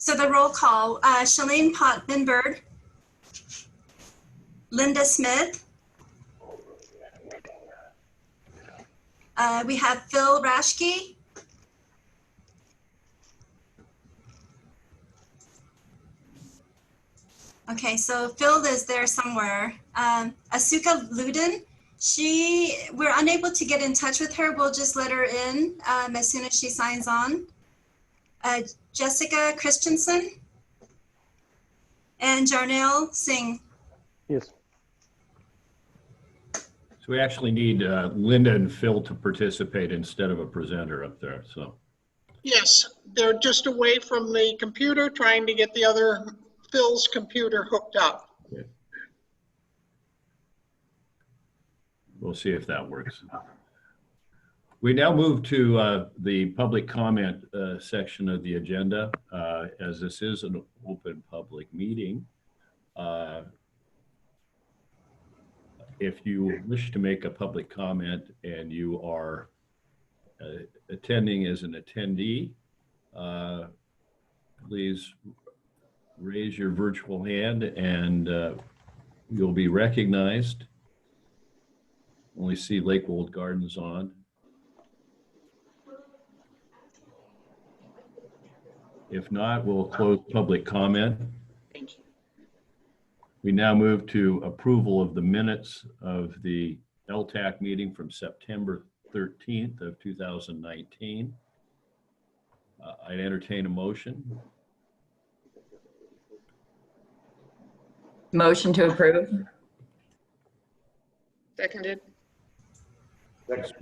So the roll call, Shalane Potvin-Bird, Linda Smith. We have Phil Rashke. Okay, so Phil is there somewhere. Asuka Luden, we're unable to get in touch with her. We'll just let her in as soon as she signs on. Jessica Christensen and Jarnail Singh. Yes. So we actually need Linda and Phil to participate instead of a presenter up there, so. Yes, they're just away from the computer trying to get the other Phil's computer hooked up. Okay. We'll see if that works. We now move to the public comment section of the agenda. As this is an open public meeting, if you wish to make a public comment and you are attending as an attendee, please raise your virtual hand and you'll be recognized. Only see Lakewold Gardens on. If not, we'll close public comment. Thank you. We now move to approval of the minutes of the LTAC meeting from September 13th of 2019. I'd entertain a motion. Motion to approve. Seconded. It's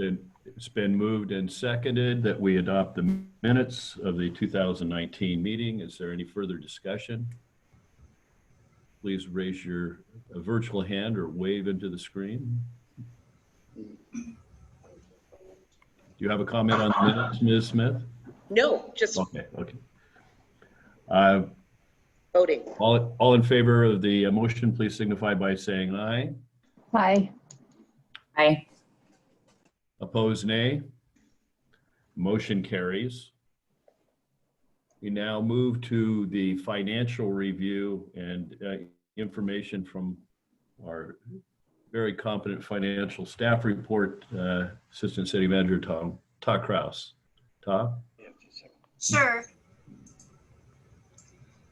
been moved and seconded that we adopt the minutes of the 2019 meeting. Is there any further discussion? Please raise your virtual hand or wave into the screen. Do you have a comment on the minutes, Ms. Smith? No, just Okay. voting. All in favor of the motion, please signify by saying aye. Aye. Aye. Opposed, nay. Motion carries. We now move to the financial review and information from our very competent financial staff report, Assistant City Manager Todd Kraus. Todd? Sure.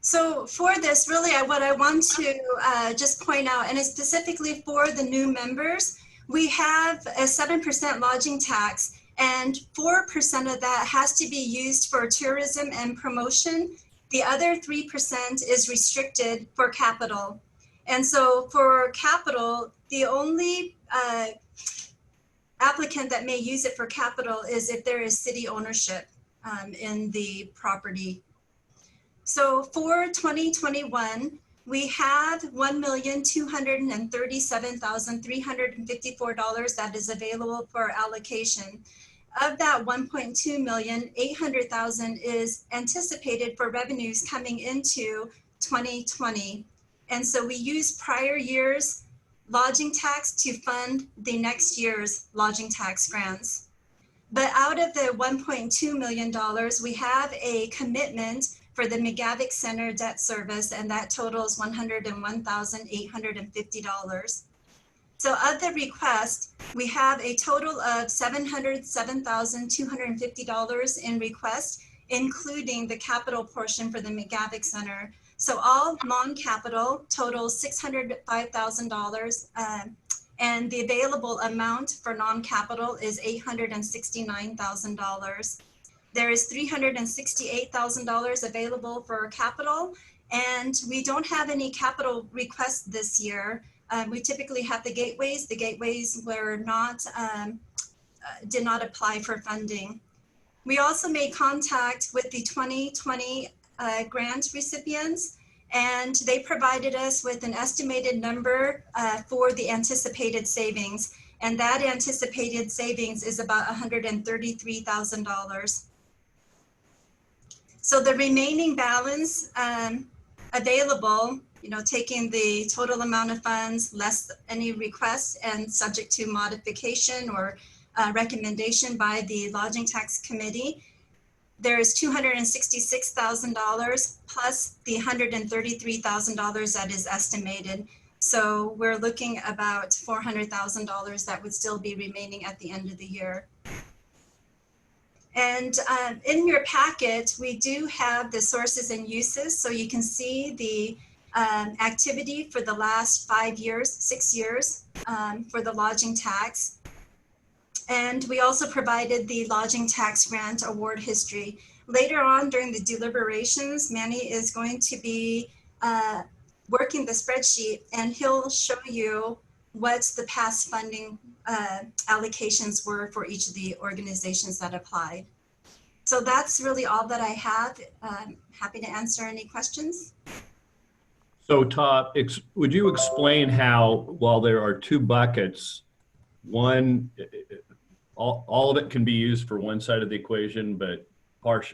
So for this, really, what I want to just point out, and it's specifically for the new members, we have a 7% lodging tax, and 4% of that has to be used for tourism and promotion. The other 3% is restricted for capital. And so for capital, the only applicant that may use it for capital is if there is city ownership in the property. So for 2021, we have $1,237,354 that is available for allocation. Of that 1.2 million, 800,000 is anticipated for revenues coming into 2020. And so we use prior year's lodging tax to fund the next year's lodging tax grants. But out of the $1.2 million, we have a commitment for the McGavick Center debt service, and that totals $101,850. So of the request, we have a total of $707,250 in request, including the capital portion for the McGavick Center. So all non-capital totals $605,000, and the available amount for non-capital is $869,000. There is $368,000 available for capital, and we don't have any capital requests this year. We typically have the gateways. The gateways were not, did not apply for funding. We also made contact with the 2020 grant recipients, and they provided us with an estimated number for the anticipated savings. And that anticipated savings is about $133,000. So the remaining balance available, taking the total amount of funds less any requests and subject to modification or recommendation by the Lodging Tax Committee, there's $266,000 plus the $133,000 that is estimated. So we're looking about $400,000 that would still be remaining at the end of the year. And in your packet, we do have the sources and uses. So you can see the activity for the last 5 years, 6 years for the lodging tax. And we also provided the lodging tax grant award history. Later on during the deliberations, Manny is going to be working the spreadsheet, and he'll show you what the past funding allocations were for each of the organizations that applied. So that's really all that I have. Happy to answer any questions. So Todd, would you explain how, while there are two buckets, one, all of it can be used for one side of the equation, but part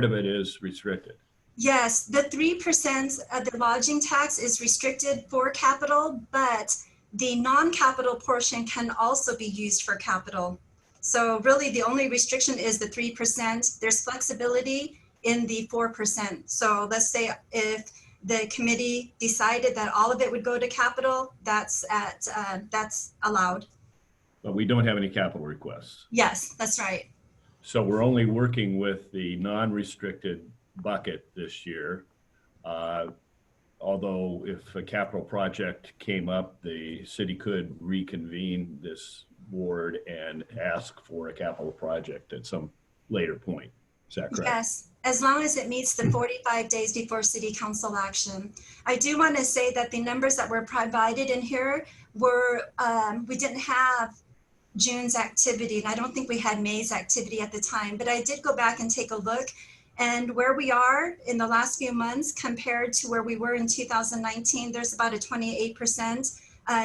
of it is restricted? Yes, the 3% of the lodging tax is restricted for capital, but the non-capital portion can also be used for capital. So really the only restriction is the 3%. There's flexibility in the 4%. So let's say if the committee decided that all of it would go to capital, that's allowed. But we don't have any capital requests. Yes, that's right. So we're only working with the non-restricted bucket this year. Although if a capital project came up, the city could reconvene this board and ask for a capital project at some later point. Is that correct? Yes, as long as it meets the 45 days before city council action. I do want to say that the numbers that were provided in here were, we didn't have June's activity, and I don't think we had May's activity at the time, but I did go back and take a look, and where we are in the last few months compared to where we were in 2019, there's about a 28%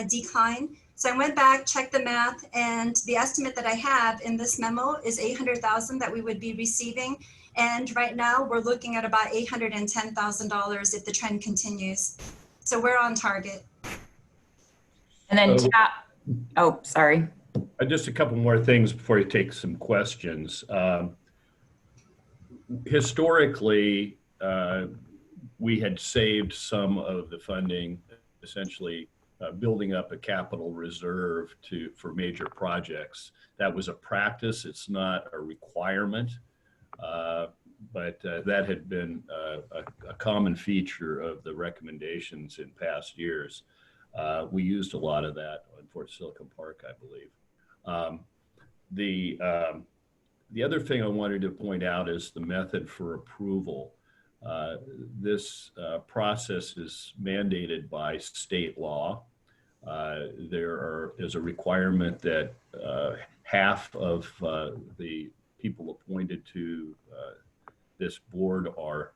decline. So I went back, checked the math, and the estimate that I have in this memo is $800,000 that we would be receiving. And right now we're looking at about $810,000 if the trend continues. So we're on target. And then, oh, sorry. Just a couple more things before you take some questions. Historically, we had saved some of the funding, essentially building up a capital reserve for major projects. That was a practice. It's not a requirement, but that had been a common feature of the recommendations in past years. We used a lot of that in Fort Silicon Park, I believe. The other thing I wanted to point out is the method for approval. This process is mandated by state law. There is a requirement that half of the people appointed to this board are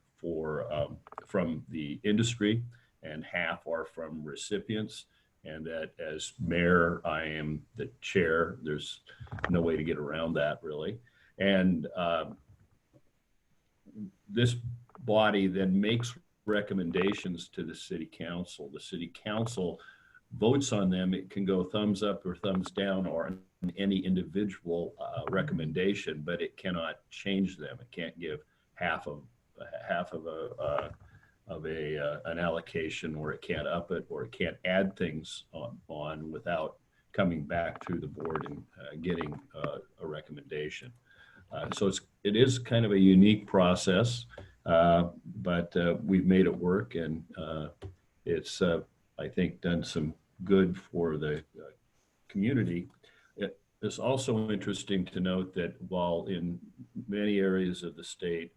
from the industry, and half are from recipients. And that as mayor, I am the chair. There's no way to get around that, really. And this body then makes recommendations to the city council. The city council votes on them. It can go thumbs up or thumbs down or on any individual recommendation, but it cannot change them. It can't give half of an allocation, or it can't up it, or it can't add things on without coming back to the board and getting a recommendation. So it is kind of a unique process, but we've made it work, and it's, I think, done some good for the community. It's also interesting to note that while in many areas of the state,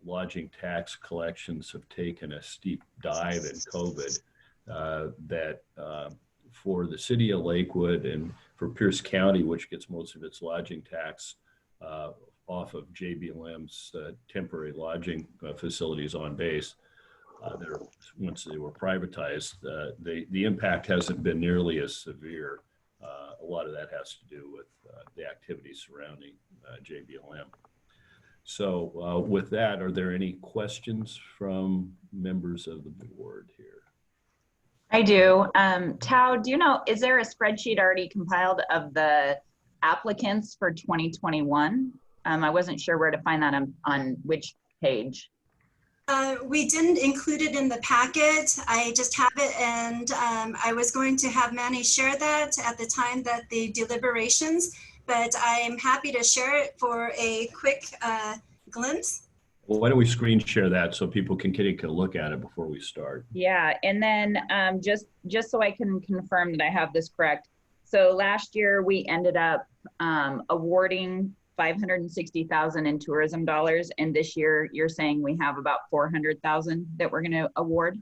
lodging tax collections have taken a steep dive in COVID, that for the city of Lakewood and for Pierce County, which gets most of its lodging tax off of JBLM's temporary lodging facilities on base, once they were privatized, the impact hasn't been nearly as severe. A lot of that has to do with the activities surrounding JBLM. So with that, are there any questions from members of the board here? I do. Tao, do you know, is there a spreadsheet already compiled of the applicants for 2021? I wasn't sure where to find that on which page. We didn't include it in the packet. I just have it, and I was going to have Manny share that at the time that the deliberations, but I'm happy to share it for a quick glimpse. Well, why don't we screen share that so people can take a look at it before we start? Yeah, and then just so I can confirm that I have this correct. So last year we ended up awarding $560,000 in tourism dollars, and this year you're saying we have about $400,000 that we're going to award.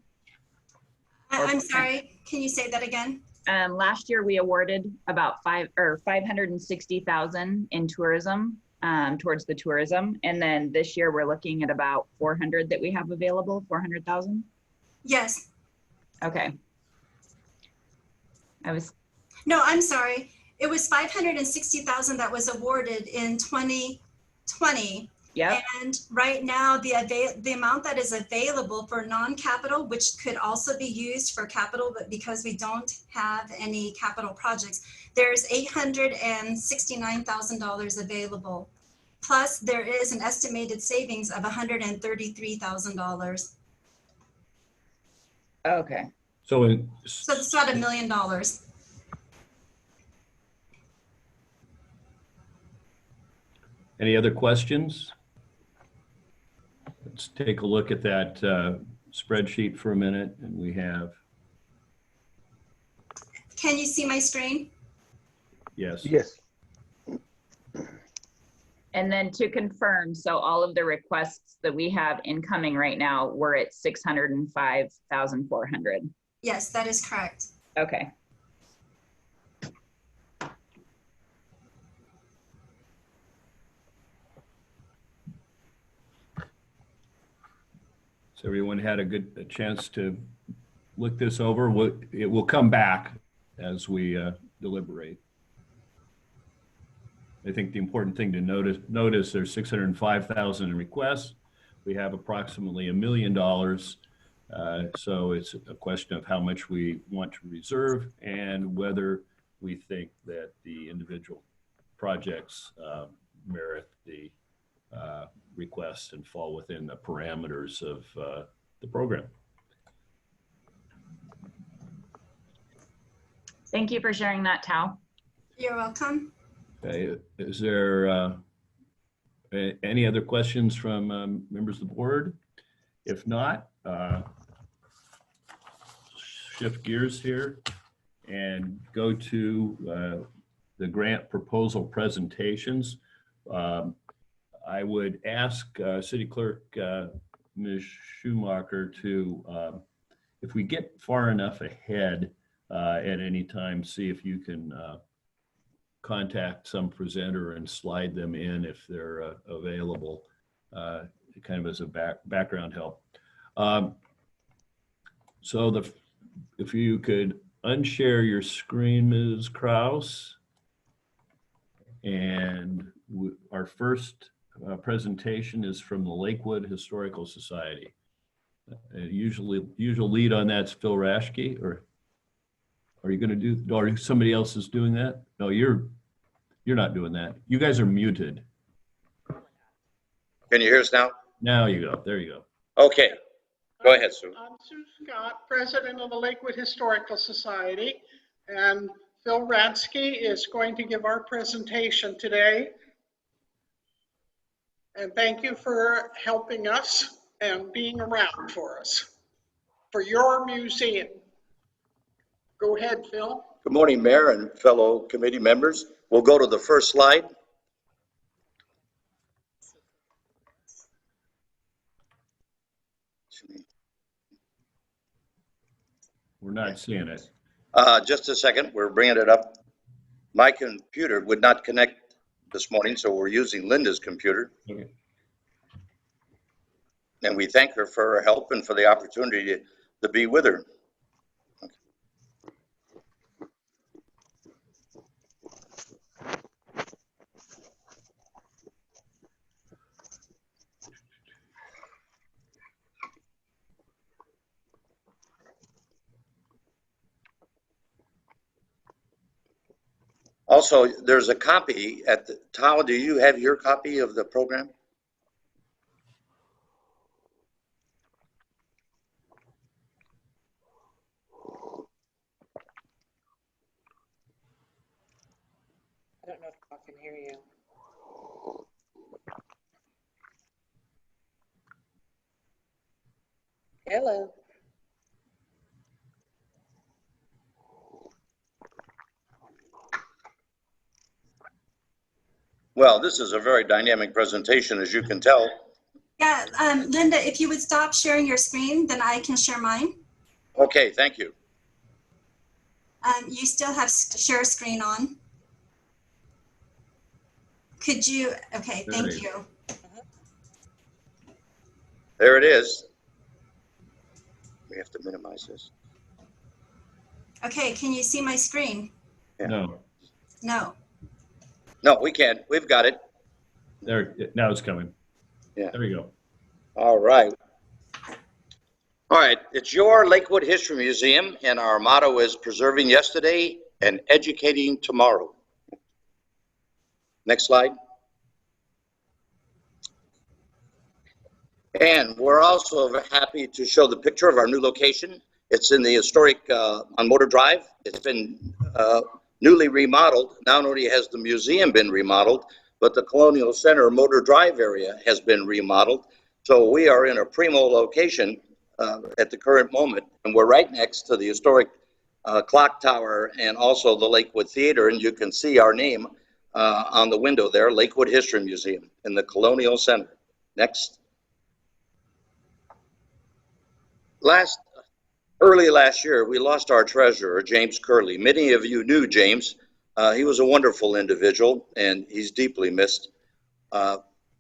I'm sorry, can you say that again? Last year we awarded about $560,000 in tourism towards the tourism, and then this year we're looking at about 400 that we have available. 400,000. Yes. Okay. No, I'm sorry. It was 560,000 that was awarded in 2020. Yep. And right now, the amount that is available for non-capital, which could also be used for capital, but because we don't have any capital projects, there's $869,000 available. Plus, there is an estimated savings of $133,000. Okay. So It's about $1 million. any other questions? Let's take a look at that spreadsheet for a minute, and we have, Can you see my screen? yes. Yes. And then to confirm, so all of the requests that we have incoming right now, we're at 605,400. Yes, that is correct. Okay. So everyone had a chance to look this over. It will come back as we deliberate. I think the important thing to notice there's 605,000 in requests. We have approximately $1 million. So it's a question of how much we want to reserve and whether we think that the individual projects merit the requests and fall within the parameters of the program. Thank you for sharing that, Tao. You're welcome. Okay, is there any other questions from members of the board? If not, shift gears here and go to the grant proposal presentations. I would ask City Clerk Ms. Schumacher to, if we get far enough ahead at any time, see if you can contact some presenter and slide them in if they're available, kind of as a background help. So if you could unshare your screen, Ms. Kraus, and our first presentation is from the Lakewood Historical Society. Usual lead on that's Phil Raschke, or are you going to do, or somebody else is doing that? No, you're not doing that. You guys are muted. Can you hear us now? Now you go. There you go. Okay, go ahead, Sue. I'm Sue Scott, president of the Lakewood Historical Society, and Phil Ransky is going to give our presentation today. And thank you for helping us and being around for us, for your museum. Go ahead, Phil. Good morning, Mayor and fellow committee members. We'll go to the first slide. We're not seeing it. Just a second, we're bringing it up. My computer would not connect this morning, so we're using Linda's computer. Okay. And we thank her for her help and for the opportunity to be with her. Also, there's a copy at the, Tal, do you have your copy of the program? I don't know if I can hear you. Hello. Well, this is a very dynamic presentation, as you can tell. Yeah, Linda, if you would stop sharing your screen, then I can share mine. Okay, thank you. You still have share screen on. Could you, okay, There thank it is. you. There it is. We have to minimize this. Okay, can you see my screen? Yeah. No, No. No, we can. We've got it. there, now it's coming. Yeah. There we go. All right. All right. It's your Lakewood History Museum, and our motto is preserving yesterday and educating tomorrow. Next slide. And we're also happy to show the picture of our new location. It's in the historic on Motor Drive. It's been newly remodeled. Not only has the museum been remodeled, but the Colonial Center Motor Drive area has been remodeled. So we are in a primo location at the current moment, and we're right next to the historic clock tower and also the Lakewood Theater, and you can see our name on the window there, Lakewood History Museum in the Colonial Center. Next. Early last year, we lost our treasurer, James Curley. Many of you knew James. He was a wonderful individual, and he's deeply missed.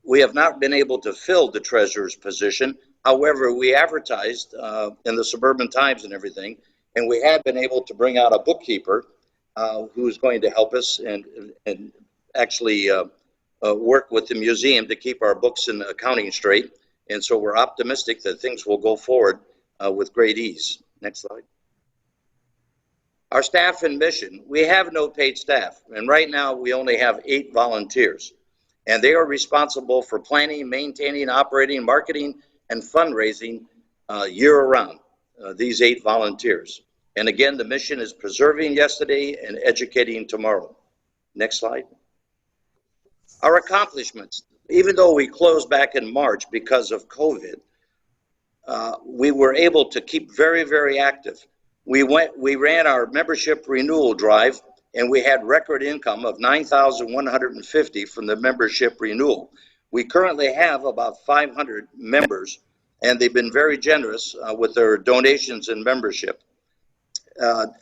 We have not been able to fill the treasurer's position. However, we advertised in the Suburban Times and everything, and we have been able to bring out a bookkeeper who's going to help us and actually work with the museum to keep our books and accounting straight. And so we're optimistic that things will go forward with great ease. Next slide. Our staff and mission, we have no paid staff, and right now we only have 8 volunteers, and they are responsible for planning, maintaining, operating, marketing, and fundraising year-round, these 8 volunteers. And again, the mission is preserving yesterday and educating tomorrow. Next slide. Our accomplishments, even though we closed back in March because of COVID, we were able to keep very, very active. We ran our membership renewal drive, and we had record income of $9,150 from the membership renewal. We currently have about 500 members, and they've been very generous with their donations and membership.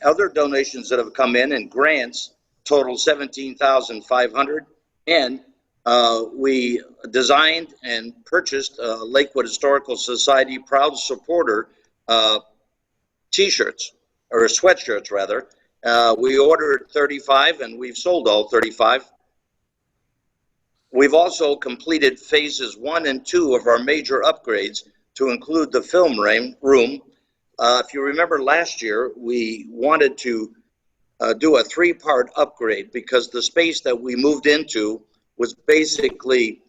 Other donations that have come in and grants total $17,500, and we designed and purchased Lakewood Historical Society Proud Supporter t-shirts, or sweatshirts rather. We ordered 35 and we've sold all 35. We've also completed phases 1 and 2 of our major upgrades to include the film room. If you remember last year, we wanted to do a 3-part upgrade because the space that we moved into was basically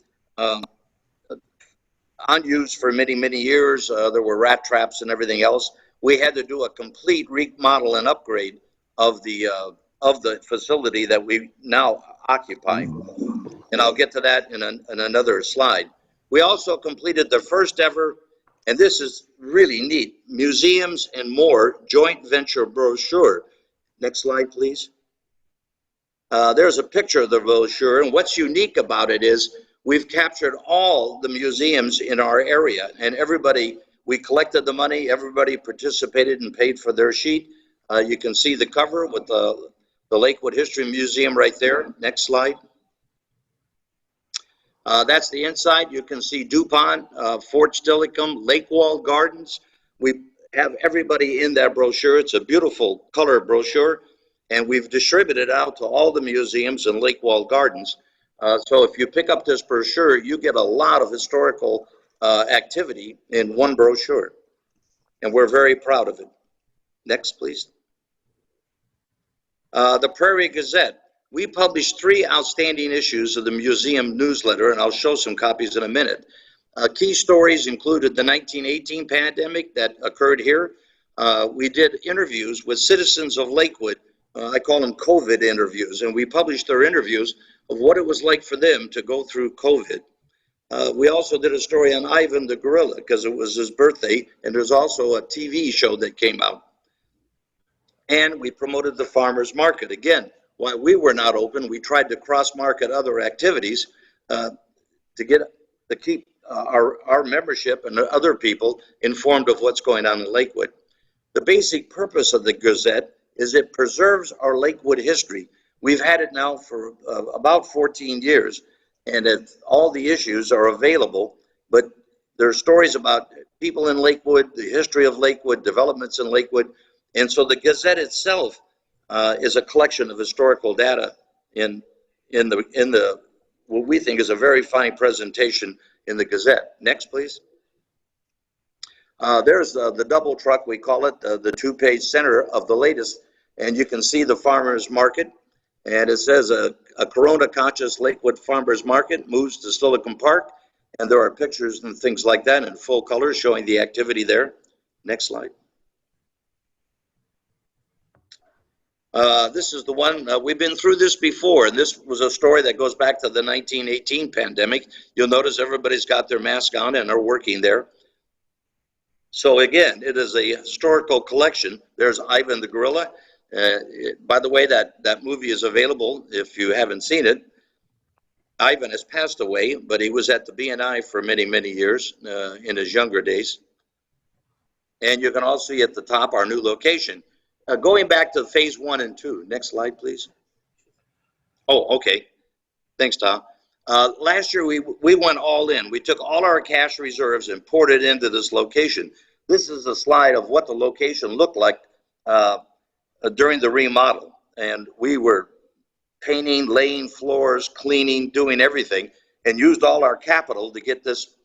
unused for many, many years. There were rat traps and everything else. We had to do a complete remodel and upgrade of the facility that we now occupy. And I'll get to that in another slide. We also completed the first ever, and this is really neat, Museums and More joint venture brochure. Next slide, please. There's a picture of the brochure, and what's unique about it is we've captured all the museums in our area, and everybody, we collected the money, everybody participated and paid for their sheet. You can see the cover with the Lakewood History Museum right there. Next slide. That's the inside. You can see DuPont, Fort Steilacoom, Lake Wall Gardens. We have everybody in that brochure. It's a beautiful color brochure, and we've distributed it out to all the museums in Lake Wall Gardens. So if you pick up this brochure, you get a lot of historical activity in one brochure, and we're very proud of it. Next, please. The Prairie Gazette. we published 3 outstanding issues of the museum newsletter, and I'll show some copies in a minute. Key stories included the 1918 pandemic that occurred here. We did interviews with citizens of Lakewood. I call them COVID interviews, and we published their interviews of what it was like for them to go through COVID. We also did a story on Ivan the gorilla because it was his birthday, and there's also a TV show that came out. And we promoted the farmers market. Again, while we were not open, we tried to cross-market other activities to keep our membership and other people informed of what's going on in Lakewood. The basic purpose of the Gazette is it preserves our Lakewood history. We've had it now for about 14 years, and all the issues are available, but there are stories about people in Lakewood, the history of Lakewood, developments in Lakewood, and so the Gazette itself is a collection of historical data in the what we think is a very fine presentation in the Gazette. Next, please. There's the double truck, we call it, the 2-page center of the latest, and you can see the farmers market, and it says a Corona-conscious Lakewood farmers market moves to Silicon Park, and there are pictures and things like that in full color showing the activity there. Next slide. This is the one, we've been through this before, and this was a story that goes back to the 1918 pandemic. You'll notice everybody's got their mask on and are working there. So again, it is a historical collection. There's Ivan the gorilla. By the way, that movie is available if you haven't seen it. Ivan has passed away, but he was at the BNI for many, many years in his younger days. And you can also see at the top our new location. Going back to phase 1 and 2. Next slide, please. Oh, okay. Thanks, Tom. Last year, we went all in. We took all our cash reserves and poured it into this location. This is a slide of what the location looked like during the remodel. And we were painting, laying floors, cleaning, doing everything, and used all our capital to get this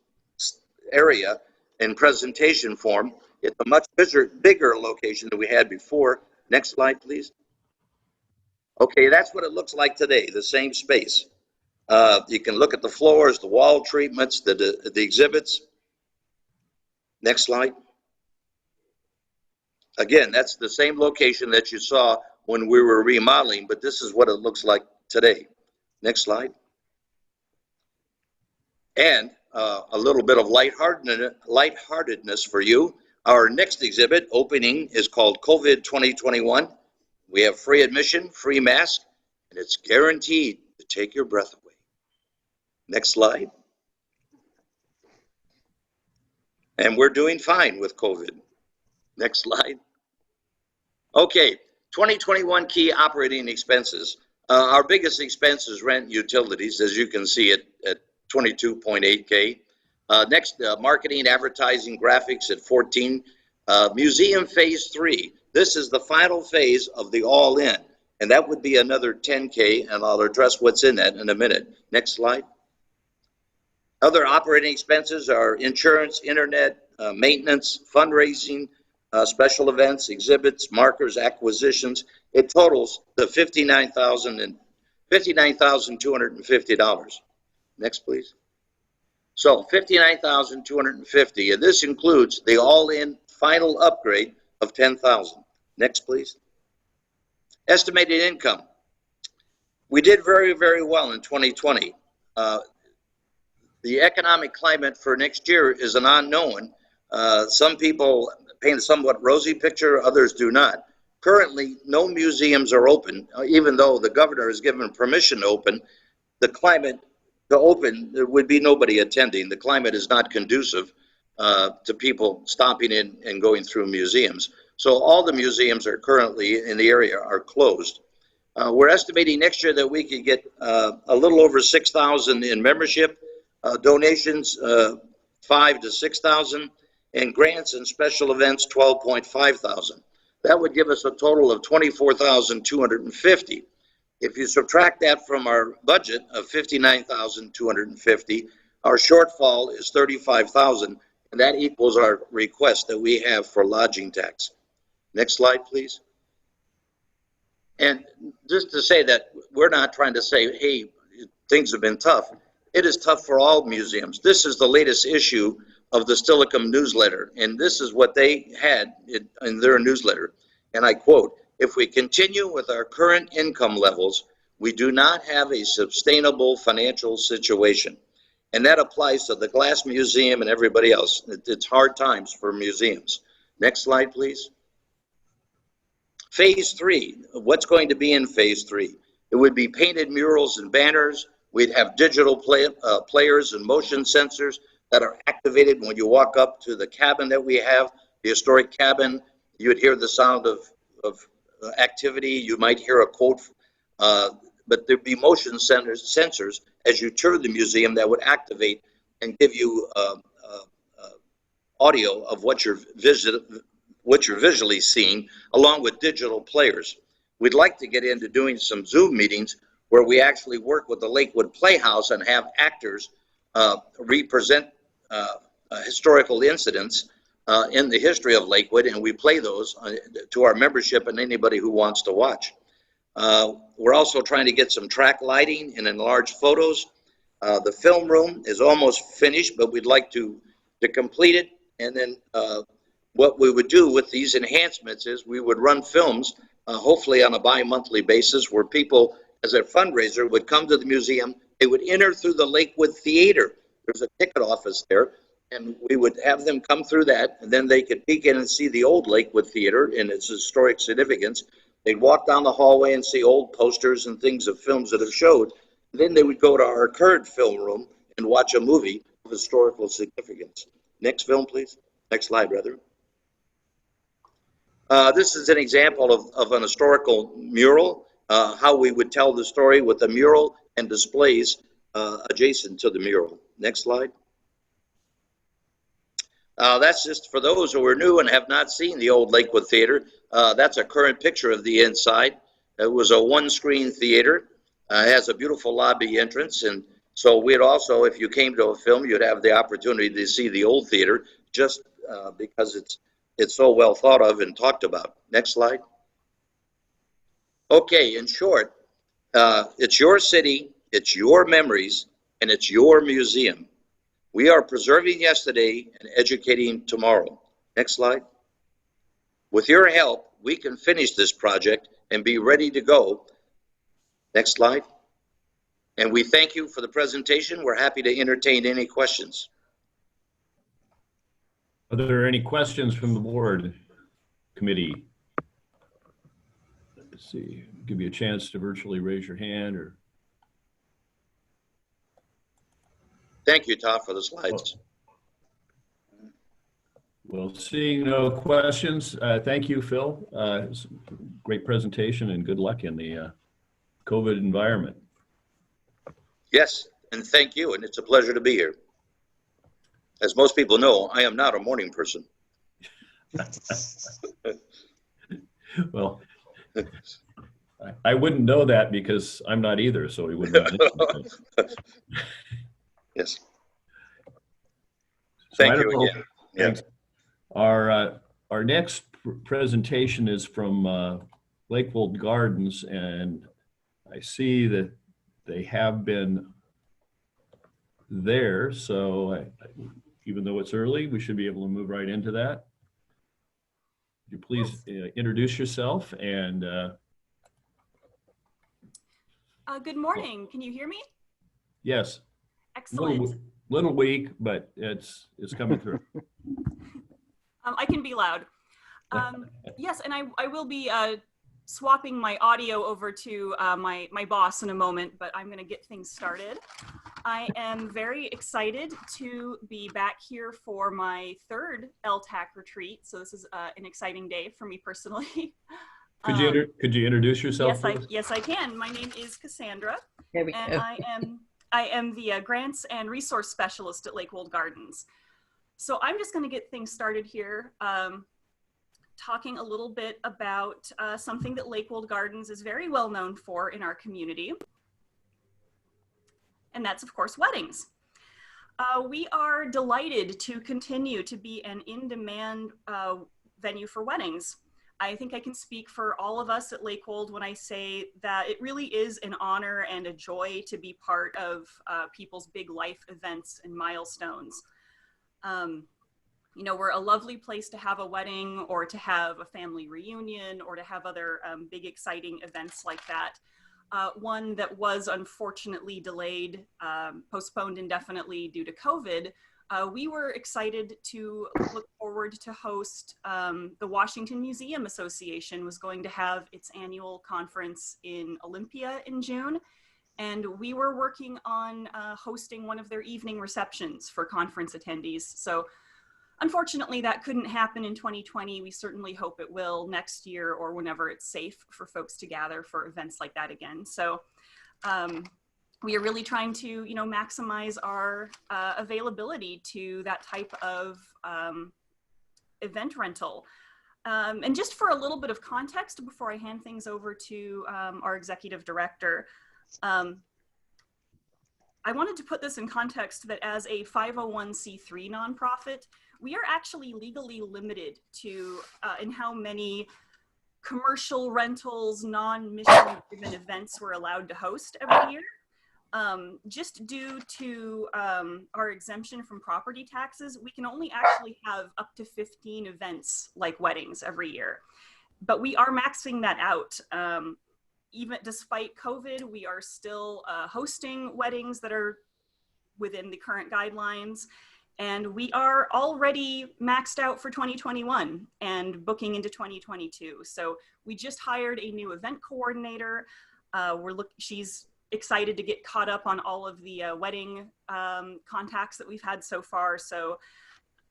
area in presentation form. It's a much bigger location than we had before. Next slide, please. Okay, that's what it looks like today, the same space. You can look at the floors, the wall treatments, the exhibits. Next slide. Again, that's the same location that you saw when we were remodeling, but this is what it looks like today. Next slide. And a little bit of lightheartedness for you. Our next exhibit opening is called COVID 2021. We have free admission, free mask, and it's guaranteed to take your breath away. Next slide. And we're doing fine with COVID. Next slide. Okay, 2021 key operating expenses. Our biggest expense is rent and utilities, as you can see at 22.8K. Next, marketing, advertising, graphics at 14. Museum phase 3. This is the final phase of the all-in, and that would be another 10K, and I'll address what's in that in a minute. Next slide. Other operating expenses are insurance, internet, maintenance, fundraising, special events, exhibits, markers, acquisitions. It totals the $59,250. Next, please. So $59,250, and this includes the all-in final upgrade of $10,000. Next, please. Estimated income. We did very, very well in 2020. The economic climate for next year is an unknown. Some people paint a somewhat rosy picture, others do not. Currently, no museums are open, even though the governor has given permission to open. The climate to open, there would be nobody attending. The climate is not conducive to people stopping in and going through museums. So all the museums are currently in the area are closed. We're estimating next year that we could get a little over 6,000 in membership, donations 5,000 to 6,000, and grants and special events 12,500. That would give us a total of 24,250. If you subtract that from our budget of 59,250, our shortfall is 35,000, and that equals our request that we have for lodging tax. Next slide, please. And just to say that we're not trying to say, hey, things have been tough. It is tough for all museums. This is the latest issue of the Steilacoom newsletter, and this is what they had in their newsletter. And I quote, "If we continue with our current income levels, we do not have a sustainable financial situation." And that applies to the Glass Museum and everybody else. It's hard times for museums. Next slide, please. Phase 3, what's going to be in phase 3? It would be painted murals and banners. We'd have digital players and motion sensors that are activated when you walk up to the cabin that we have, the historic cabin. You would hear the sound of activity. You might hear a quote, but there'd be motion sensors as you tour the museum that would activate and give you audio of what you're visually seeing, along with digital players. We'd like to get into doing some Zoom meetings where we actually work with the Lakewood Playhouse and have actors represent historical incidents in the history of Lakewood, and we play those to our membership and anybody who wants to watch. We're also trying to get some track lighting and enlarged photos. The film room is almost finished, but we'd like to complete it. And then what we would do with these enhancements is we would run films, hopefully on a bi-monthly basis, where people, as a fundraiser, would come to the museum. They would enter through the Lakewood Theater. There's a ticket office there, and we would have them come through that, and then they could peek in and see the old Lakewood Theater and its historic significance. They'd walk down the hallway and see old posters and things of films that have showed. And then they would go to our current film room and watch a movie of historical significance. Next film, please. Next slide, rather. This is an example of an historical mural, how we would tell the story with a mural and displays adjacent to the mural. Next slide. That's just for those who are new and have not seen the old Lakewood Theater. That's a current picture of the inside. It was a one-screen theater. It has a beautiful lobby entrance, and so we'd also, if you came to a film, you'd have the opportunity to see the old theater, just because it's so well thought of and talked about. Next slide. Okay, in short, it's your city, it's your memories, and it's your museum. We are preserving yesterday and educating tomorrow. Next slide. With your help, we can finish this project and be ready to go. Next slide. And we thank you for the presentation. We're happy to entertain any questions. Are there any questions from the board committee? Let's see, give you a chance to virtually raise your hand or. Thank you, Todd, for the slides. Well, seeing no questions, thank you, Phil. It's a great presentation and good luck in the COVID environment. Yes, and thank you, and it's a pleasure to be here. As most people know, I am not a morning person. Well, I wouldn't know that because I'm not either, so we wouldn't. Yes. Thank you again. Thanks. Our next presentation is from Lakewood Gardens, and I see that they have been there. So even though it's early, we should be able to move right into that. Would you please introduce yourself and. Good morning. Can you hear me? Yes. Excellent. Little weak, but it's coming through. I can be loud. Yes, and I will be swapping my audio over to my boss in a moment, but I'm going to get things started. I am very excited to be back here for my third LTAC retreat. So this is an exciting day for me personally. Could you introduce yourself? Yes, I can. My name is Cassandra, There we and go. I am the grants and resource specialist at Lakewood Gardens. So I'm just going to get things started here, talking a little bit about something that Lakewood Gardens is very well known for in our community, and that's, of course, weddings. We are delighted to continue to be an in-demand venue for weddings. I think I can speak for all of us at Lakewold when I say that it really is an honor and a joy to be part of people's big life events and milestones. You know, we're a lovely place to have a wedding or to have a family reunion or to have other big exciting events like that. One that was unfortunately delayed, postponed indefinitely due to COVID. We were excited to look forward to host the Washington Museum Association was going to have its annual conference in Olympia in June. And we were working on hosting one of their evening receptions for conference attendees. So unfortunately, that couldn't happen in 2020. We certainly hope it will next year or whenever it's safe for folks to gather for events like that again. So we are really trying to, you know, maximize our availability to that type of event rental. And just for a little bit of context before I hand things over to our executive director, I wanted to put this in context that as a 501c3 nonprofit, we are actually legally limited to in how many commercial rentals, non-mission driven events we're allowed to host every year. Just due to our exemption from property taxes, we can only actually have up to 15 events like weddings every year. But we are maxing that out. Even despite COVID, we are still hosting weddings that are within the current guidelines. And we are already maxed out for 2021 and booking into 2022. So we just hired a new event coordinator. She's excited to get caught up on all of the wedding contacts that we've had so far. So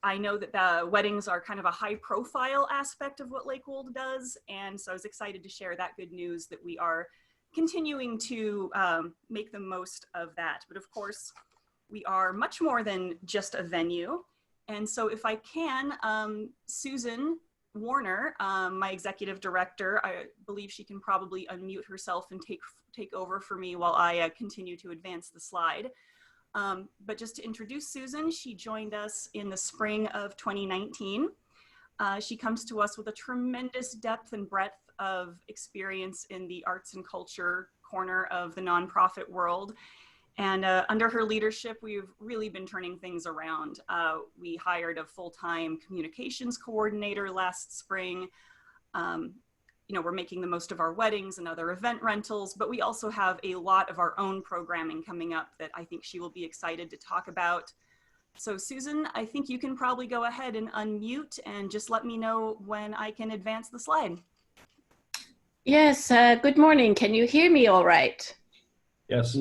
I know that the weddings are kind of a high profile aspect of what Lakewold does. And so I was excited to share that good news that we are continuing to make the most of that. But of course, we are much more than just a venue. And so if I can, Susan Warner, my executive director, I believe she can probably unmute herself and take over for me while I continue to advance the slide. But just to introduce Susan, she joined us in the spring of 2019. She comes to us with a tremendous depth and breadth of experience in the arts and culture corner of the nonprofit world. And under her leadership, we've really been turning things around. We hired a full-time communications coordinator last spring. You know, we're making the most of our weddings and other event rentals, but we also have a lot of our own programming coming up that I think she will be excited to talk about. So Susan, I think you can probably go ahead and unmute and just let me know when I can advance the slide. Yes, good morning. Can you hear me all right? Yes.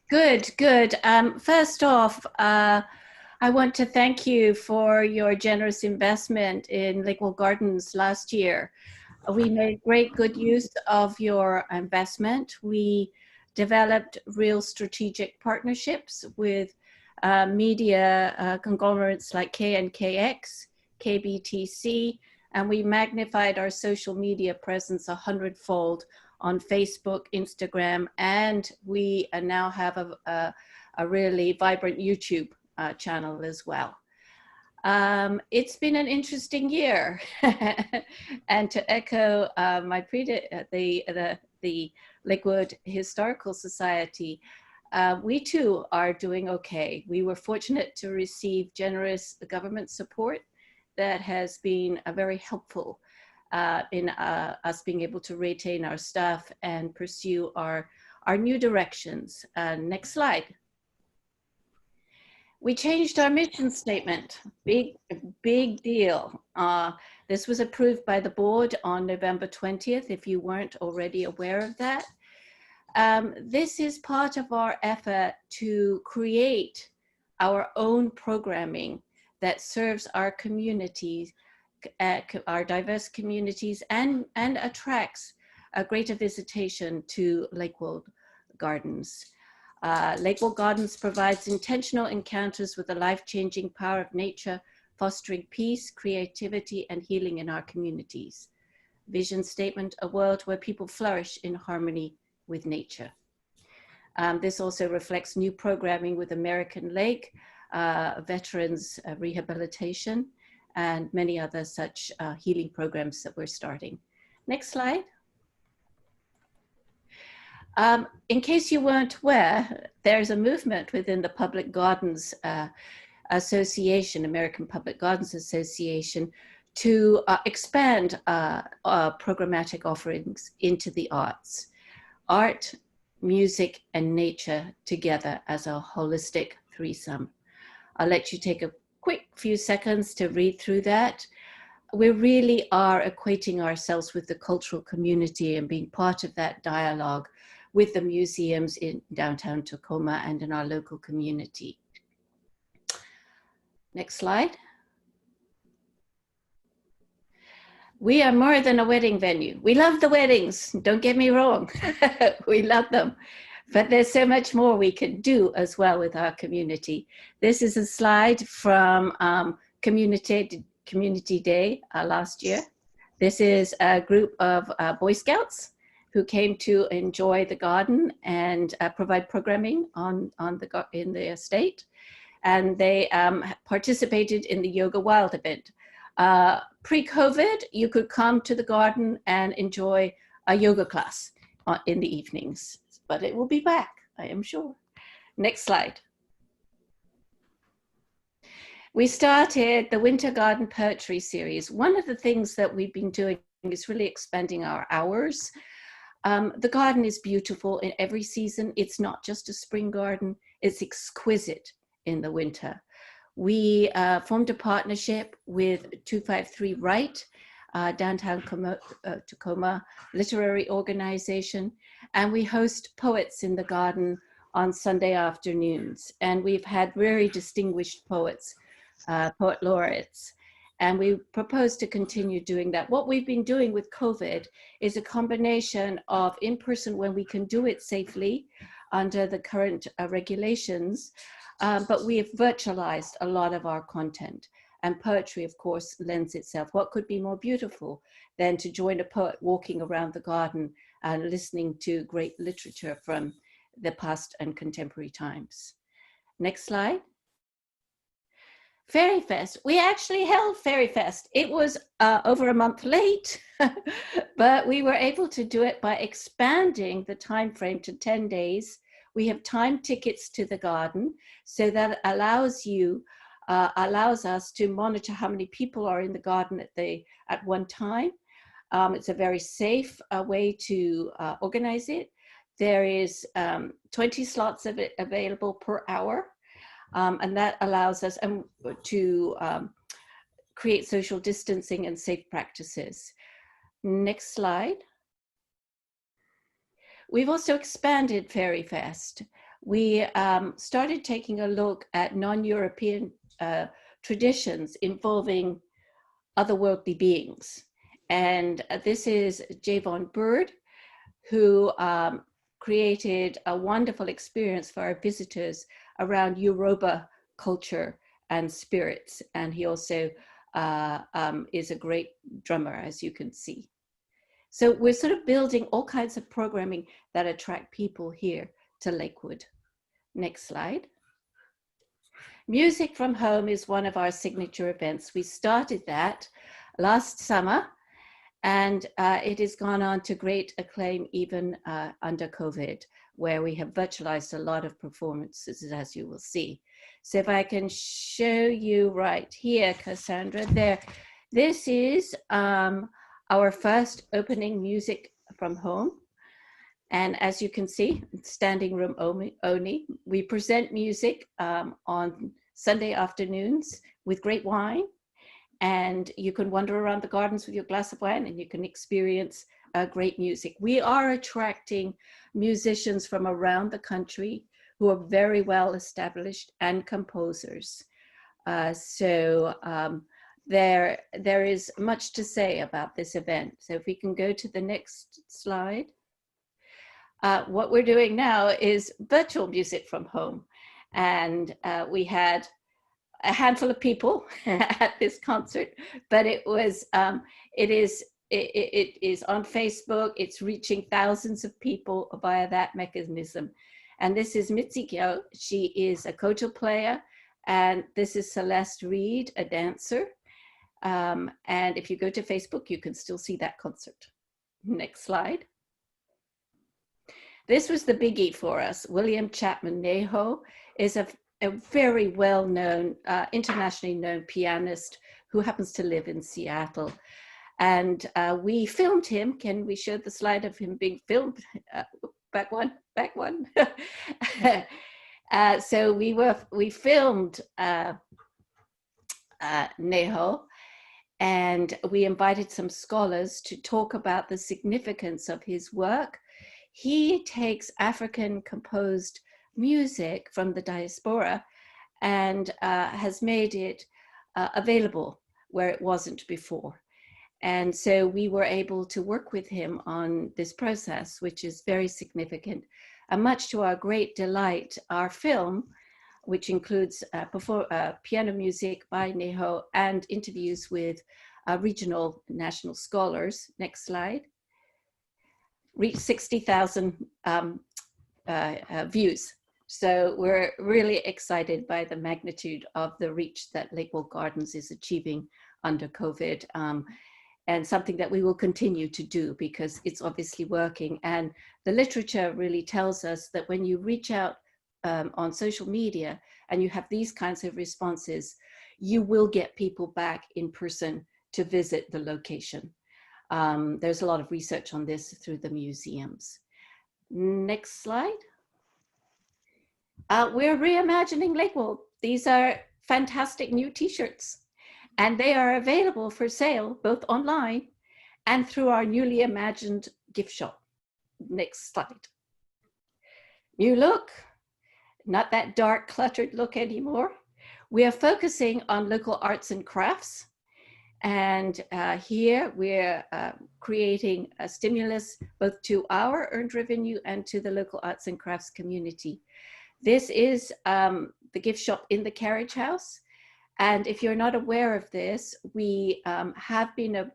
Good, good. First off, I want to thank you for your generous investment in Lakewold Gardens last year. We made great good use of your investment. We developed real strategic partnerships with media conglomerates like KNKX, KBTC, and we magnified our social media presence 100-fold on Facebook, Instagram, and we now have a really vibrant YouTube channel as well. It's been an interesting year, and to echo the Lakewood Historical Society, we too are doing okay. We were fortunate to receive generous government support that has been very helpful in us being able to retain our staff and pursue our new directions. Next slide. We changed our mission statement, big deal. This was approved by the board on November 20th, if you weren't already aware of that. This is part of our effort to create our own programming that serves our communities, our diverse communities, and attracts a greater visitation to Lakewold Gardens. Lakewold Gardens provides intentional encounters with the life-changing power of nature, fostering peace, creativity, and healing in our communities. Vision statement, a world where people flourish in harmony with nature. This also reflects new programming with American Lake, veterans rehabilitation, and many other such healing programs that we're starting. Next slide. In case you weren't aware, there's a movement within the Public Gardens Association, American Public Gardens Association, to expand programmatic offerings into the arts. Art, music, and nature together as a holistic threesome. I'll let you take a quick few seconds to read through that. We really are equating ourselves with the cultural community and being part of that dialogue with the museums in downtown Tacoma and in our local community. Next slide. We are more than a wedding venue. We love the weddings, don't get me wrong. We love them, but there's so much more we can do as well with our community. This is a slide from Community Day last year. This is a group of Boy Scouts who came to enjoy the garden and provide programming in the estate. And they participated in the Yoga Wild event. Pre-COVID, you could come to the garden and enjoy a yoga class in the evenings, but it will be back, I am sure. Next slide. We started the Winter Garden Poetry Series. One of the things that we've been doing is really expanding our hours. The garden is beautiful in every season. It's not just a spring garden, it's exquisite in the winter. We formed a partnership with 253 Write, downtown Tacoma literary organization, and we host poets in the garden on Sunday afternoons. And we've had very distinguished poets, poet laureates, and we propose to continue doing that. What we've been doing with COVID is a combination of in-person when we can do it safely under the current regulations, but we have virtualized a lot of our content. And poetry, of course, lends itself. What could be more beautiful than to join a poet walking around the garden and listening to great literature from the past and contemporary times. Next slide. Fairy Fest. We actually held Fairy Fest. It was over a month late, but we were able to do it by expanding the time frame to 10 days. We have time tickets to the garden, so that allows us to monitor how many people are in the garden at one time. It's a very safe way to organize it. There is 20 slots of it available per hour. And that allows us to create social distancing and safe practices. Next slide. We've also expanded Fairy Fest. We started taking a look at non-European traditions involving otherworldly beings. And this is Javon Bird, who created a wonderful experience for our visitors around Yoruba culture and spirits. And he also is a great drummer, as you can see. So we're sort of building all kinds of programming that attract people here to Lakewood. Next slide. Music from Home is one of our signature events. We started that last summer, and it has gone on to great acclaim even under COVID, where we have virtualized a lot of performances, as you will see. So if I can show you right here, Cassandra, there, this is our first opening Music from Home. And as you can see, standing room only. We present music on Sunday afternoons with great wine. And you can wander around the gardens with your glass of wine and you can experience great music. We are attracting musicians from around the country who are very well established and composers. There is much to say about this event. So if we can go to the next slide. What we're doing now is virtual Music from Home. And we had a handful of people at this concert, but it is on Facebook. It's reaching thousands of people via that mechanism. And this is Mitsuko. She is a koto player, and this is Celeste Reed, a dancer. And if you go to Facebook, you can still see that concert. Next slide. This was the biggie for us. William Chapman Neho is a very well-known, internationally known pianist who happens to live in Seattle. And we filmed him. Can we show the slide of him being filmed? Back one. So we filmed Neho, and we invited some scholars to talk about the significance of his work. He takes African composed music from the diaspora and has made it available where it wasn't before. And so we were able to work with him on this process, which is very significant. And much to our great delight, our film, which includes piano music by Neho and interviews with regional national scholars, next slide, reached 60,000 views. So we're really excited by the magnitude of the reach that Lakewold Gardens is achieving under COVID, and something that we will continue to do because it's obviously working. And the literature really tells us that when you reach out on social media and you have these kinds of responses, you will get people back in person to visit the location. There's a lot of research on this through the museums. Next slide. We're reimagining Lakewold. These are fantastic new t-shirts, and they are available for sale both online and through our newly imagined gift shop. Next slide. New look, not that dark cluttered look anymore. We are focusing on local arts and crafts. And here we're creating a stimulus both to our earned revenue and to the local arts and crafts community. This is the gift shop in the Carriage House. And if you're not aware of this, we have been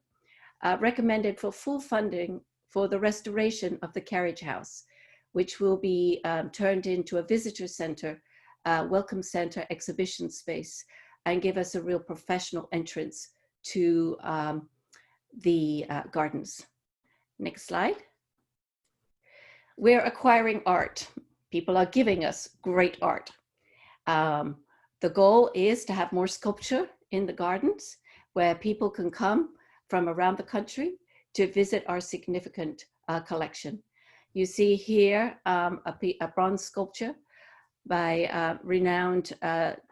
recommended for full funding for the restoration of the Carriage House, which will be turned into a visitor center, welcome center, exhibition space, and give us a real professional entrance to the gardens. Next slide. We're acquiring art. People are giving us great art. The goal is to have more sculpture in the gardens where people can come from around the country to visit our significant collection. You see here a bronze sculpture by renowned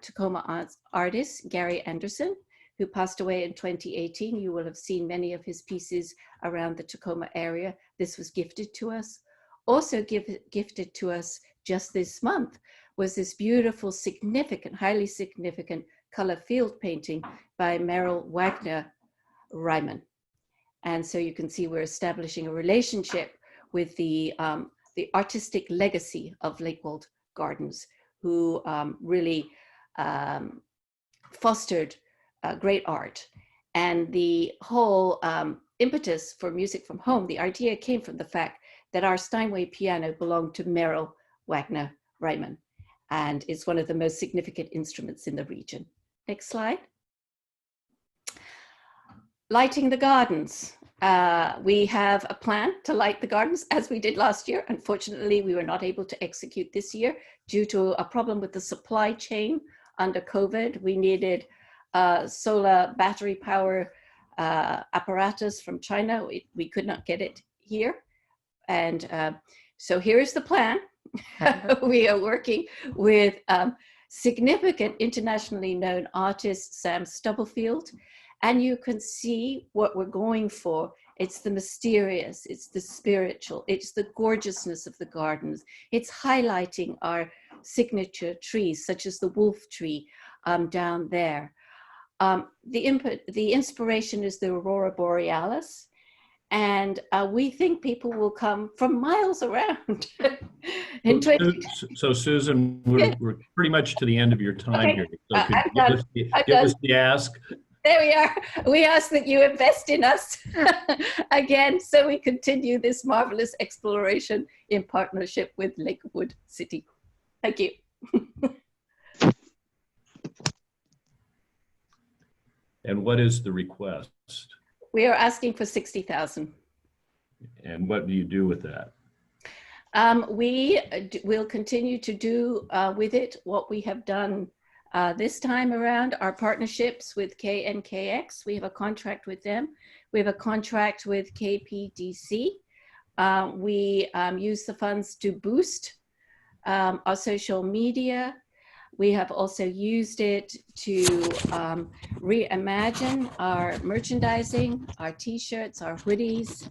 Tacoma artist Gary Anderson, who passed away in 2018. You will have seen many of his pieces around the Tacoma area. This was gifted to us. Also gifted to us just this month was this beautiful, significant, highly significant color field painting by Merrill Wagner Ryman. And so you can see we're establishing a relationship with the artistic legacy of Lakewold Gardens, who really fostered great art. And the whole impetus for Music from Home, the idea came from the fact that our Steinway piano belonged to Merrill Wagner Ryman, and it's one of the most significant instruments in the region. Next slide. Lighting the gardens. We have a plan to light the gardens as we did last year. Unfortunately, we were not able to execute this year due to a problem with the supply chain under COVID. We needed solar battery power apparatus from China. We could not get it here. And so here's the plan. We are working with significant internationally known artist, Sam Stubblefield. And you can see what we're going for. It's the mysterious, it's the spiritual, it's the gorgeousness of the gardens. It's highlighting our signature trees, such as the wolf tree down there. The inspiration is the Aurora Borealis. And we think people will come from miles around. So Susan, we're pretty much to the end of your time Okay. here. So could you give us the ask? There we are. We ask that you invest in us again, so we continue this marvelous exploration in partnership with Lakewood City. Thank you. And what is the request? We are asking for 60,000. And what do you do with that? We will continue to do with it what we have done this time around. Our partnerships with KNKX, we have a contract with them. We have a contract with KPDC. We use the funds to boost our social media. We have also used it to reimagine our merchandising, our t-shirts, our hoodies.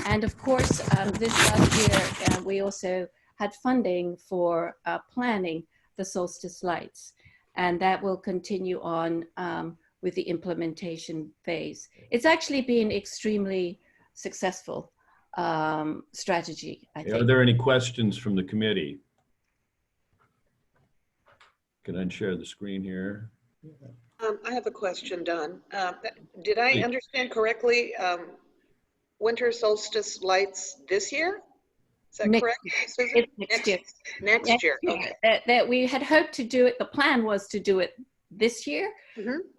And of course, this last year, we also had funding for planning the solstice lights. And that will continue on with the implementation phase. It's actually been extremely successful strategy, I think. Are there any questions from the committee? Can I share the screen here? I have a question, Don. Did I Please. understand correctly? Winter solstice lights this year? Is that Next- correct, Susan? It's next year. Next year, okay. That we had hoped to do it, the plan was to do it this year,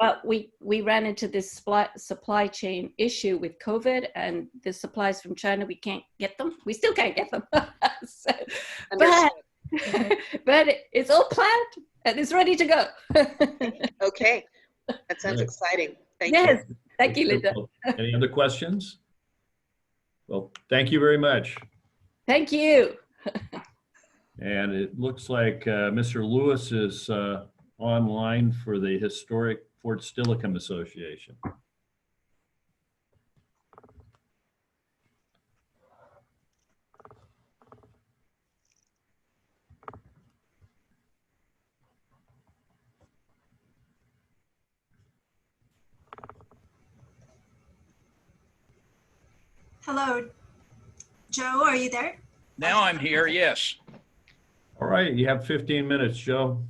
but we ran into this supply chain issue with COVID, and the supplies from China, we can't get them. We still can't get them. So, but it's all planned and it's ready to go. Okay, that sounds Right. exciting. Thank you. Yes, thank you, Linda. Any other questions? Well, thank you very much. Thank you. And it looks like Mr. Lewis is online for the Historic Fort Steilacoom Association. Hello, Joe, are you there? Now I'm here, yes. All right, you have 15 minutes, Joe.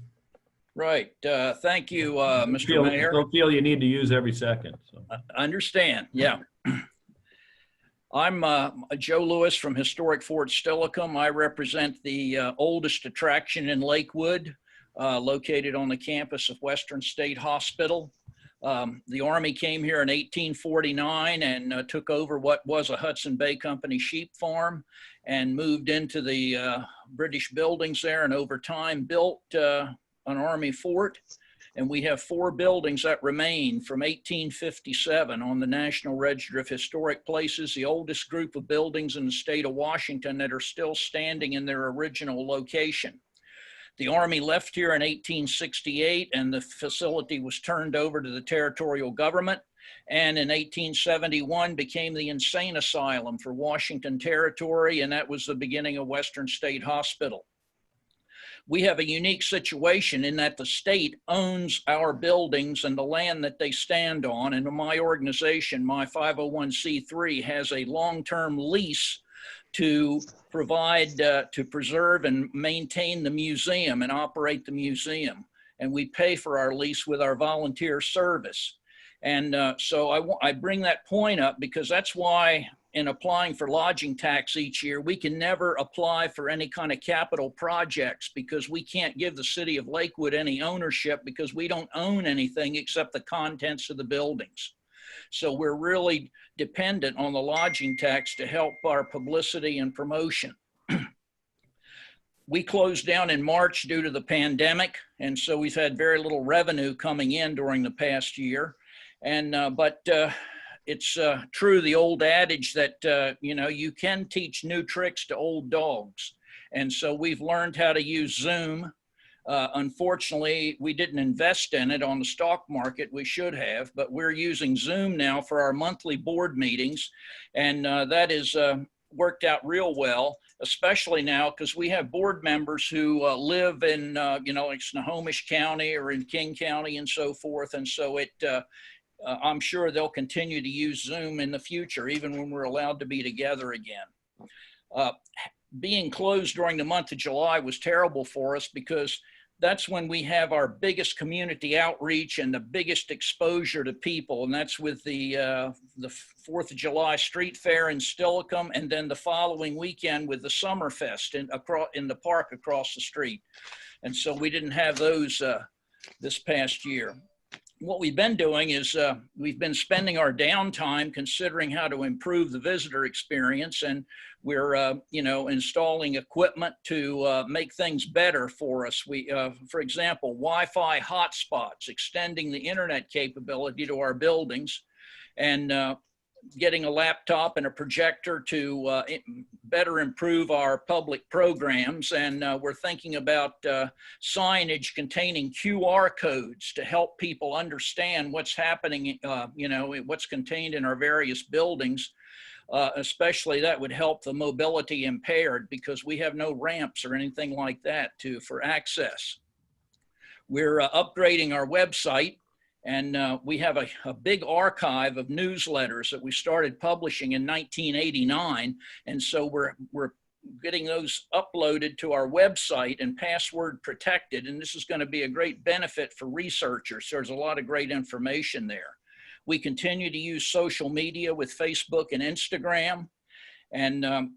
Right. Thank you, Mr. Mayor. Don't feel you need to use every second. So. I understand, yeah. I'm Joe Lewis from Historic Fort Steilacoom. I represent the oldest attraction in Lakewood, located on the campus of Western State Hospital. The Army came here in 1849 and took over what was a Hudson Bay Company sheep farm and moved into the British buildings there, and over time built an Army fort. And we have 4 buildings that remain from 1857 on the National Register of Historic Places, the oldest group of buildings in the state of Washington that are still standing in their original location. The Army left here in 1868 and the facility was turned over to the territorial government, and in 1871 became the insane asylum for Washington Territory, and that was the beginning of Western State Hospital. We have a unique situation in that the state owns our buildings and the land that they stand on, and my organization, my 501c3, has a long-term lease to provide, to preserve and maintain the museum and operate the museum. And we pay for our lease with our volunteer service. And so I bring that point up because that's why in applying for lodging tax each year, we can never apply for any kind of capital projects because we can't give the city of Lakewood any ownership because we don't own anything except the contents of the buildings. So we're really dependent on the lodging tax to help our publicity and promotion. We closed down in March due to the pandemic, and so we've had very little revenue coming in during the past year. And but it's true, the old adage that you know, you can teach new tricks to old dogs, and so we've learned how to use Zoom. Unfortunately, we didn't invest in it on the stock market. We should have, but we're using Zoom now for our monthly board meetings, and that is worked out real well, especially now because we have board members who live in, you know, like Snohomish County or in King County and so forth. And so it, I'm sure they'll continue to use Zoom in the future, even when we're allowed to be together again. Being closed during the month of July was terrible for us because that's when we have our biggest community outreach and the biggest exposure to people. And that's with the 4th of July Street Fair in Steilacoom, and then the following weekend with the Summerfest in the park across the street. And so we didn't have those this past year. what we've been doing is we've been spending our downtime considering how to improve the visitor experience, and we're installing equipment to make things better for us. We, for example, Wi-Fi hotspots, extending the internet capability to our buildings, and getting a laptop and a projector to better improve our public programs. And we're thinking about signage containing QR codes to help people understand what's happening, what's contained in our various buildings. Especially that would help the mobility impaired, because we have no ramps or anything like that for access. We're upgrading our website. And we have a big archive of newsletters that we started publishing in 1989. And so we're getting those uploaded to our website and password protected. And this is going to be a great benefit for researchers. There's a lot of great information there. We continue to use social media with Facebook and Instagram. And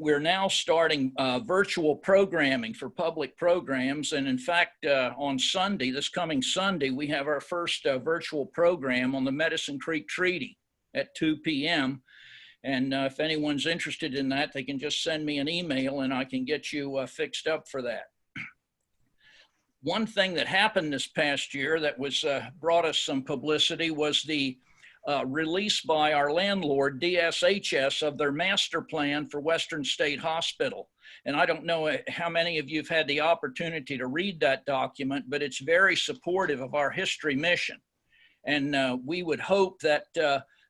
we're now starting virtual programming for public programs. And in fact, on Sunday, this coming Sunday, we have our first virtual program on the Medicine Creek Treaty at 2 p.m. And if anyone's interested in that, they can just send me an email and I can get you fixed up for that. One thing that happened this past year that was brought us some publicity was the release by our landlord, DSHS, of their master plan for Western State Hospital. And I don't know how many of you have had the opportunity to read that document, but it's very supportive of our history mission. And we would hope that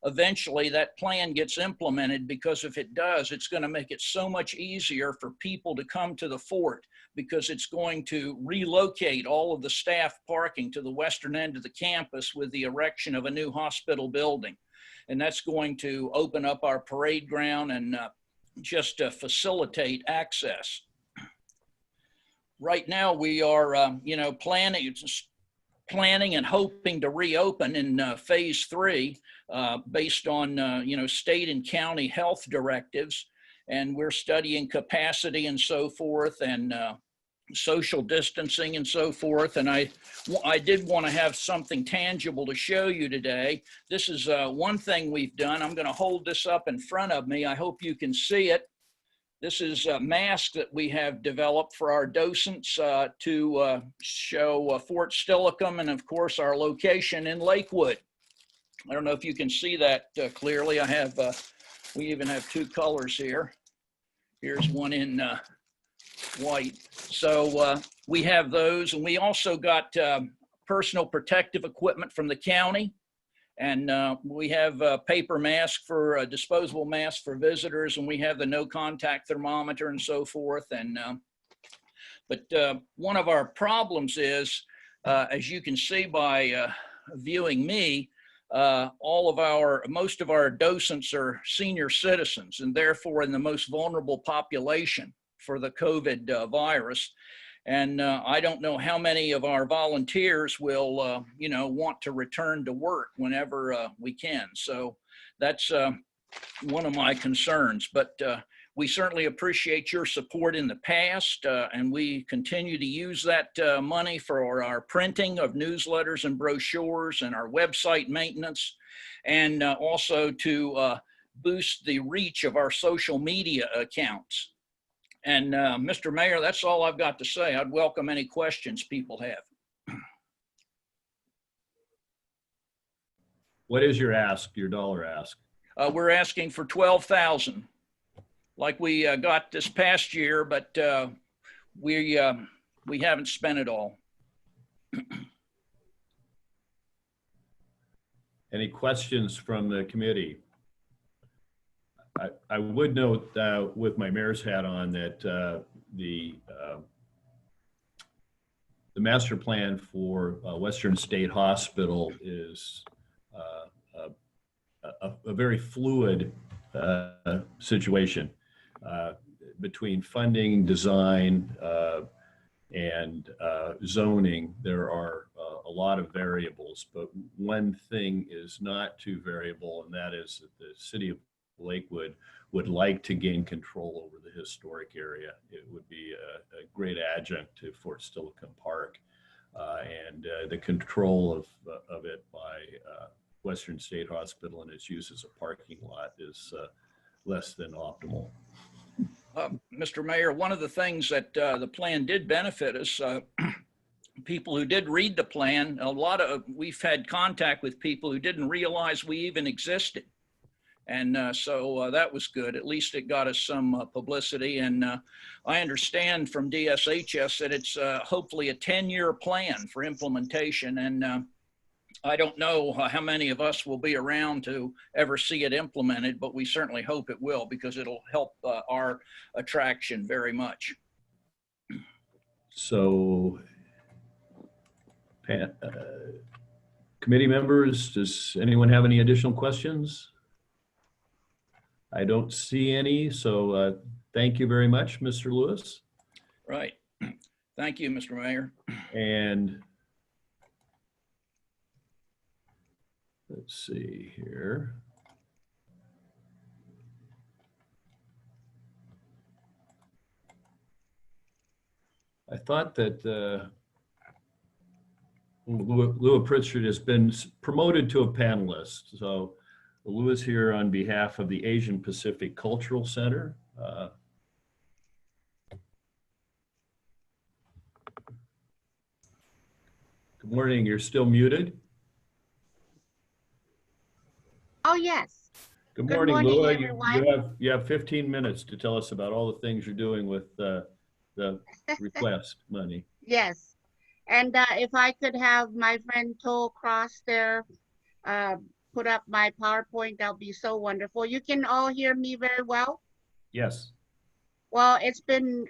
eventually that plan gets implemented, because if it does, it's going to make it so much easier for people to come to the fort, because it's going to relocate all of the staff parking to the western end of the campus with the erection of a new hospital building. And that's going to open up our parade ground and just facilitate access. Right now we are, planning and hoping to reopen in phase 3 based on, state and county health directives. And we're studying capacity and so forth, and social distancing and so forth. And I did want to have something tangible to show you today. This is one thing we've done. I'm going to hold this up in front of me. I hope you can see it. This is a mask that we have developed for our docents to show Fort Steilacoom and, of course, our location in Lakewood. I don't know if you can see that clearly. We even have 2 colors here. Here's one in white. So we have those, and we also got personal protective equipment from the county. And we have a paper mask for disposable mask for visitors, and we have the no contact thermometer and so forth. And but one of our problems is, as you can see by viewing me, most of our docents are senior citizens, and therefore in the most vulnerable population for the COVID virus. And I don't know how many of our volunteers will, want to return to work whenever we can. So that's one of my concerns. But we certainly appreciate your support in the past, and we continue to use that money for our printing of newsletters and brochures and our website maintenance, and also to boost the reach of our social media accounts. And Mr. Mayor, that's all I've got to say. I'd welcome any questions people have. What is your ask, your dollar ask? We're asking for $12,000, like we got this past year, but we haven't spent it all. Any questions from the committee? I would note with my mayor's hat on that the master plan for Western State Hospital is a very fluid situation between funding, design, and zoning. There are a lot of variables, but one thing is not too variable, and that is that the city of Lakewood would like to gain control over the historic area. It would be a great adjunct to Fort Steilacoom Park. and the control of it by Western State Hospital and its use as a parking lot is less than optimal. Mr. Mayor, one of the things that the plan did benefit us, people who did read the plan, we've had contact with people who didn't realize we even existed. And so that was good. At least it got us some publicity. And I understand from DSHS that it's hopefully a 10-year plan for implementation. And I don't know how many of us will be around to ever see it implemented, but we certainly hope it will, because it'll help our attraction very much. So, committee members, does anyone have any additional questions? I don't see any, so thank you very much, Mr. Lewis. Right. Thank you, Mr. Mayor. And let's see here. I thought that Lua Pritchard has been promoted to a panelist. So Lou is here on behalf of the Asian Pacific Cultural Center. Good morning, you're still muted. Oh, yes. Good morning, Lua. Everyone. You have 15 minutes to tell us about all the things you're doing with the request money. Yes. And if I could have my friend Toll Cross there put up my PowerPoint, that'll be so wonderful. You can all hear me very well? Yes. Well, it's been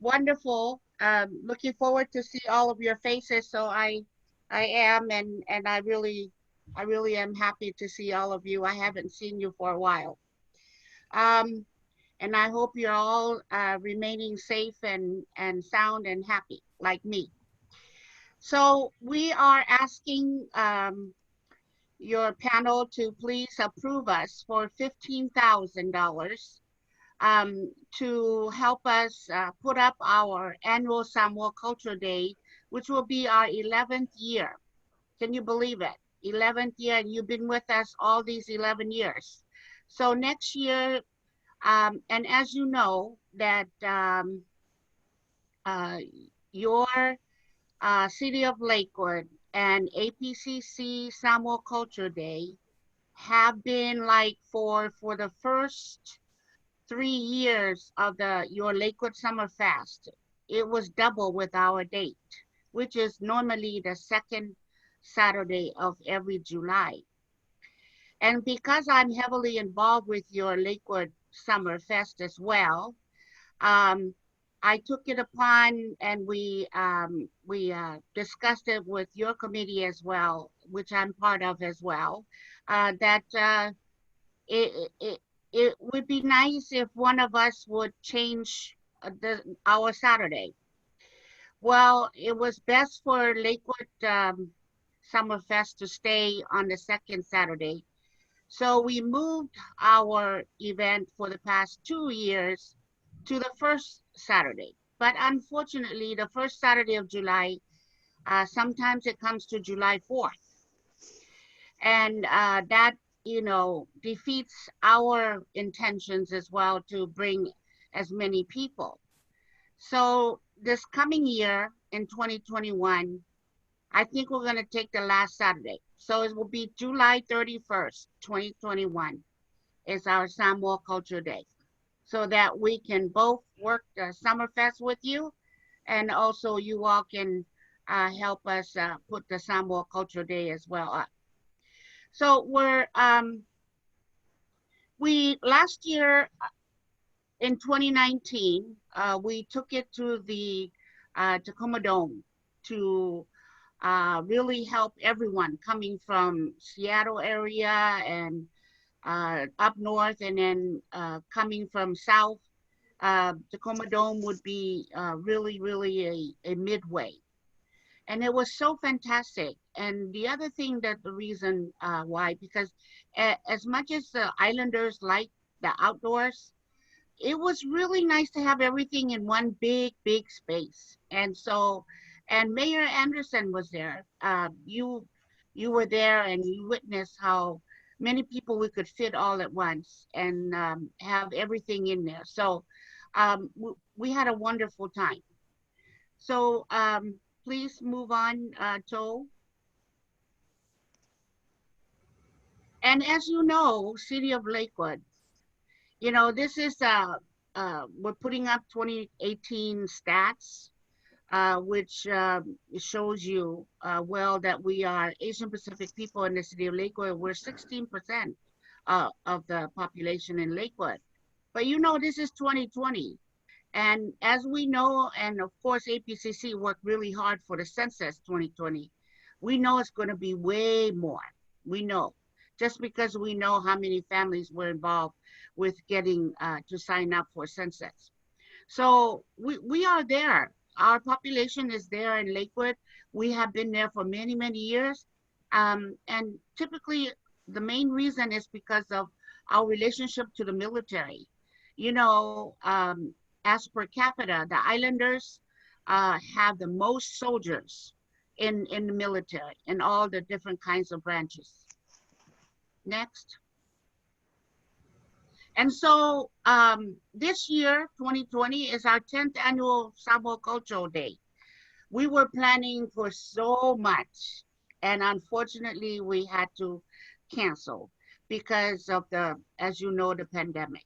wonderful. Looking forward to see all of your faces. So I am, and I really am happy to see all of you. I haven't seen you for a while. And I hope you're all remaining safe and sound and happy like me. So we are asking your panel to please approve us for $15,000 to help us put up our annual Samoa Culture Day, which will be our 11th year. Can you believe it? 11th year, and you've been with us all these 11 years. So next year, and as you know, that your City of Lakewood and APCC Samoa Culture Day have been like for the first 3 years of your Lakewood Summer Fest, it was double with our date, which is normally the second Saturday of every July. And because I'm heavily involved with your Lakewood Summer Fest as well, I took it upon, and we discussed it with your committee as well, which I'm part of as well, that it would be nice if one of us would change our Saturday. Well, it was best for Lakewood Summerfest to stay on the second Saturday. So we moved our event for the past 2 years to the first Saturday. But unfortunately, the first Saturday of July, sometimes it comes to July 4th. And that, defeats our intentions as well to bring as many people. So this coming year in 2021, I think we're going to take the last Saturday. So it will be July 31st, 2021 is our Samoa Culture Day, so that we can both work the Summerfest with you, and also you all can help us put the Samoa Culture Day as well up. So we last year in 2019, we took it to the Tacoma Dome to really help everyone coming from Seattle area and up north, and then coming from south. Tacoma Dome would be really a midway. And it was so fantastic. And the other thing, that the reason why, because as much as the Islanders like the outdoors, it was really nice to have everything in one big space. And so And Mayor Anderson was there. You were there and you witnessed how many people we could fit all at once and have everything in there. So we had a wonderful time. So please move on, Joe. And as you know, City of Lakewood, you know, this is, we're putting up 2018 stats, which shows you well that we are Asian Pacific people in the City of Lakewood. We're 16% of the population in Lakewood. But you know, this is 2020. And as we know, and of course, APCC worked really hard for the census 2020. We know it's going to be way more. We know, just because we know how many families were involved with getting to sign up for census. So we are there. Our population is there in Lakewood. We have been there for many, many years. And typically, the main reason is because of our relationship to the military. You know, as per capita, the islanders have the most soldiers in the military, in all the different kinds of branches. Next. And so this year, 2020, is our 10th annual Samoa Cultural Day. We were planning for so much, and unfortunately, we had to cancel because of the, as you know, the pandemic.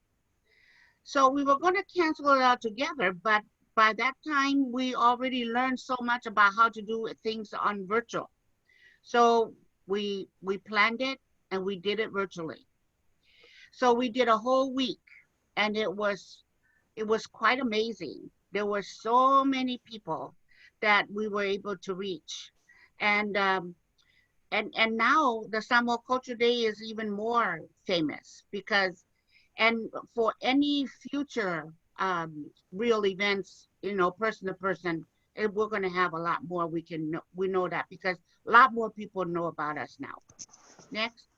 So we were going to cancel it altogether, but by that time, we already learned so much about how to do things on virtual. So we planned it and we did it virtually. So we did a whole week, and it was quite amazing. There were so many people that we were able to reach, and now the Samoa Culture Day is even more famous because, and for any future real events, you know, person to person, we're going to have a lot more. We know that because a lot more people know about us now. Next.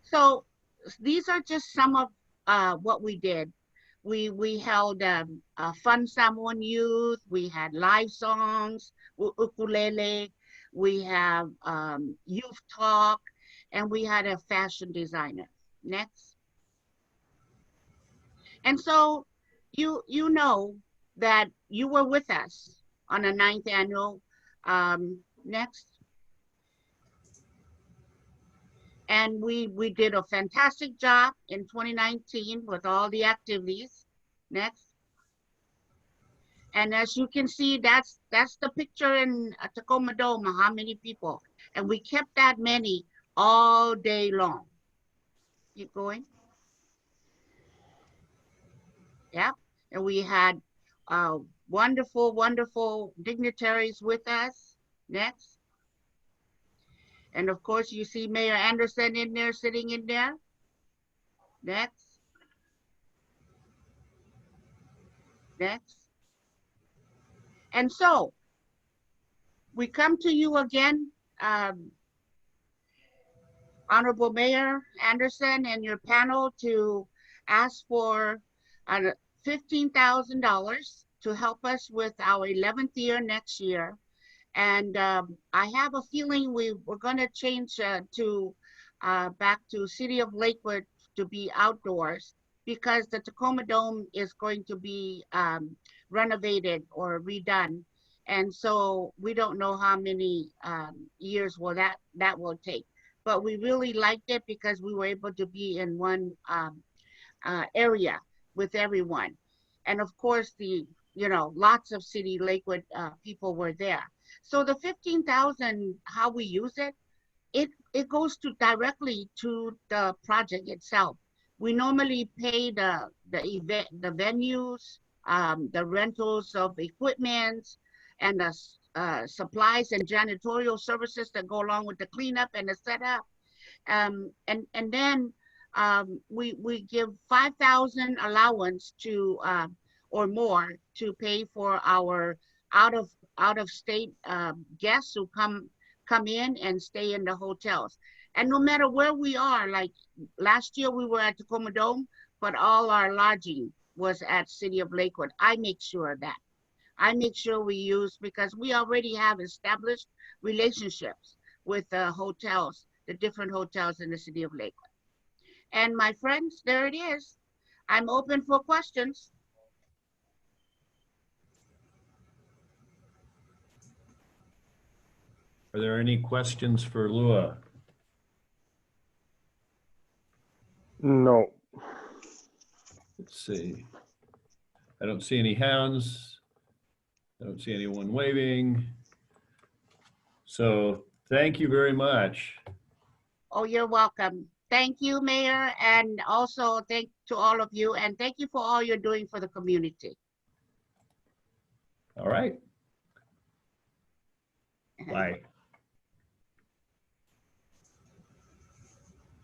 So these are just some of what we did. We held fun Samoan youth. We had live songs, ukulele. We have youth talk, and we had a fashion designer. Next. And so you know that you were with us on the 9th annual. Next. And we did a fantastic job in 2019 with all the activities. Next. And as you can see, that's the picture in Tacoma Dome, how many people. And we kept that many all day long. Keep going. Yeah. And we had wonderful, wonderful dignitaries with us. Next. And of course, you see Mayor Anderson in there, sitting in there. Next. Next. And so, we come to you again, Honorable Mayor Anderson and your panel, to ask for $15,000 to help us with our 11th year next year. And I have a feeling we're going to change back to City of Lakewood to be outdoors because the Tacoma Dome is going to be renovated or redone. And so we don't know how many years will that will take. But we really liked it because we were able to be in one area with everyone. And of course, lots of City Lakewood people were there. So the 15,000, how we use it, it goes directly to the project itself. We normally pay the event, the venues, the rentals of equipment, and the supplies and janitorial services that go along with the cleanup and the setup. And then we give 5,000 allowance to or more to pay for our out of state guests who come in and stay in the hotels. And no matter where we are, like last year we were at Tacoma Dome, but all our lodging was at City of Lakewood. I make sure of that. I make sure we use, because we already have established relationships with the hotels, the different hotels in the city of Lakewood. And my friends, there it is. I'm open for questions. Are there any questions for Lua? No. Let's see. I don't see any hands. I don't see anyone waving. So thank you very much. Oh, you're welcome. Thank you, Mayor, and also thank to all of you, and thank you for all you're doing for the community. All right. Bye.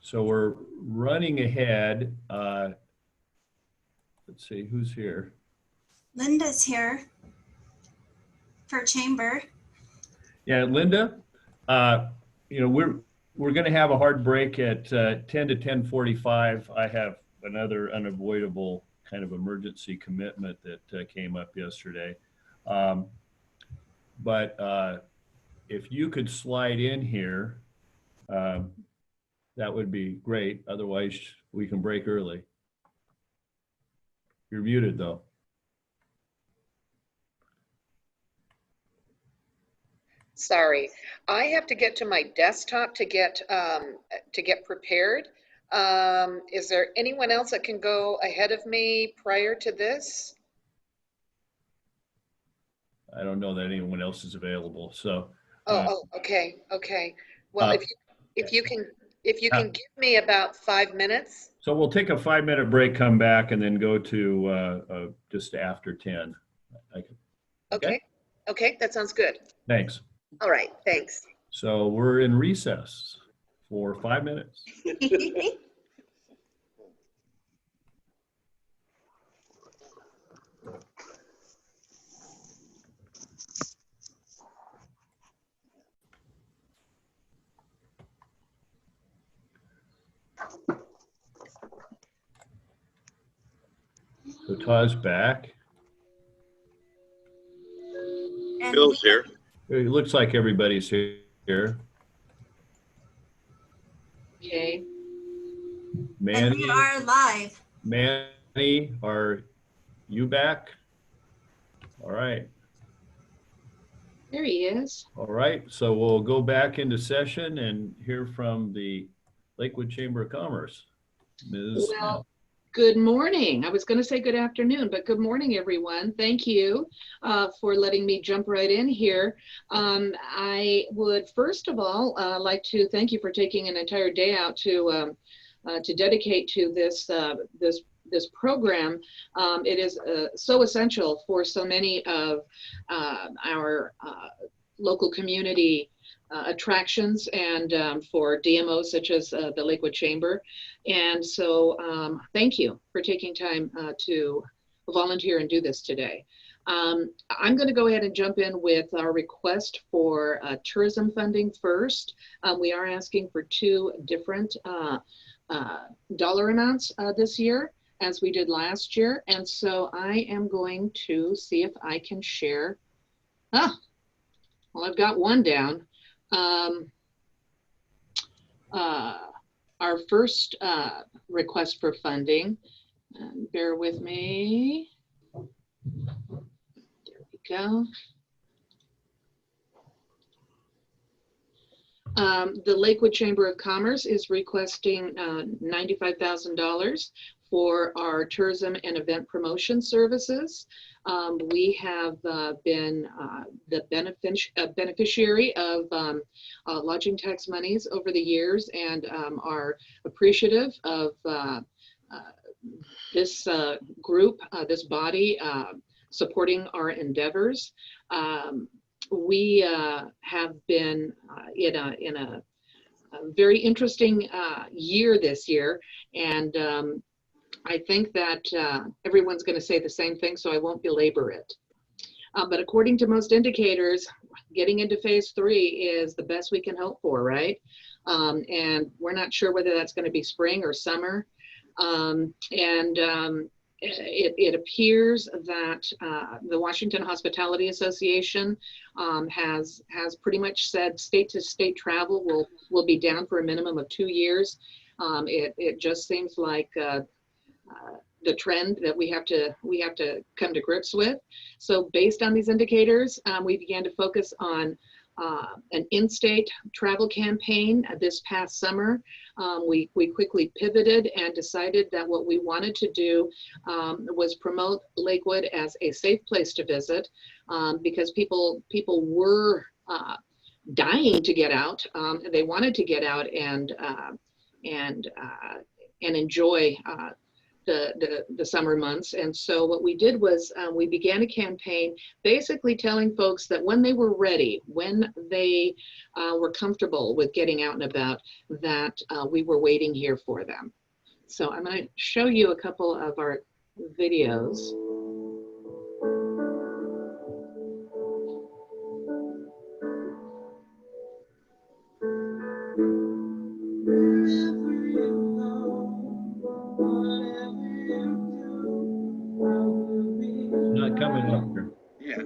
So we're running ahead. Let's see, who's here? Linda's here for chamber. Yeah, Linda, you know, we're going to have a hard break at 10 to 10:45. I have another unavoidable kind of emergency commitment that came up yesterday. But if you could slide in here, that would be great. Otherwise, we can break early. You're muted, though. Sorry, I have to get to my desktop to get prepared. Is there anyone else that can go ahead of me prior to this? I don't know that anyone else is available. So. Okay. Well, if you can give me about 5 minutes. So we'll take a 5-minute break, come back, and then go to just after 10. Okay, that sounds good. Thanks. All right, thanks. So we're in recess for 5 minutes. So Todd's back. And Bill's here. It looks like everybody's here. Okay. and Manny, we are live. Manny, are you back? All right. There he is. All right. So we'll go back into session and hear from the Lakewood Chamber of Commerce. Ms. Well, good morning. I was going to say good afternoon, but good morning, everyone. Thank you for letting me jump right in here. I would first of all like to thank you for taking an entire day out to dedicate to this program. It is so essential for so many of our local community attractions and for DMOs such as the Lakewood Chamber. And so thank you for taking time to volunteer and do this today. I'm going to go ahead and jump in with our request for tourism funding first. We are asking for 2 different dollar amounts this year, as we did last year. And so I am going to see if I can share. Well, I've got one down. Our first request for funding, bear with me. There we go. The Lakewood Chamber of Commerce is requesting $95,000 for our tourism and event promotion services. We have been the beneficiary of lodging tax monies over the years and are appreciative of this group, this body, supporting our endeavors. We have been in a very interesting year this year, and I think that everyone's going to say the same thing, so I won't belabor it. But according to most indicators, getting into phase 3 is the best we can hope for, right? And we're not sure whether that's going to be spring or summer. it appears that the Washington Hospitality Association has pretty much said state-to-state travel will be down for a minimum of 2 years. It just seems like the trend that we have to come to grips with. So based on these indicators, we began to focus on an in-state travel campaign this past summer. We quickly pivoted and decided that what we wanted to do was promote Lakewood as a safe place to visit, because people were dying to get out. They wanted to get out and enjoy the summer months. And so what we did was we began a campaign basically telling folks that when they were ready, when they were comfortable with getting out and about, that we were waiting here for them. So I'm going to show you a couple of our videos. Not coming up here. Yeah.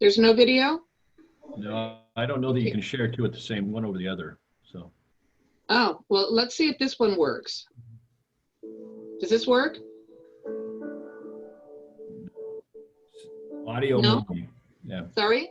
There's no video? No, I don't know that you can share two at the same one over the other. So. Oh, well, let's see if this one works. Does this work? Audio. No? Movie. Yeah. Sorry?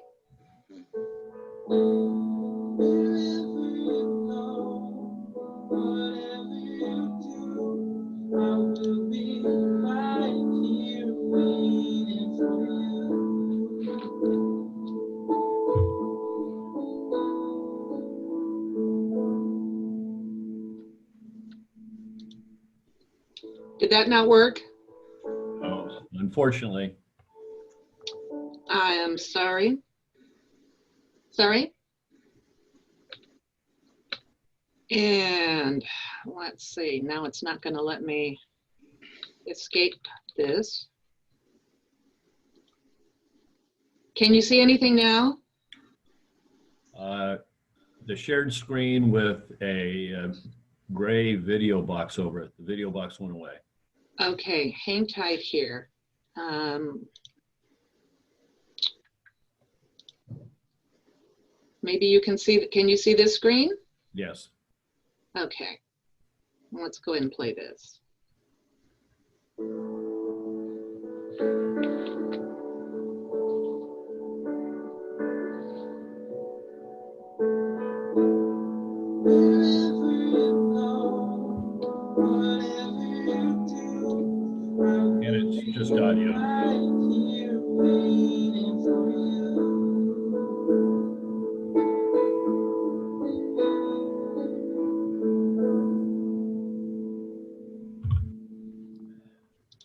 Did that not work? Oh, unfortunately. I am sorry. Sorry. And let's see, now it's not going to let me escape this. Can you see anything now? The shared screen with a gray video box over it. The video box went away. Okay, hang tight here. Maybe you can see, can you see this screen? Yes. Okay, let's go ahead and play this. And it's just audio.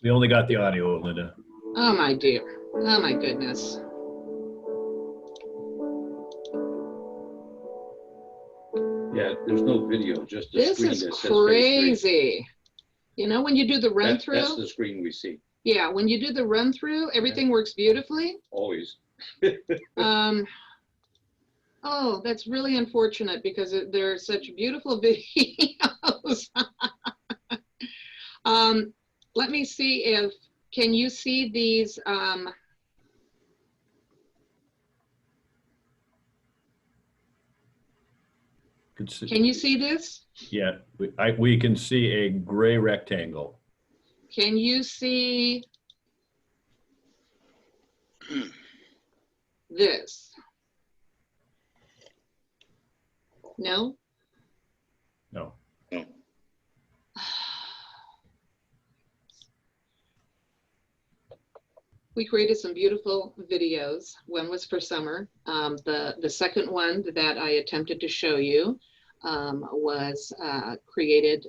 We only got the audio, Linda. Oh my dear, oh my goodness. Yeah, there's no video, just a This screen is that says phase 3. crazy. You know, when you do the run That's through, the screen we see, yeah, when you do the run through, everything works beautifully. always. Oh, that's really unfortunate because they're such beautiful videos. Let me see if, can you see these? Can you see this? Yeah, we can see a gray rectangle. Can you see this? No? No. We created some beautiful videos. One was for summer. The second one that I attempted to show you was created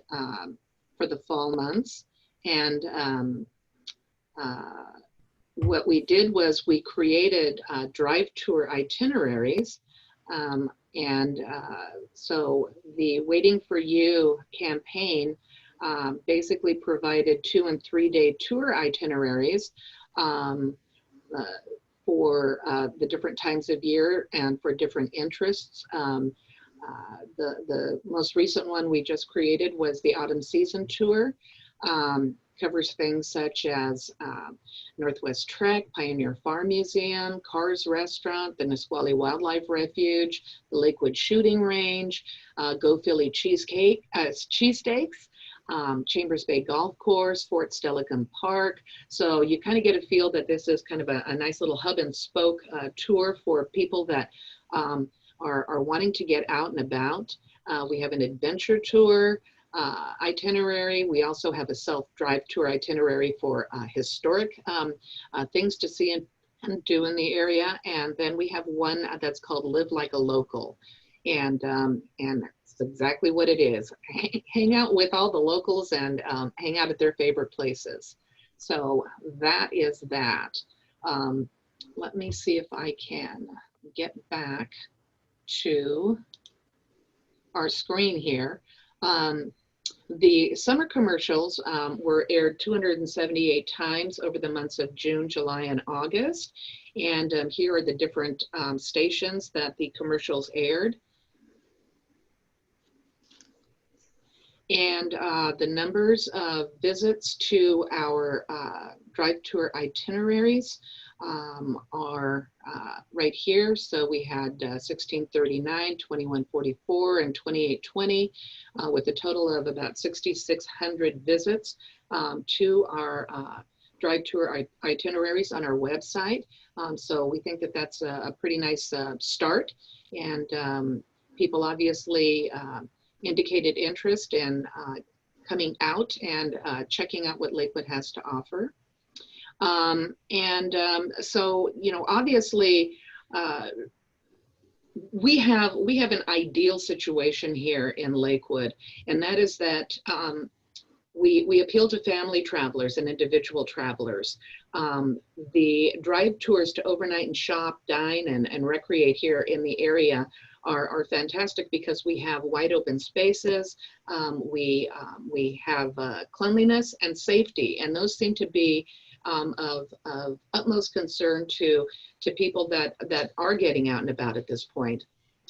for the fall months. And what we did was we created drive tour itineraries. So the Waiting for You campaign basically provided 2- and 3-day tour itineraries for the different times of year and for different interests. The most recent one we just created was the Autumn Season Tour. Covers things such as Northwest Trek, Pioneer Farm Museum, Cars Restaurant, the Nisqually Wildlife Refuge, the Lakewood Shooting Range, Go Philly Cheesesteaks, Chambers Bay Golf Course, Fort Steilacoom Park. So you kind of get a feel that this is kind of a nice little hub and spoke tour for people that are wanting to get out and about. We have an adventure tour itinerary. We also have a self-drive tour itinerary for historic things to see and do in the area. And then we have one that's called Live Like a Local. And that's exactly what it is. Hang out with all the locals and hang out at their favorite places. So that is that. Let me see if I can get back to our screen here. The summer commercials were aired 278 times over the months of June, July, and August. And here are the different stations that the commercials aired. And the numbers of visits to our drive tour itineraries are right here. So we had 1639, 2144, and 2820 with a total of about 6,600 visits to our drive tour itineraries on our website. So we think that that's a pretty nice start. And people obviously indicated interest in coming out and checking out what Lakewood has to offer. So, you know, obviously, we have an ideal situation here in Lakewood, and that is that we appeal to family travelers and individual travelers. The drive tours to overnight and shop, dine, and recreate here in the area are fantastic because we have wide open spaces, we have cleanliness and safety, and those seem to be of utmost concern to people that are getting out and about at this point.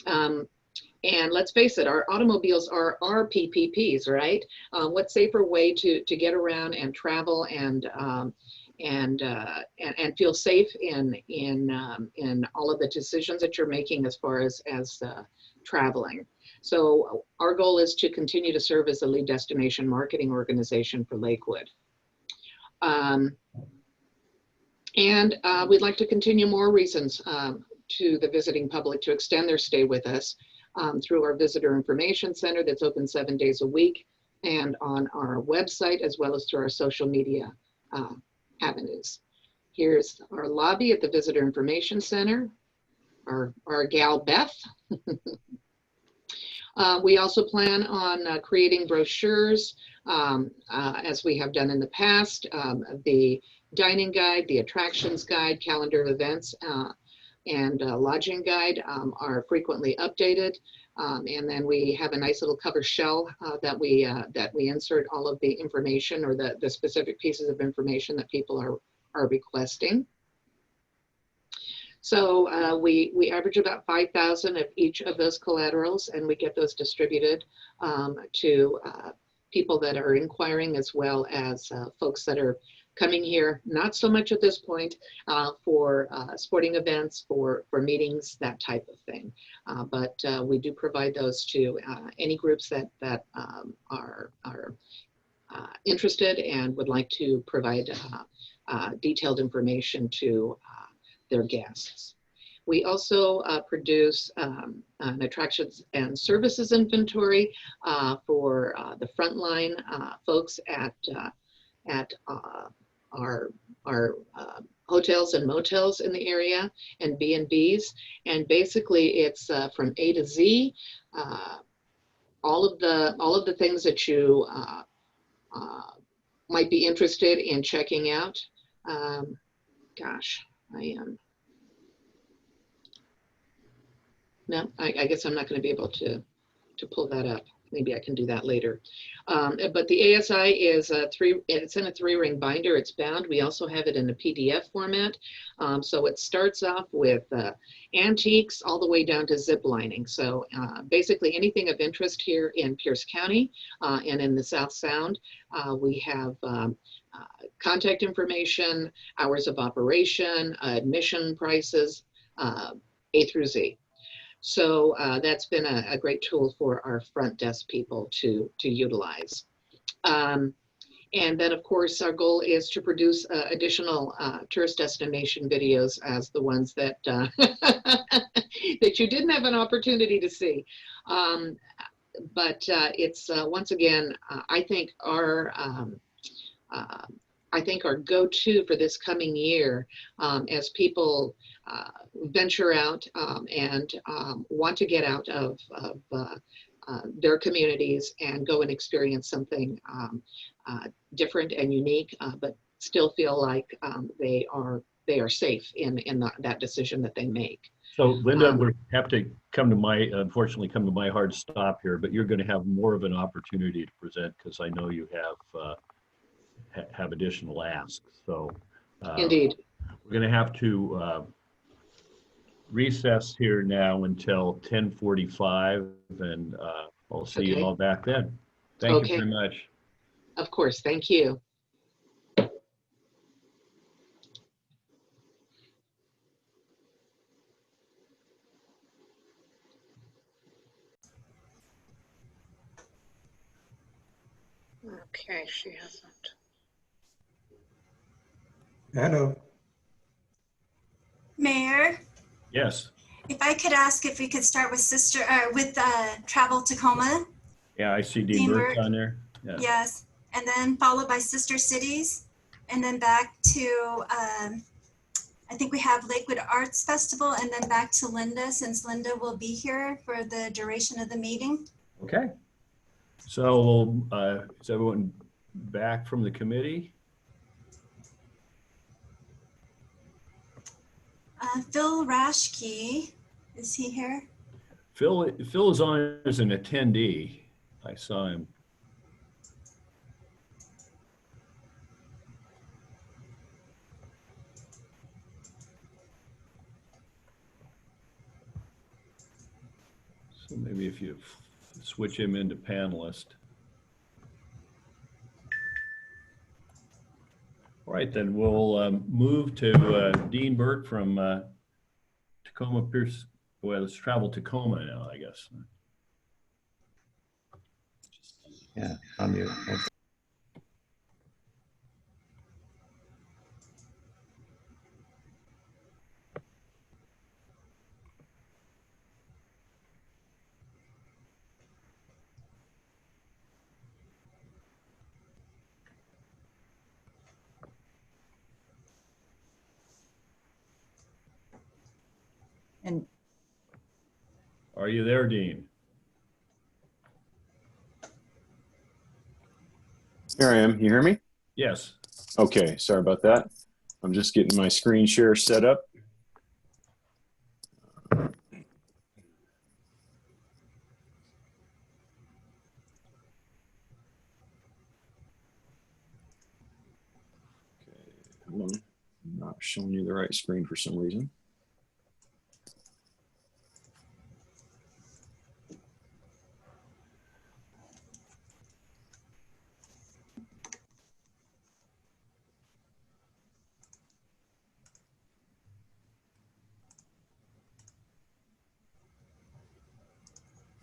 And let's face it, our automobiles are our PPPs, right? What safer way to get around and travel and feel safe in all of the decisions that you're making as far as traveling. So our goal is to continue to serve as the lead destination marketing organization for Lakewood. We'd like to continue more reasons to the visiting public to extend their stay with us through our visitor information center that's open 7 days a week, and on our website, as well as through our social media avenues. Here's our lobby at the Visitor Information Center, our gal Beth. We also plan on creating brochures, as we have done in the past. The dining guide, the attractions guide, calendar of events, and lodging guide are frequently updated. And then we have a nice little cover shell that we insert all of the information, or the specific pieces of information that people are requesting. So we average about 5,000 of each of those collaterals, and we get those distributed to people that are inquiring, as well as folks that are coming here, not so much at this point, for sporting events, for meetings, that type of thing. But we do provide those to any groups that are interested and would like to provide detailed information to their guests. We also produce an attractions and services inventory for the frontline folks at our hotels and motels in the area, and B&Bs. And basically it's from A to Z, all of the things that you might be interested in checking out. Gosh, no, I guess I'm not going to be able to pull that up. maybe I can do that later. But the ASI is it's in a 3-ring binder. It's bound. We also have it in a PDF format. So it starts off with antiques all the way down to zip lining. So basically anything of interest here in Pierce County and in the South Sound. We have contact information, hours of operation, admission prices, A through Z. So that's been a great tool for our front desk people to utilize. And then, of course, our goal is to produce additional tourist destination videos as the ones that that you didn't have an opportunity to see. But it's once again, I think our go-to for this coming year as people venture out and want to get out of their communities and go and experience something different and unique, but still feel like they are safe in that decision that they make. So Linda, we have to unfortunately come to my hard stop here, but you're going to have more of an opportunity to present because I know you have additional asks. So Indeed. We're going to have to recess here now until 10:45, and I'll see you all back then. Thank you very much. Of course. Thank you. Okay, she hasn't. Hello. Mayor, Yes. if I could ask if we could start with Travel Tacoma. Yeah, I see Dean Burke on there. Yeah. Yes, and then followed by Sister Cities, and then back to, I think we have Lakewood Arts Festival, and then back to Linda, since Linda will be here for the duration of the meeting. Okay. So is everyone back from the committee? Phil Rashke, is he here? Phil is on as an attendee. I saw him. So maybe if you switch him into panelist. All right, then we'll move to Dean Burke from Tacoma Pierce. Well, let's travel Tacoma now, I guess. Yeah, I'm mute. Okay. And Are you there, Dean? Here I am. You hear me? Yes. Okay, sorry about that. I'm just getting my screen share set up. Okay, hold on. I'm not showing you the right screen for some reason.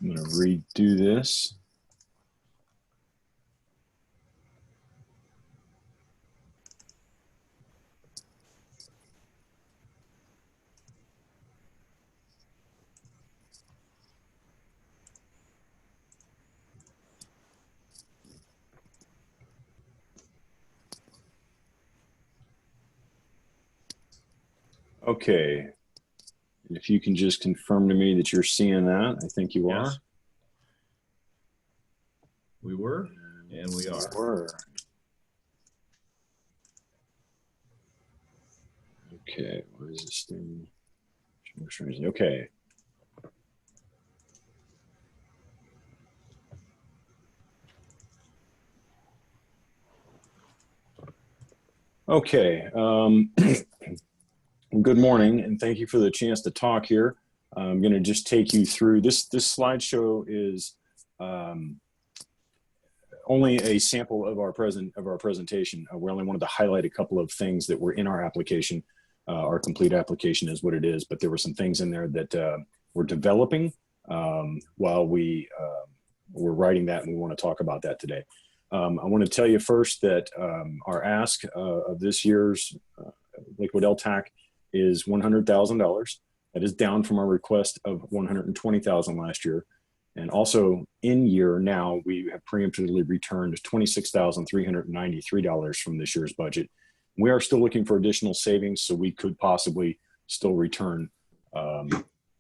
I'm going to redo this. Okay. If you can just confirm to me that you're seeing that, I think you are. Yes. We were, and we are. We were. Okay, what is this thing? Okay. Okay. Good morning, and thank you for the chance to talk here. I'm going to just take you through this. This slideshow is only a sample of our presentation. We only wanted to highlight a couple of things that were in our application. Our complete application is what it is, but there were some things in there that we're developing while we were writing that, and we want to talk about that today. I want to tell you first that our ask of this year's Lakewood LTAC is $100,000. That is down from our request of $120,000 last year. And also in year now, we have preemptively returned $26,393 from this year's budget. We are still looking for additional savings, so we could possibly still return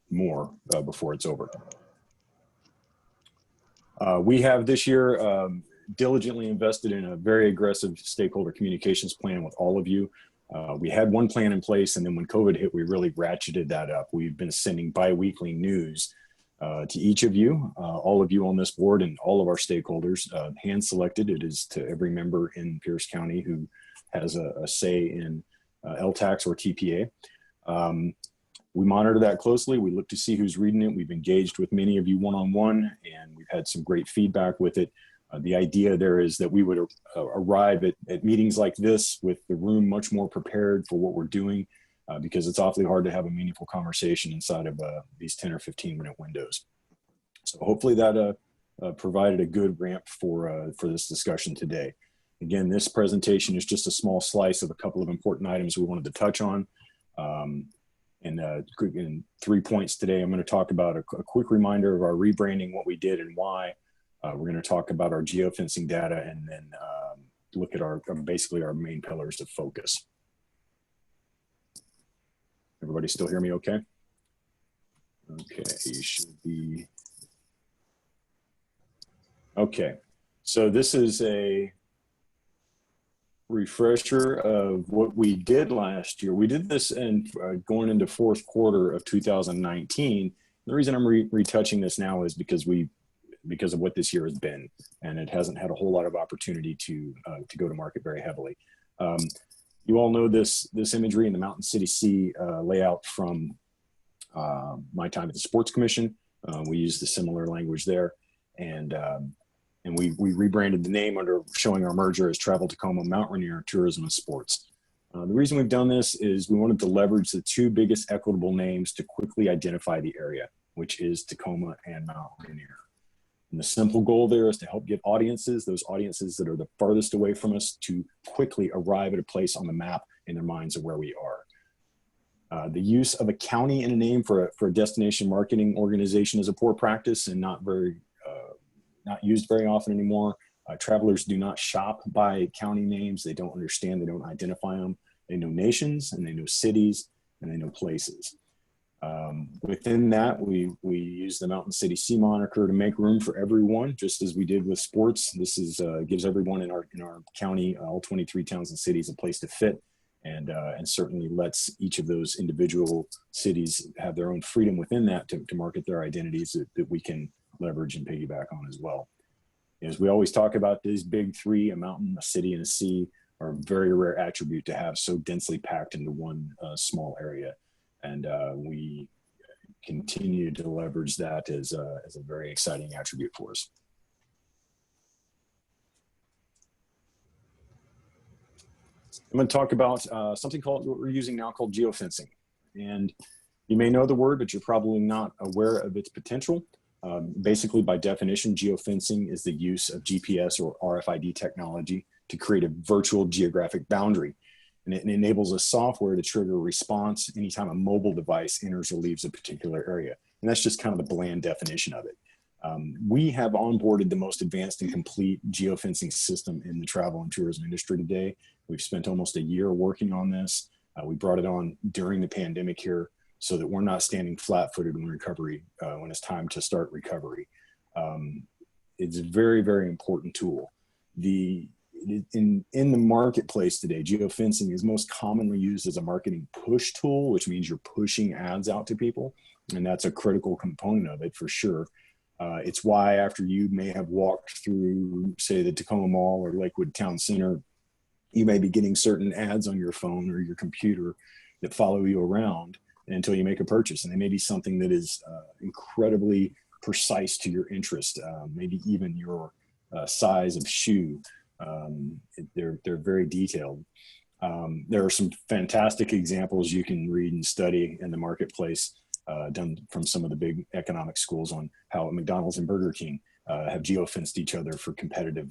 more before it's over. We have this year diligently invested in a very aggressive stakeholder communications plan with all of you. We had one plan in place, and then when COVID hit, we really ratcheted that up. We've been sending bi-weekly news to each of you, all of you on this board, and all of our stakeholders, hand-selected. It is to every member in Pierce County who has a say in LTACs or TPA. We monitor that closely. We look to see who's reading it. We've engaged with many of you one-on-one, and we've had some great feedback with it. The idea there is that we would arrive at meetings like this with the room much more prepared for what we're doing, because it's awfully hard to have a meaningful conversation inside of these 10 or 15-minute windows. So hopefully that provided a good ramp for this discussion today. Again, this presentation is just a small slice of a couple of important items we wanted to touch on. In 3 points today, I'm going to talk about a quick reminder of our rebranding, what we did and why. We're going to talk about our geofencing data, and then look at basically our main pillars of focus. Everybody still hear me okay? Okay, you should be. Okay, so this is a refresher of what we did last year. We did this in going into fourth quarter of 2019. The reason I'm retouching this now is because of what this year has been, and it hasn't had a whole lot of opportunity to go to market very heavily. You all know this imagery in the Mountain City Sea layout from my time at the Sports Commission. We used a similar language there, and we rebranded the name under showing our merger as Travel Tacoma Mount Rainier Tourism and Sports. The reason we've done this is we wanted to leverage the two biggest equitable names to quickly identify the area, which is Tacoma and Mount Rainier. And the simple goal there is to help get those audiences that are the farthest away from us, to quickly arrive at a place on the map in their minds of where we are. The use of a county in a name for a destination marketing organization is a poor practice and not used very often anymore. Travelers do not shop by county names. They don't understand, they don't identify them. They know nations, and they know cities, and they know places. Within that, we use the Mountain City Sea moniker to make room for everyone, just as we did with sports. This gives everyone in our county, all 23 towns and cities, a place to fit, and certainly lets each of those individual cities have their own freedom within that to market their identities that we can leverage and piggyback on as well. As we always talk about, these big three, a mountain, a city, and a sea, are a very rare attribute to have so densely packed into one small area. And we continue to leverage that as a very exciting attribute for us. I'm going to talk about something what we're using now called geofencing. And you may know the word, but you're probably not aware of its potential. Basically, by definition, geofencing is the use of GPS or RFID technology to create a virtual geographic boundary. And it enables a software to trigger a response anytime a mobile device enters or leaves a particular area. And that's just kind of the bland definition of it. We have onboarded the most advanced and complete geofencing system in the travel and tourism industry today. We've spent almost a year working on this. We brought it on during the pandemic here so that we're not standing flat-footed when when it's time to start recovery. It's a very, very important tool. In the marketplace today, geofencing is most commonly used as a marketing push tool, which means you're pushing ads out to people. And that's a critical component of it for sure. It's why after you may have walked through, say, the Tacoma Mall or Lakewood Town Center you may be getting certain ads on your phone or your computer that follow you around until you make a purchase. And they may be something that is incredibly precise to your interest, maybe even your size of shoe. They're very detailed. There are some fantastic examples you can read and study in the marketplace, done from some of the big economic schools, on how McDonald's and Burger King have geofenced each other for competitive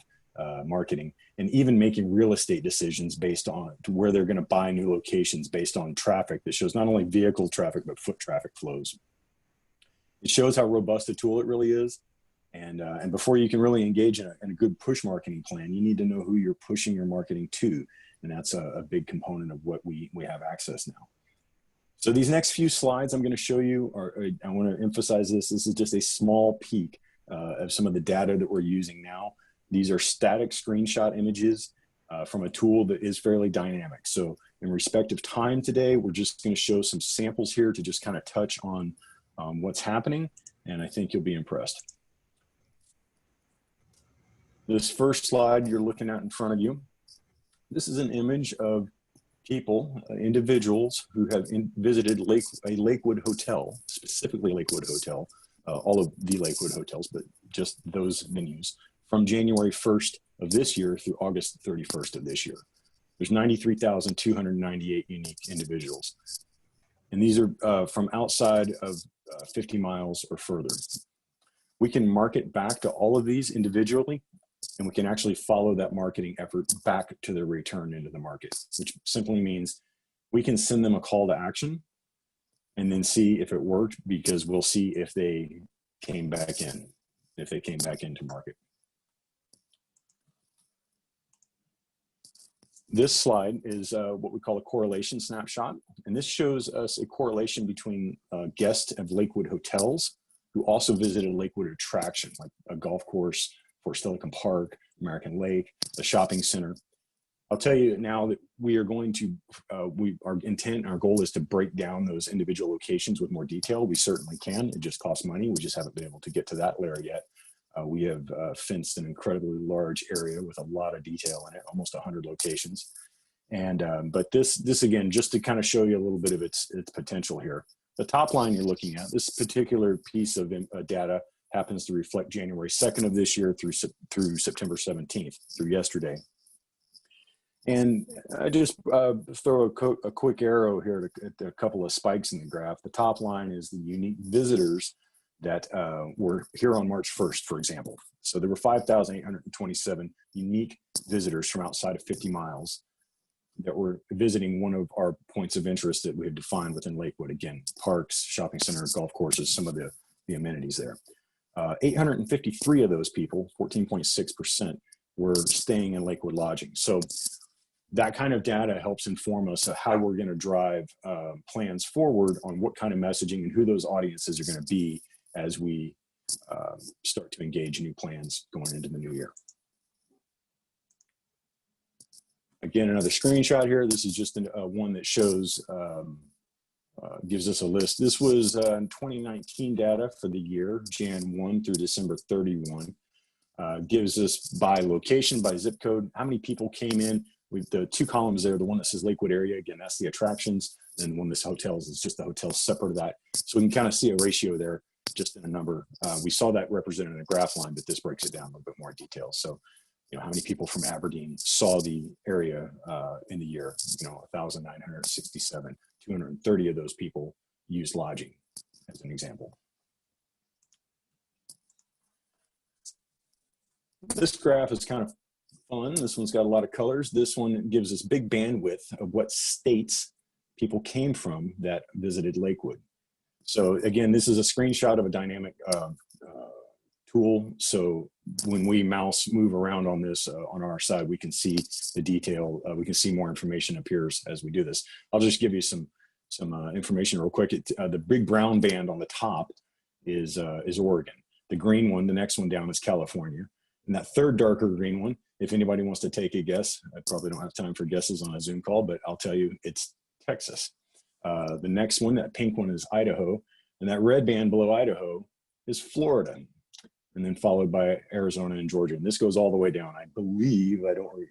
marketing, and even making real estate decisions based on where they're going to buy new locations based on traffic that shows not only vehicle traffic, but foot traffic flows. It shows how robust a tool it really is. And before you can really engage in a good push marketing plan, you need to know who you're pushing your marketing to. And that's a big component of what we have access now. So these next few slides I'm going to show you, I want to emphasize this is just a small peek of some of the data that we're using now. These are static screenshot images from a tool that is fairly dynamic. So in respect of time today, we're just going to show some samples here to just kind of touch on what's happening, and I think you'll be impressed. This first slide you're looking at in front of you, this is an image of people, individuals who have visited a Lakewood hotel, specifically Lakewood Hotel, all of the Lakewood hotels, but just those venues, from January 1st of this year through August 31st of this year. There's 93,298 unique individuals. And these are from outside of 50 miles or further. We can market back to all of these individually, and we can actually follow that marketing effort back to their return into the market, which simply means we can send them a call to action and then see if it worked, because we'll see if they came back in, if they came back into market. This slide is what we call a correlation snapshot. And this shows us a correlation between guests of Lakewood hotels who also visited Lakewood attraction, like a golf course, Fort Steilacoom Park, American Lake, the shopping center. I'll tell you now that we are going to, our intent, our goal is to break down those individual locations with more detail. We certainly can. It just costs money. We just haven't been able to get to that layer yet. We have fenced an incredibly large area with a lot of detail in it, almost 100 locations. And but this again, just to kind of show you a little bit of its potential here. The top line you're looking at, this particular piece of data happens to reflect January 2nd of this year through September 17th, through yesterday. And I just throw a quick arrow here at a couple of spikes in the graph. The top line is the unique visitors that were here on March 1st, for example. So there were 5,827 unique visitors from outside of 50 miles that were visiting one of our points of interest that we have defined within Lakewood. Again, parks, shopping centers, golf courses, some of the amenities there. 853 of those people, 14.6%, were staying in Lakewood lodging. So that kind of data helps inform us of how we're going to drive plans forward on what kind of messaging and who those audiences are going to be as we start to engage new plans going into the new year. Again, another screenshot here. This is just one that shows, gives us a list. This was 2019 data for the year, Jan 1 through December 31. Gives us by location, by zip code, how many people came in. With the two columns there, the one that says Lakewood area, again, that's the attractions. And the one that's hotels is just the hotels separate of that. So we can kind of see a ratio there just in a number. We saw that represented in a graph line, but this breaks it down a little bit more in detail. So, you know, how many people from Aberdeen saw the area in the year, 1,967, 230 of those people used lodging as an example. This graph is kind of fun. This one's got a lot of colors. This one gives us big bandwidth of what states people came from that visited Lakewood. So again, this is a screenshot of a dynamic tool. So when we mouse move around on this on our side, we can see the detail. We can see more information appears as we do this. I'll just give you some information real quick. The big brown band on the top is Oregon. The green one, the next one down, is California. And that third darker green one, if anybody wants to take a guess, I probably don't have time for guesses on a Zoom call, but I'll tell you it's Texas. The next one, that pink one, is Idaho. And that red band below Idaho is Florida. and then followed by Arizona and Georgia. And this goes all the way down. I believe,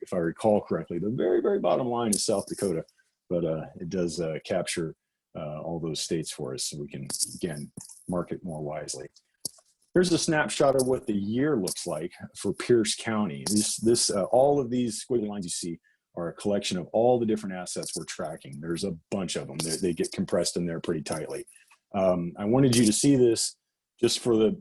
if I recall correctly, the very, very bottom line is South Dakota, but it does capture all those states for us, so we can, again, market more wisely. Here's a snapshot of what the year looks like for Pierce County. All of these squiggly lines you see are a collection of all the different assets we're tracking. There's a bunch of them. They get compressed in there pretty tightly. I wanted you to see this just for the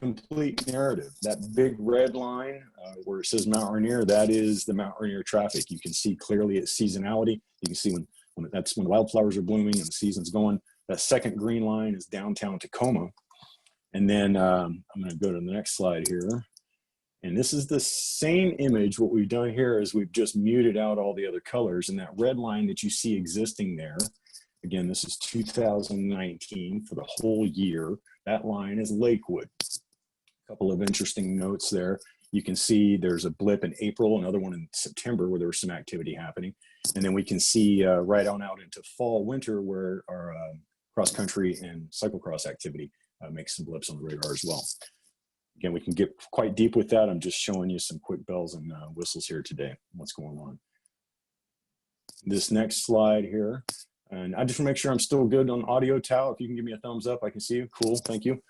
complete narrative. That big red line where it says Mount Rainier, that is the Mount Rainier traffic. You can see clearly its seasonality. You can see when that's when wildflowers are blooming and the season's going. That second green line is downtown Tacoma. And then I'm going to go to the next slide here. And this is the same image. What we've done here is we've just muted out all the other colors. And that red line that you see existing there, again, this is 2019 for the whole year. That line is Lakewood. A couple of interesting notes there. You can see there's a blip in April, another one in September where there was some activity happening. And then we can see right on out into fall, winter where our cross-country and cyclocross activity makes some blips on the radar as well. Again, we can get quite deep with that. I'm just showing you some quick bells and whistles here today, what's going on. This next slide here, and I just want to make sure I'm still good on audio, Tao. If you can give me a thumbs up, I can see you. Cool, thank you.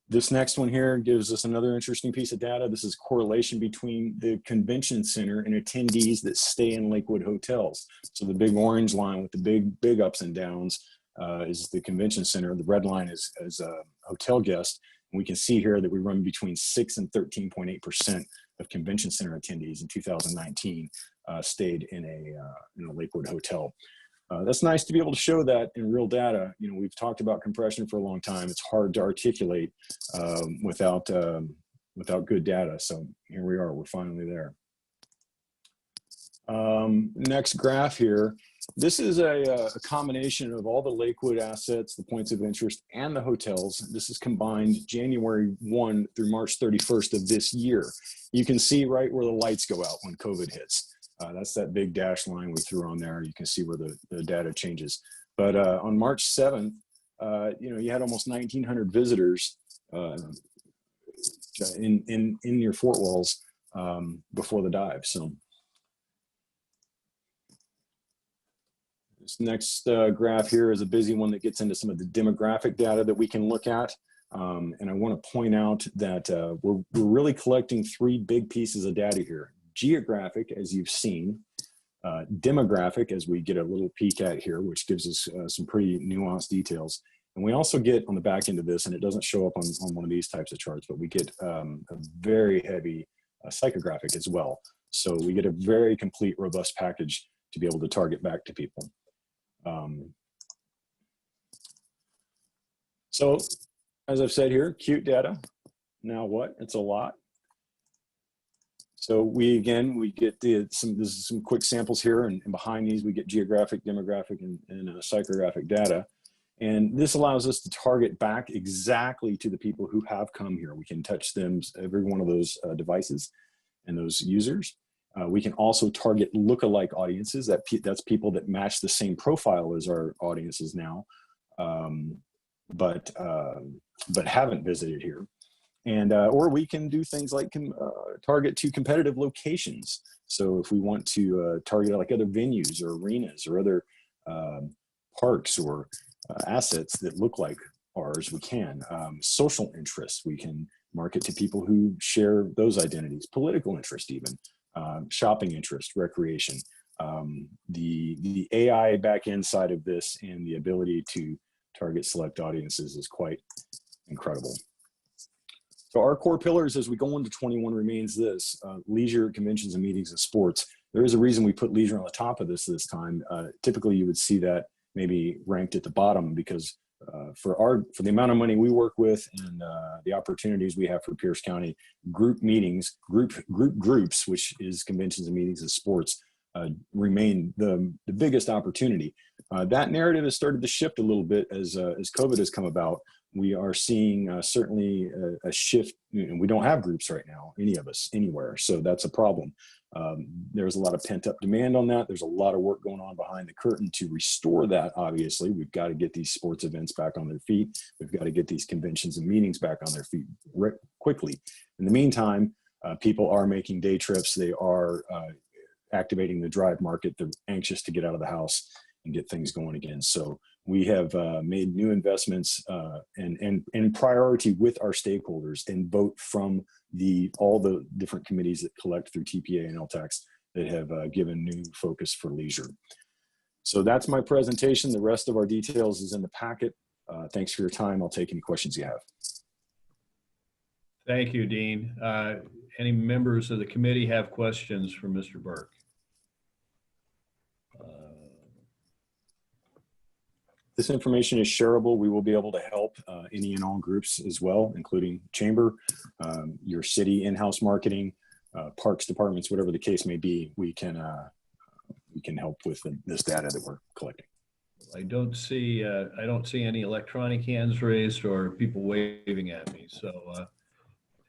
This next one here gives us another interesting piece of data. This is correlation between the convention center and attendees that stay in Lakewood hotels. So the big orange line with the big ups and downs is the convention center. The red line is hotel guests. And we can see here that we run between 6 and 13.8% of convention center attendees in 2019 stayed in a Lakewood hotel. That's nice to be able to show that in real data. You know, we've talked about compression for a long time. It's hard to articulate without good data. So here we are, we're finally there. Next graph here. This is a combination of all the Lakewood assets, the points of interest, and the hotels. This is combined January 1 through March 31st of this year. You can see right where the lights go out when COVID hits. That's that big dash line we threw on there. You can see where the data changes. But on March 7th, you had almost 1,900 visitors in your fort walls before the dive. So this next graph here is a busy one that gets into some of the demographic data that we can look at. And I want to point out that we're really collecting three big pieces of data here. Geographic, as you've seen, demographic, as we get a little peek at here, which gives us some pretty nuanced details. And we also get on the back end of this, and it doesn't show up on one of these types of charts, but we get a very heavy psychographic as well. So we get a very complete, robust package to be able to target back to people. So as I've said here, cute data. Now what? It's a lot. So we get some quick samples here, and behind these we get geographic, demographic, and psychographic data. And this allows us to target back exactly to the people who have come here. We can touch them, every one of those devices and those users. We can also target lookalike audiences. That's people that match the same profile as our audiences now, but haven't visited here. And or we can do things like target to competitive locations. So if we want to target like other venues or arenas or other parks or assets that look like ours, we can. Social interests, we can market to people who share those identities. Political interest even, shopping interest, recreation. The AI back-end side of this and the ability to target select audiences is quite incredible. So our core pillars as we go into 21 remains this: leisure, conventions, and meetings and sports. There is a reason we put leisure on the top of this time. Typically, you would see that maybe ranked at the bottom because for the amount of money we work with and the opportunities we have for Pierce County, group meetings, groups, which is conventions and meetings and sports, remain the biggest opportunity. That narrative has started to shift a little bit as COVID has come about. we are seeing certainly a shift. And we don't have groups right now, any of us, anywhere. So that's a problem. There's a lot of pent up demand on that. There's a lot of work going on behind the curtain to restore that. Obviously, we've got to get these sports events back on their feet. We've got to get these conventions and meetings back on their feet quickly. In the meantime, people are making day trips. They are activating the drive market. They're anxious to get out of the house and get things going again. So we have made new investments and priority with our stakeholders and vote from all the different committees that collect through TPA and LTACs that have given new focus for leisure. So that's my presentation. The rest of our details is in the packet. Thanks for your time. I'll take any questions you have. Thank you, Dean. Any members of the committee have questions for Mr. Burke? This information is shareable. We will be able to help any and all groups as well, including chamber, your city in-house marketing, parks departments, whatever the case may be. We can help with this data that we're collecting. I don't see any electronic hands raised or people waving at me. So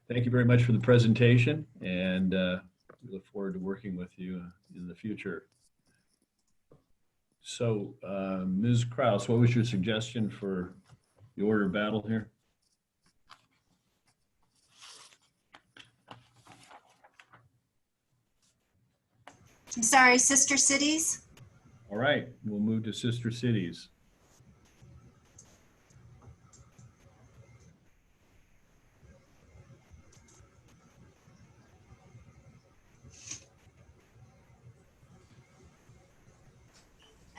thank you very much for the presentation, and we look forward to working with you in the future. So, Ms. Kraus, what was your suggestion for the order of battle here? I'm sorry, Sister Cities? All right, we'll move to Sister Cities.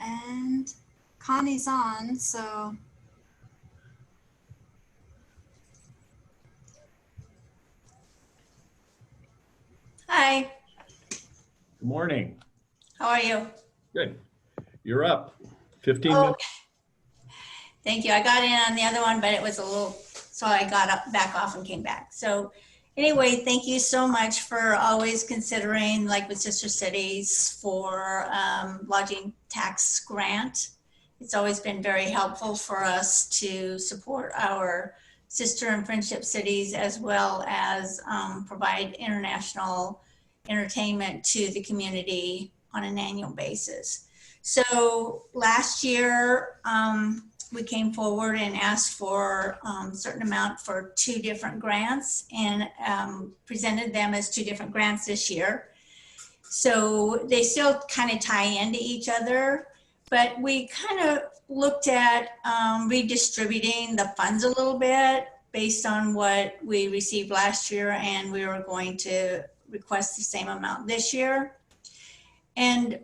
And Connie's on, so. Hi, Good morning. how are you? Good. You're up. 15 Oh, minutes. thank you. I got in on the other one, but it was a little, so I got up, back off and came back. So anyway, thank you so much for always considering, like with Sister Cities, for lodging tax grant. It's always been very helpful for us to support our sister and friendship cities, as well as provide international entertainment to the community on an annual basis. So last year, we came forward and asked for a certain amount for 2 different grants, and presented them as 2 different grants this year. So they still kind of tie into each other, but we kind of looked at redistributing the funds a little bit based on what we received last year, and we were going to request the same amount this year. And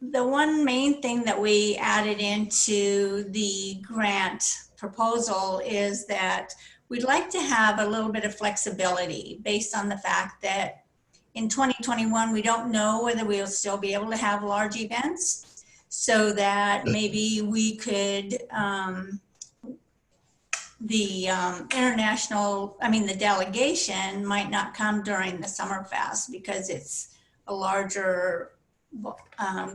the one main thing that we added into the grant proposal is that we'd like to have a little bit of flexibility based on the fact that in 2021, we don't know whether we'll still be able to have large events, so that maybe we could, the delegation might not come during the Summerfest because it's a larger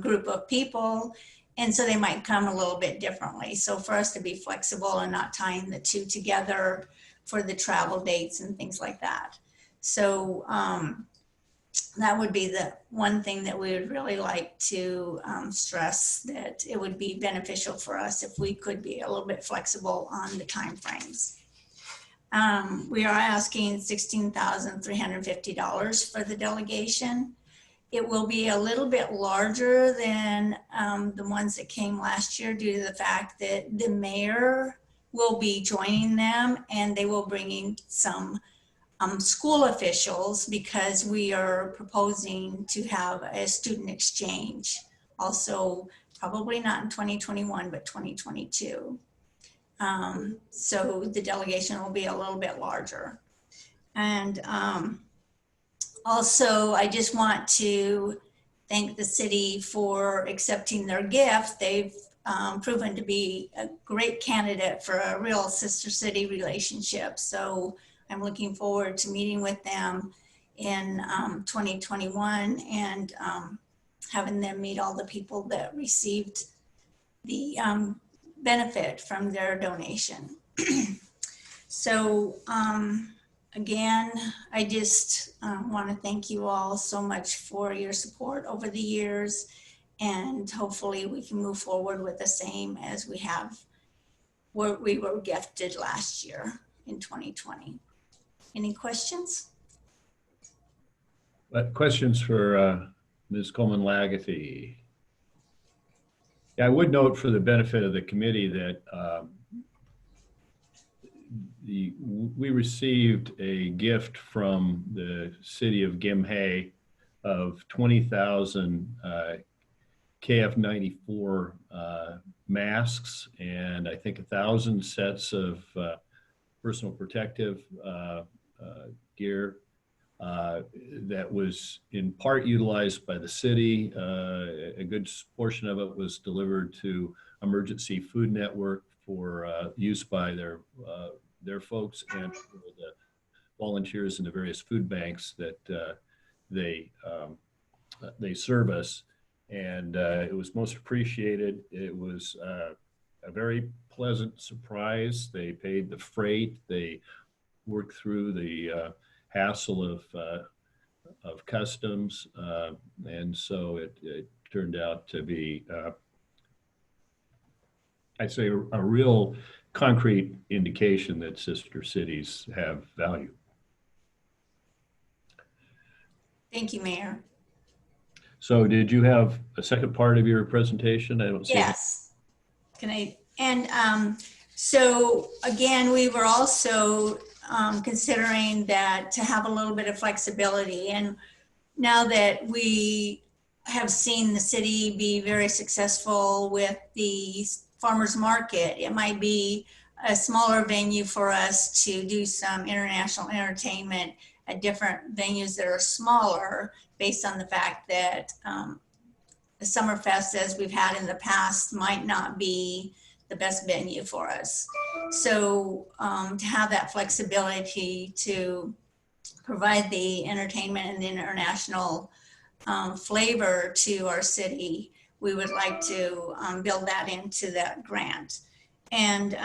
group of people, and so they might come a little bit differently. So for us to be flexible and not tying the 2 together for the travel dates and things like that. So that would be the one thing that we would really like to stress, that it would be beneficial for us if we could be a little bit flexible on the timeframes. We are asking $16,350 for the delegation. It will be a little bit larger than the ones that came last year due to the fact that the mayor will be joining them, and they will bring in some school officials, because we are proposing to have a student exchange. Also, probably not in 2021, but 2022. So the delegation will be a little bit larger. And also, I just want to thank the city for accepting their gift. They've proven to be a great candidate for a real sister city relationship. So I'm looking forward to meeting with them in 2021 and having them meet all the people that received the benefit from their donation. So again, I just want to thank you all so much for your support over the years, and hopefully we can move forward with the same as we have what we were gifted last year in 2020. Any questions? Questions for Ms. Coleman-Lagaty? Yeah, I would note for the benefit of the committee that we received a gift from the city of Gimhae of 20,000 KF94 masks, and I think 1,000 sets of personal protective gear that was in part utilized by the city. A good portion of it was delivered to Emergency Food Network for use by their folks and for the volunteers in the various food banks that they service. And it was most appreciated. It was a very pleasant surprise. They paid the freight. They worked through the hassle of customs, and so it turned out to be, I'd say, a real concrete indication that sister cities have value. Thank you, Mayor. So did you have a second part of your presentation? I don't see. Yes. Can I? And so again, we were also considering that to have a little bit of flexibility. And now that we have seen the city be very successful with the farmers market, it might be a smaller venue for us to do some international entertainment at different venues that are smaller, based on the fact that the Summerfest, as we've had in the past, might not be the best venue for us. So to have that flexibility to provide the entertainment and the international flavor to our city, we would like to build that into that grant. And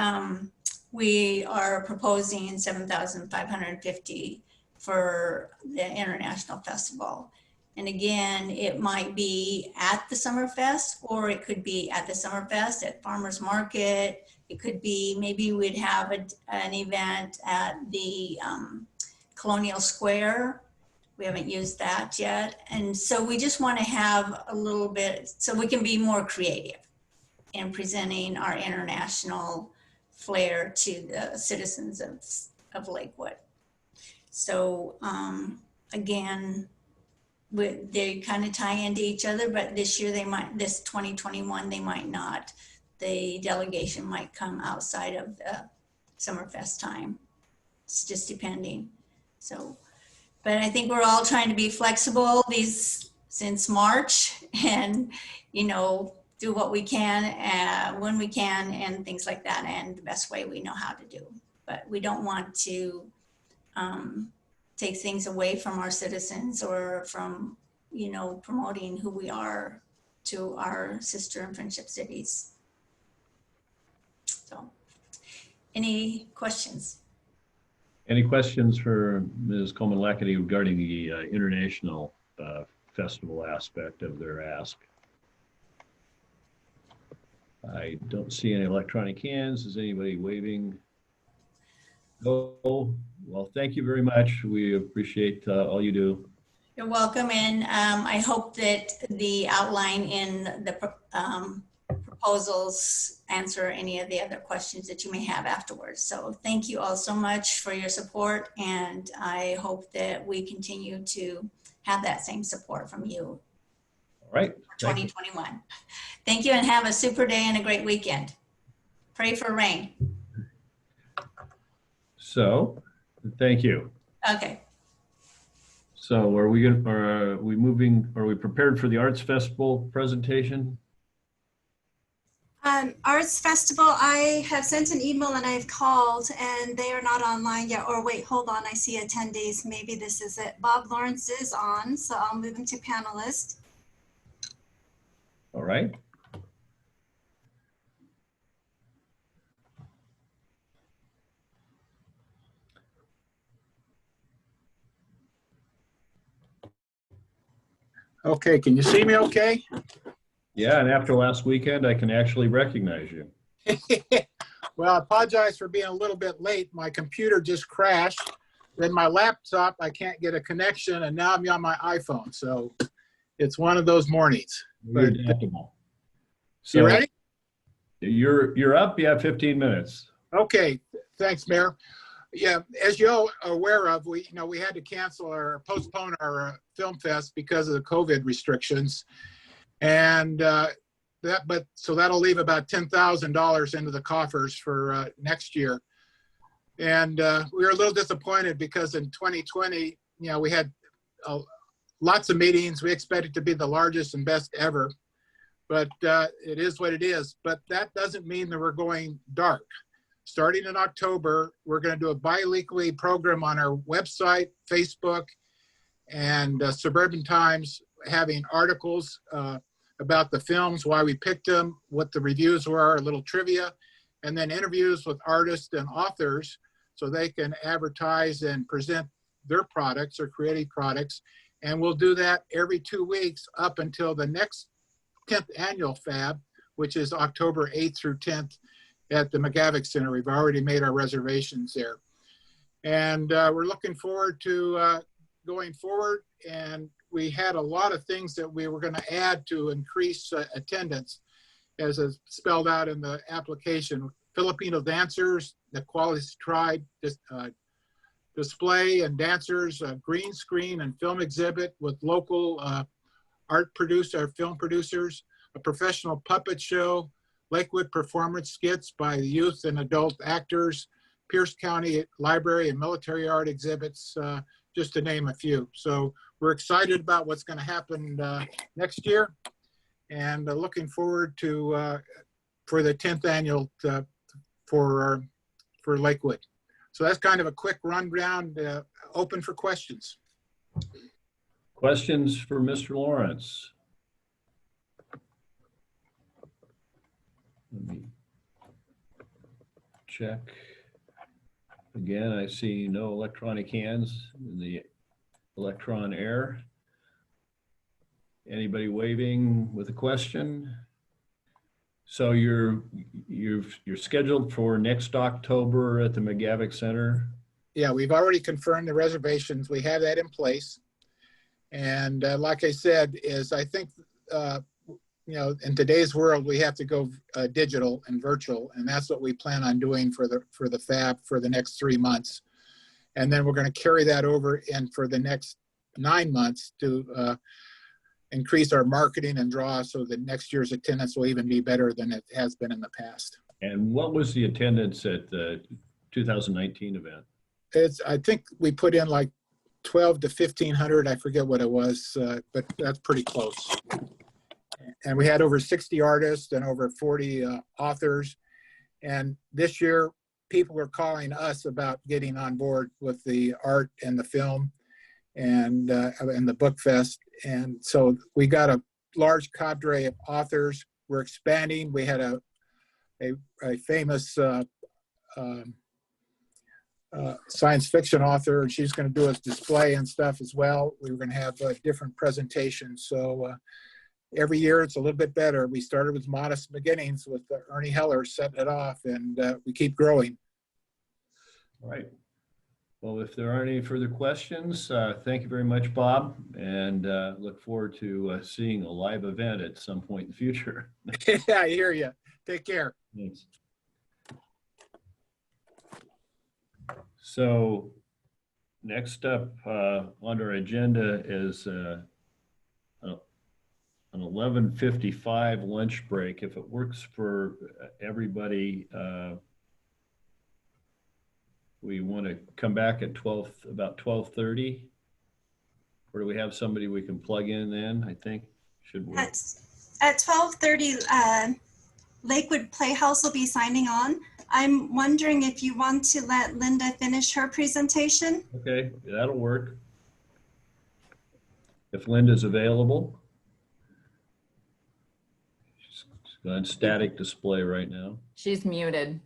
we are proposing $7,550 for the International Festival. And again, it might be at the Summerfest, or it could be at the Summerfest at Farmers Market. It could be, maybe we'd have an event at the Colonial Square. We haven't used that yet. And so we just want to have a little bit, so we can be more creative in presenting our international flair to the citizens of Lakewood. So again, they kind of tie into each other, but this year they might, this 2021, they might not. The delegation might come outside of the Summerfest time. It's just depending. So, but I think we're all trying to be flexible since March, and, you know, do what we can when we can and things like that, and the best way we know how to do. But we don't want to take things away from our citizens or from, you know, promoting who we are to our sister and friendship cities. So, any questions? Any questions for Ms. Coleman-Lagaty regarding the international festival aspect of their ask? I don't see any electronic hands. Is anybody waving? No. Well, thank you very much. We appreciate all you do. You're welcome. And I hope that the outline in the proposals answer any of the other questions that you may have afterwards. So thank you all so much for your support. And I hope that we continue to have that same support from you. All right. 2021. Thank you, and have a super day and a great weekend. Pray for rain. So, thank you. Okay. So are we moving, are we prepared for the Arts Festival presentation? Arts Festival, I have sent an email and I've called, and they are not online yet. Or wait, hold on, I see attendees. Maybe this is it. Bob Lawrence is on, so I'll move him to panelist. All right. Okay, can you see me okay? Yeah, and after last weekend, I can actually recognize you. Well, I apologize for being a little bit late. My computer just crashed. Then my laptop, I can't get a connection, and now I'm on my iPhone. So it's one of those mornings. You're adaptable. So You ready? You're up. You have 15 minutes. Okay, thanks, Mayor. Yeah, as you're aware of, we had to cancel or postpone our film fest because of the COVID restrictions, and so that'll leave about $10,000 into the coffers for next year. And we were a little disappointed because in 2020, we had lots of meetings. We expected to be the largest and best ever, but it is what it is. But that doesn't mean that we're going dark. Starting in October, we're going to do a bi-weekly program on our website, Facebook, and Suburban Times, having articles about the films, why we picked them, what the reviews were, a little trivia, and then interviews with artists and authors so they can advertise and present their products or creative products. And we'll do that every 2 weeks up until the next 10th annual FAB, which is October 8th through 10th at the McGavick Center. We've already made our reservations there. And we're looking forward to going forward. And we had a lot of things that we were going to add to increase attendance, as is spelled out in the application. Filipino dancers, the Qualis Tribe display and dancers, a green screen and film exhibit with local film producers, a professional puppet show, Lakewood performance skits by the youth and adult actors, Pierce County Library and military art exhibits, just to name a few. So we're excited about what's going to happen next year, and looking forward to for the 10th annual for Lakewood. So that's kind of a quick rundown. Open for questions. Questions for Mr. Lawrence? Let me check. Again, I see no electronic hands in the electron air. Anybody waving with a question? So you're scheduled for next October at the McGavick Center? Yeah, we've already confirmed the reservations. We have that in place. And like I said, I think in today's world, we have to go digital and virtual, and that's what we plan on doing for the FAB for the next 3 months. And then we're going to carry that over and for the next 9 months to increase our marketing and draw so that next year's attendance will even be better than it has been in the past. And what was the attendance at the 2019 event? I think we put in like 12 to 1,500. I forget what it was, but that's pretty close. And we had over 60 artists and over 40 authors. And this year, people were calling us about getting on board with the art and the film and the book fest. And so we got a large cadre of authors. We're expanding. We had a famous science fiction author, and she's going to do a display and stuff as well. We were going to have different presentations. So every year it's a little bit better. We started with modest beginnings with Ernie Heller setting it off, and we keep growing. All right. Well, if there aren't any further questions, thank you very much, Bob, and look forward to seeing a live event at some point in the future. Yeah, I hear you. Take care. Thanks. So next up on our agenda is an 11:55 lunch break. If it works for everybody, we want to come back at about 12:30, or do we have somebody we can plug in then? I think should work. At 12:30, Lakewood Playhouse will be signing on. I'm wondering if you want to let Linda finish her presentation. Okay, that'll work. If Linda's available. She's on static display right now. She's muted.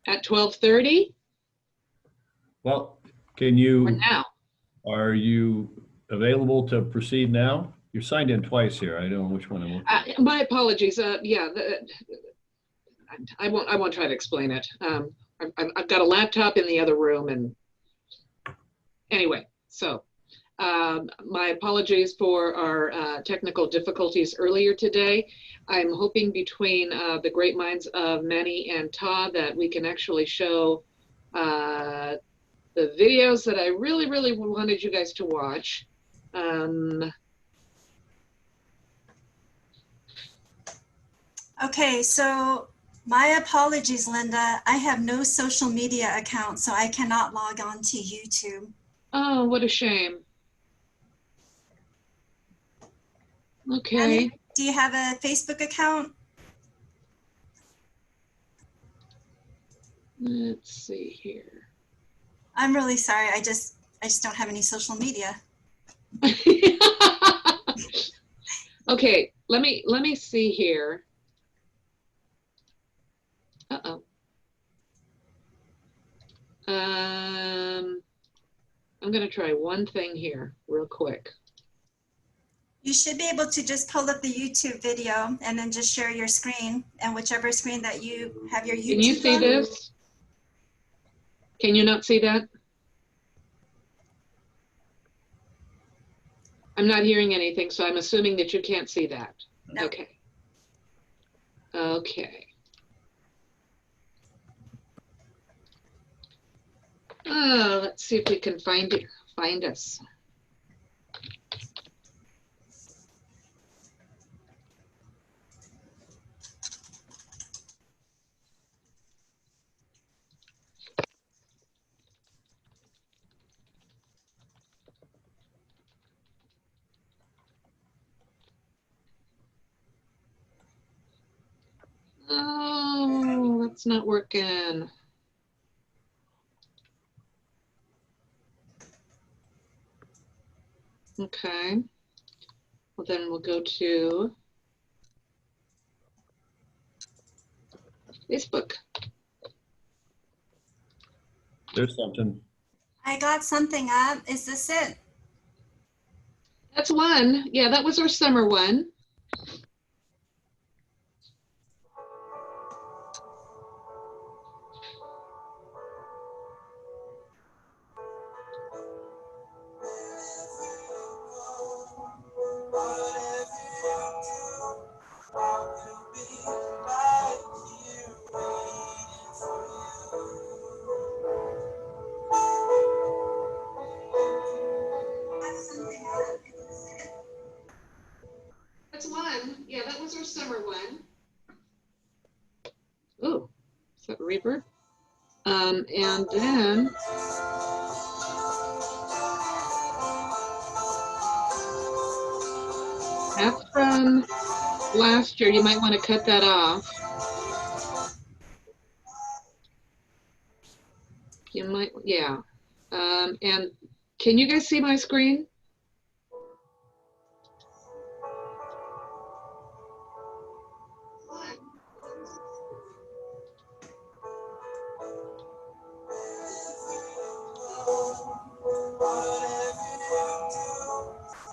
At 12:30? Well, can you? Or now? are you available to proceed now? You're signed in twice here. I don't know which one I'm looking at. My apologies. Yeah, I won't try to explain it. I've got a laptop in the other room, and anyway, so my apologies for our technical difficulties earlier today. I'm hoping between the great minds of Manny and Todd that we can actually show the videos that I really, really wanted you guys to watch. Okay, so my apologies, Linda. I have no social media account, so I cannot log on to YouTube. Oh, what a shame. Okay. Annie, do you have a Facebook account? Let's see here. I'm really sorry. I just don't have any social media. Okay, let me see here. Uh-oh. I'm gonna try one thing here real quick. You should be able to just pull up the YouTube video and then just share your screen, and whichever screen that you have your YouTube Can you see on. this? Can you not see that? I'm not hearing anything, so I'm assuming that you can't see that. No. Okay. Okay. Let's see if we can find us. Oh, that's not working. Okay. Well, then we'll go to Facebook. There's something. I got something up. Is this it? That's one. Yeah, that was our summer one. That's one. Yeah, that was our summer one. Ooh, is that reverb? And then that's from last year. You might want to cut that off. You might, yeah. And can you guys see my screen?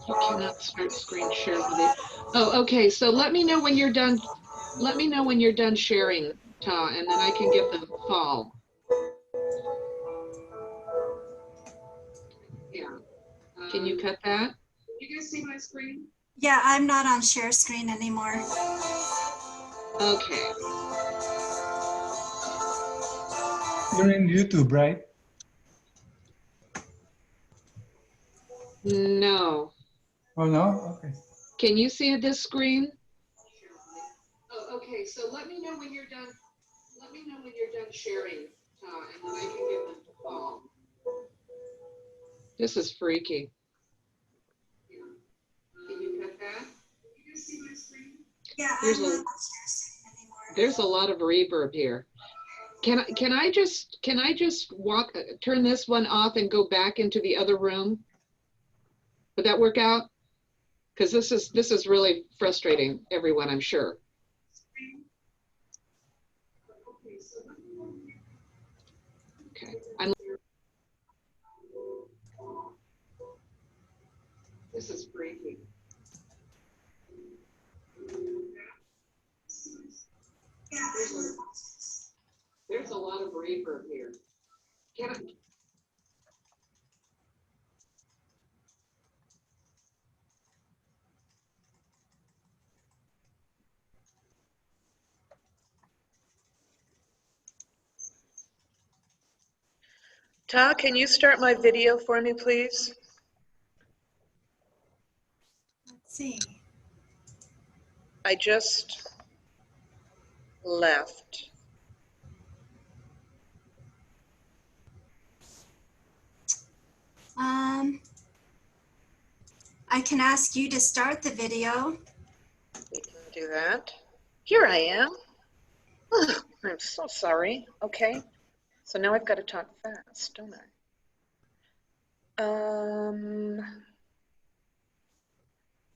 You cannot start screen share video. Oh, okay. So let me know when you're done. Let me know when you're done sharing, Ta, and then I can get the fall. Yeah. Can you cut that? You guys see my screen? Yeah, I'm not on share screen anymore. Okay. You're in YouTube, right? No. Oh, no? Okay. Can you see this screen? Oh, okay. So let me know when you're done. Let me know when you're done sharing, and then I can get them to fall. This is freaky. Can you cut that? You guys see my screen? Yeah, There's I'm not a, on share screen anymore. there's a lot of reverb here. Can I just turn this one off and go back into the other room? Would that work out? Because this is really frustrating everyone, I'm sure. Okay. This is freaky. There's a lot of reverb here. Can I? Ta, can you start my video for me, please? Let's see. I just left. I can ask you to start the video. We can do that. Here I am. Ugh, I'm so sorry. Okay. So now I've got to talk fast, don't I?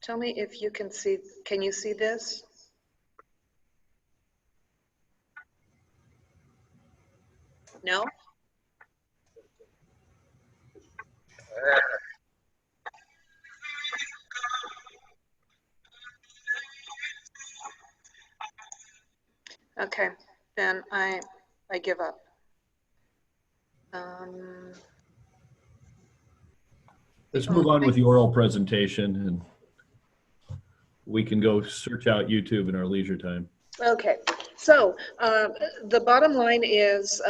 Tell me if you can see, can you see this? No? Okay, then I give up. Let's move on with the oral presentation, and we can go search out YouTube in our leisure time. Okay, so the bottom line is,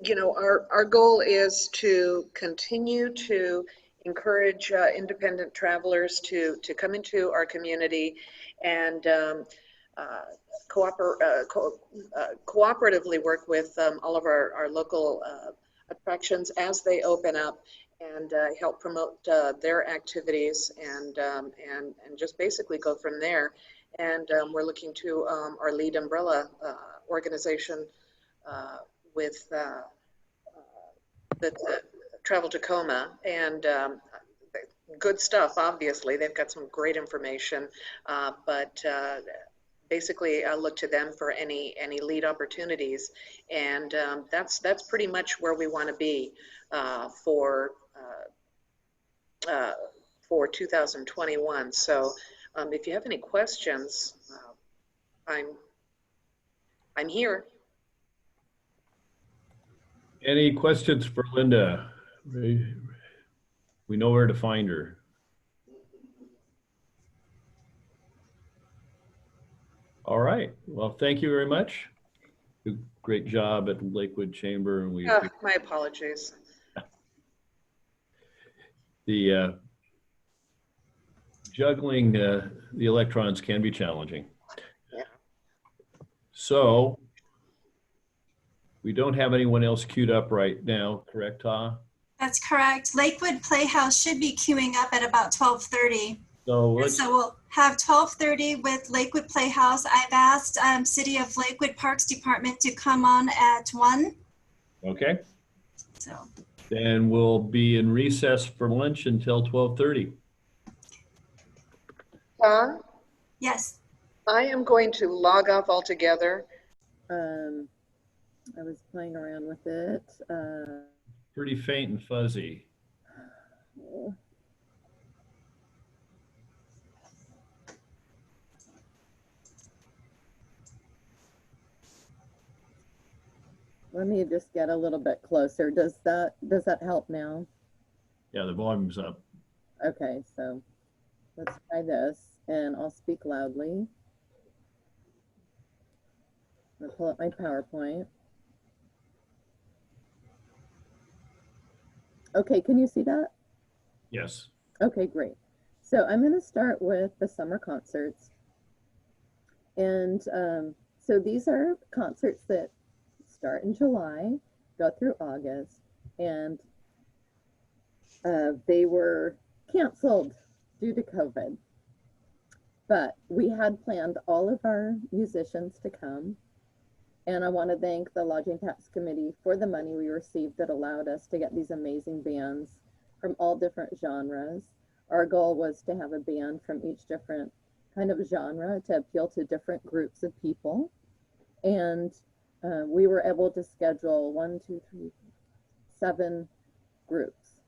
you know, our goal is to continue to encourage independent travelers to come into our community and cooperatively work with all of our local attractions as they open up, and help promote their activities, and just basically go from there. And we're looking to our lead umbrella organization with the Travel Tacoma, and good stuff. Obviously, they've got some great information, but basically, I look to them for any lead opportunities, and that's pretty much where we want to be for 2021. So, if you have any questions, I'm here. Any questions for Linda? We know where to find her. All right. Well, thank you very much. Great job at Lakewood Chamber, and we. My apologies. The juggling the electrons can be challenging. Yeah. So we don't have anyone else queued up right now, correct, Ta? That's correct. Lakewood Playhouse should be queuing up at about 12:30. So we'll have 12:30 with Lakewood Playhouse. I've asked City of Lakewood Parks Department to come on at 1. Okay. So. Then we'll be in recess for lunch until 12:30. Yes. I am going to log off altogether. I was playing around with it. Pretty faint and fuzzy. Let me just get a little bit closer. Does that help now? Yeah, the volume's up. Okay, so let's try this, and I'll speak loudly. I'm gonna pull up my PowerPoint. Okay, can you see that? Yes. Okay, great. So I'm going to start with the summer concerts. And so these are concerts that start in July, go through August, and they were canceled due to COVID. But we had planned all of our musicians to come. And I want to thank the Lodging Tax Committee for the money we received that allowed us to get these amazing bands from all different genres. Our goal was to have a band from each different kind of genre to appeal to different groups of people. And we were able to schedule 7 groups.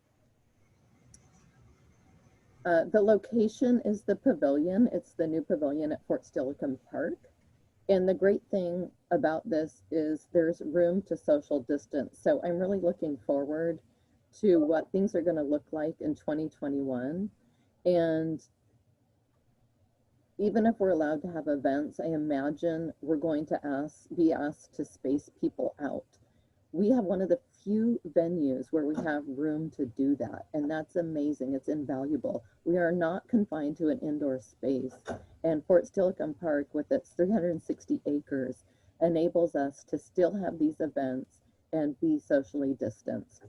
The location is the pavilion. It's the new pavilion at Fort Steilacoom Park. And the great thing about this is there's room to social distance. So I'm really looking forward to what things are going to look like in 2021. And even if we're allowed to have events, I imagine we're going to be asked to space people out. We have one of the few venues where we have room to do that, and that's amazing. It's invaluable. We are not confined to an indoor space, and Fort Steilacoom Park, with its 360 acres, enables us to still have these events and be socially distanced.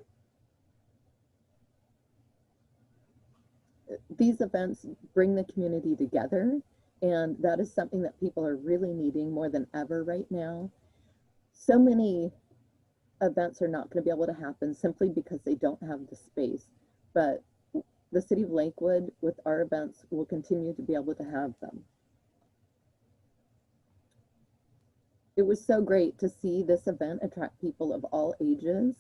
These events bring the community together, and that is something that people are really needing more than ever right now. So many events are not going to be able to happen simply because they don't have the space, but the city of Lakewood with our events will continue to be able to have them. It was so great to see this event attract people of all ages.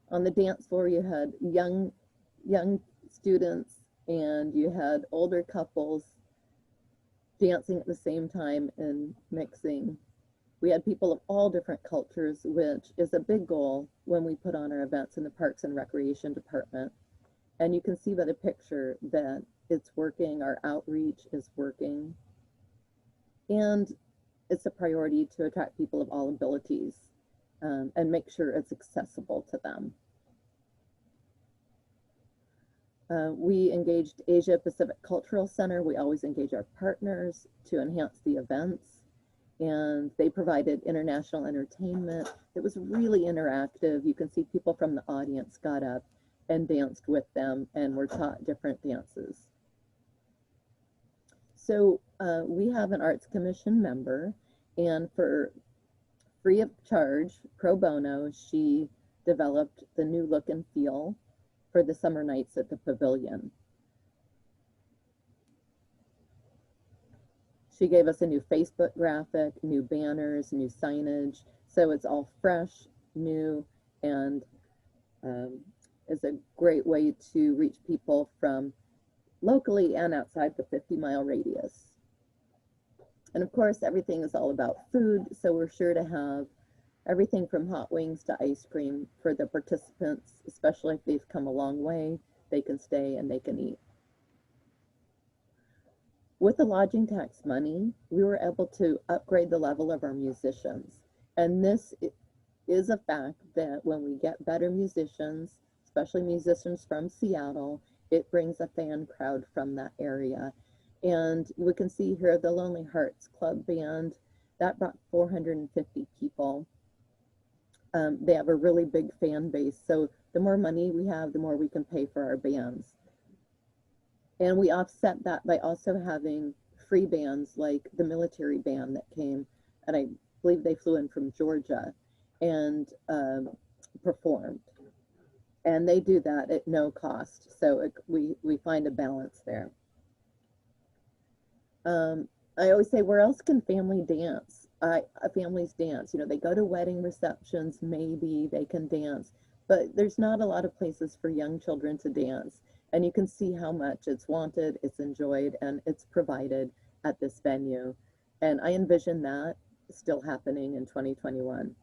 On the dance floor you had young students and you had older couples dancing at the same time and mixing. We had people of all different cultures, which is a big goal when we put on our events in the Parks and Recreation Department. And you can see by the picture that it's working, our outreach is working. And it's a priority to attract people of all abilities and make sure it's accessible to them. We engaged Asia Pacific Cultural Center. We always engage our partners to enhance the events. And they provided international entertainment. It was really interactive. You can see people from the audience got up and danced with them and were taught different dances. So we have an Arts Commission member, and for free of charge, pro bono, she developed the new look and feel for the summer nights at the pavilion. She gave us a new Facebook graphic, new banners, new signage. So it's all fresh, new, and is a great way to reach people from locally and outside the 50-mile radius. And of course, everything is all about food. So we're sure to have everything from hot wings to ice cream for the participants, especially if they've come a long way, they can stay and they can eat. With the lodging tax money, we were able to upgrade the level of our musicians. And this is a fact that when we get better musicians, especially musicians from Seattle, it brings a fan crowd from that area. And we can see here the Lonely Hearts Club Band, that brought 450 people. They have a really big fan base. So the more money we have, the more we can pay for our bands. And we offset that by also having free bands like the military band that came, and I believe they flew in from Georgia and performed. And they do that at no cost. So we find a balance there. I always say, where else can family dance? Families dance, you know, they go to wedding receptions, maybe they can dance, but there's not a lot of places for young children to dance. And you can see how much it's wanted, it's enjoyed, and it's provided at this venue. And I envision that still happening in 2021.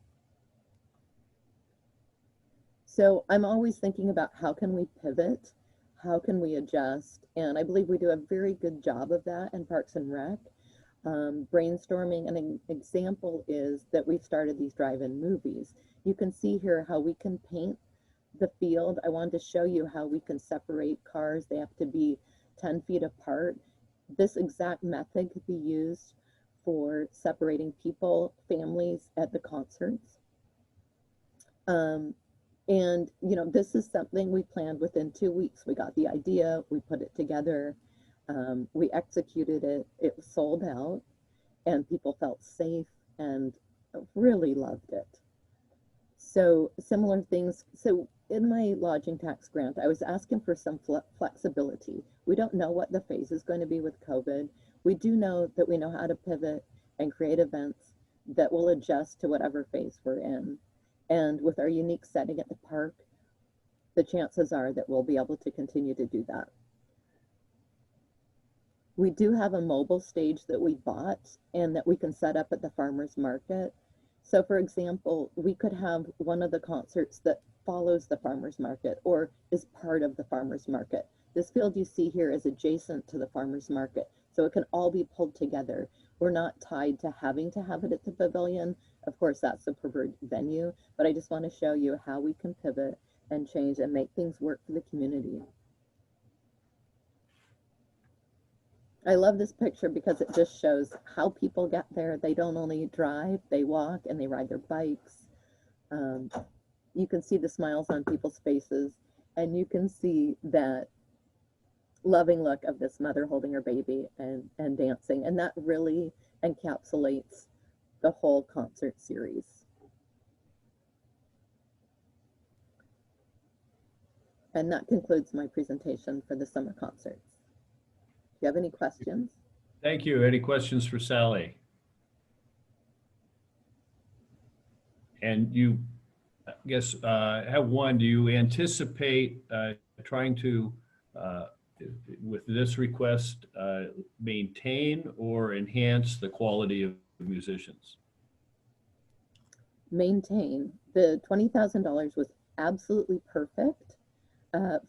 So I'm always thinking about how can we pivot? How can we adjust? And I believe we do a very good job of that in Parks and Rec. Brainstorming, an example is that we've started these drive-in movies. You can see here how we can paint the field. I wanted to show you how we can separate cars. They have to be 10 feet apart. This exact method could be used for separating people, families at the concerts. And, you know, this is something we planned within 2 weeks. We got the idea, we put it together, we executed it, it was sold out, and people felt safe and really loved it. So similar things. So in my lodging tax grant, I was asking for some flexibility. We don't know what the phase is going to be with COVID. We do know that we know how to pivot and create events that will adjust to whatever phase we're in. And with our unique setting at the park, the chances are that we'll be able to continue to do that. We do have a mobile stage that we bought and that we can set up at the farmer's market. So for example, we could have one of the concerts that follows the farmer's market or is part of the farmer's market. This field you see here is adjacent to the farmer's market, so it can all be pulled together. We're not tied to having to have it at the pavilion. Of course, that's the preferred venue, but I just want to show you how we can pivot and change and make things work for the community. I love this picture because it just shows how people get there. They don't only drive, they walk and they ride their bikes. You can see the smiles on people's faces, and you can see that loving look of this mother holding her baby and dancing. And that really encapsulates the whole concert series. And that concludes my presentation for the summer concerts. Do you have any questions? Thank you. Any questions for Sally? And you, I guess, have one. Do you anticipate trying to, with this request, maintain or enhance the quality of musicians? Maintain. The $20,000 was absolutely perfect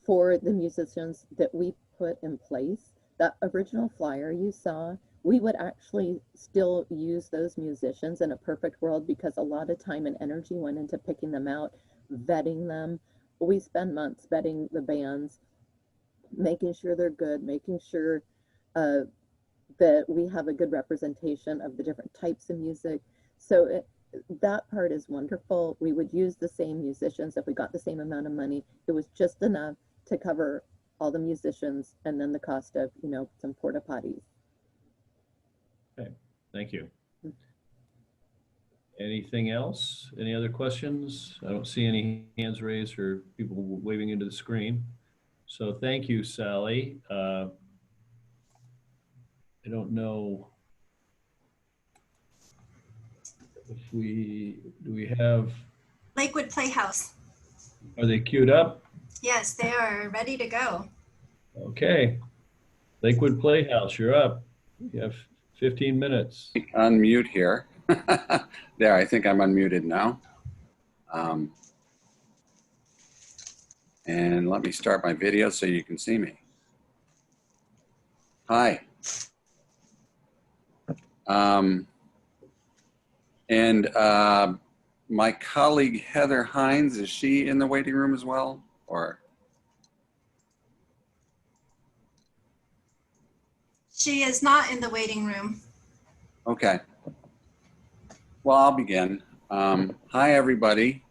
for the musicians that we put in place. That original flyer you saw, we would actually still use those musicians in a perfect world because a lot of time and energy went into picking them out, vetting them. We spend months vetting the bands, making sure they're good, making sure that we have a good representation of the different types of music. So that part is wonderful. We would use the same musicians if we got the same amount of money. It was just enough to cover all the musicians and then the cost of, you know, some porta potties. Okay, thank you. Anything else? Any other questions? I don't see any hands raised or people waving into the screen. So thank you, Sally. I don't know if do we have? Lakewood Playhouse. Are they queued up? Yes, they are ready to go. Okay. Lakewood Playhouse, you're up. You have 15 minutes. Unmute here. There, I think I'm unmuted now. And let me start my video so you can see me. Hi. My colleague Heather Hines, is she in the waiting room as well, or? She is not in the waiting room. Okay. Well, I'll begin. Hi, everybody.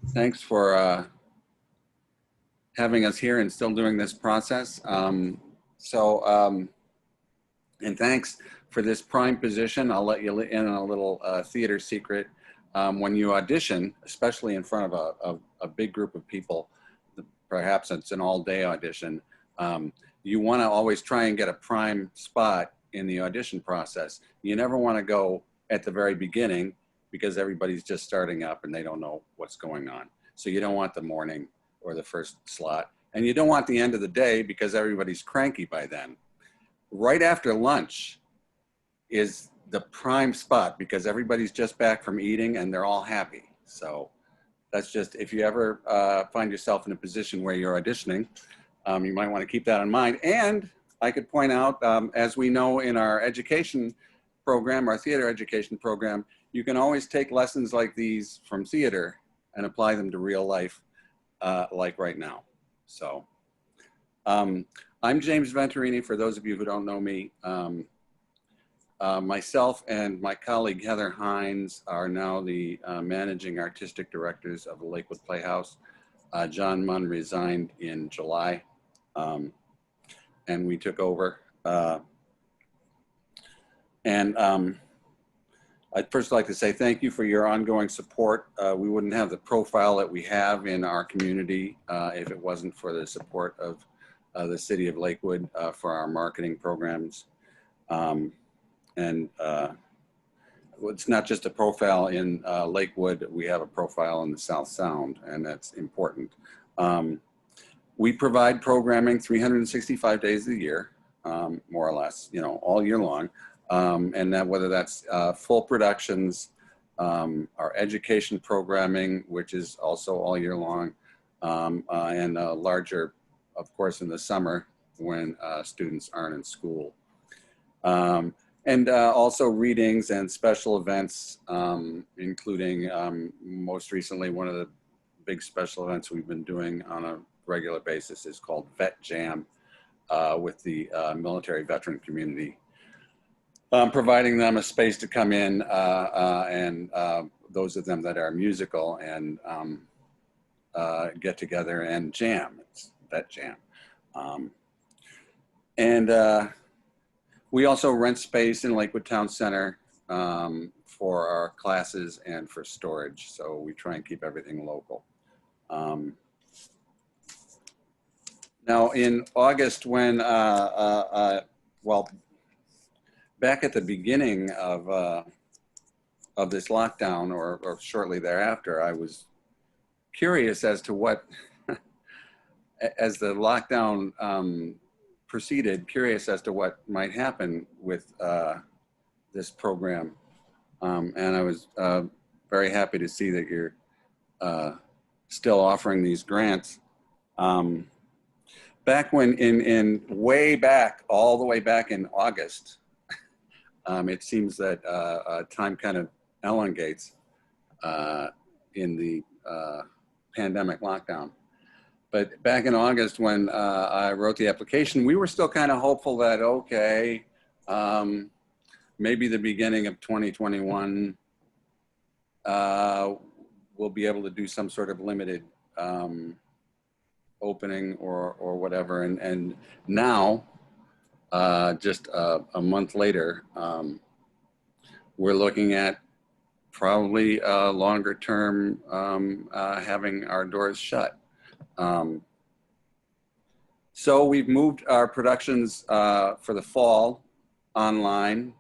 Thanks for having us here and still doing this process. And thanks for this prime position. I'll let you in on a little theater secret. When you audition, especially in front of a big group of people, perhaps it's an all-day audition, you want to always try and get a prime spot in the audition process. You never want to go at the very beginning because everybody's just starting up and they don't know what's going on. So you don't want the morning or the first slot. And you don't want the end of the day because everybody's cranky by then. Right after lunch is the prime spot because everybody's just back from eating and they're all happy. So that's just, if you ever find yourself in a position where you're auditioning, you might want to keep that in mind. And I could point out, as we know in our education program, our theater education program, you can always take lessons like these from theater and apply them to real life, like right now. So I'm James Venturini, for those of you who don't know me. Myself and my colleague Heather Hines are now the managing artistic directors of the Lakewood Playhouse. John Munn resigned in July, and we took over. I'd first like to say thank you for your ongoing support. We wouldn't have the profile that we have in our community if it wasn't for the support of the city of Lakewood for our marketing programs. It's not just a profile in Lakewood, we have a profile in the South Sound, and that's important. We provide programming 365 days a year, more or less, you know, all year long. And that whether that's full productions, our education programming, which is also all year long, and larger, of course, in the summer when students aren't in school. And also readings and special events, including most recently, one of the big special events we've been doing on a regular basis is called Vet Jam with the military veteran community. Providing them a space to come in and those of them that are musical and get together and jam. It's Vet Jam. We also rent space in Lakewood Town Center for our classes and for storage. So we try and keep everything local. Now in August when, well, back at the beginning of this lockdown or shortly thereafter, I was curious as to what, as the lockdown proceeded, curious as to what might happen with this program. And I was very happy to see that you're still offering these grants. Back when in way back, all the way back in August, it seems that time kind of elongates in the pandemic lockdown. But back in August when I wrote the application, we were still kind of hopeful that, okay, maybe the beginning of 2021, we'll be able to do some sort of limited opening or whatever. And now, just a month later, we're looking at probably longer term having our doors shut. So we've moved our productions for the fall online.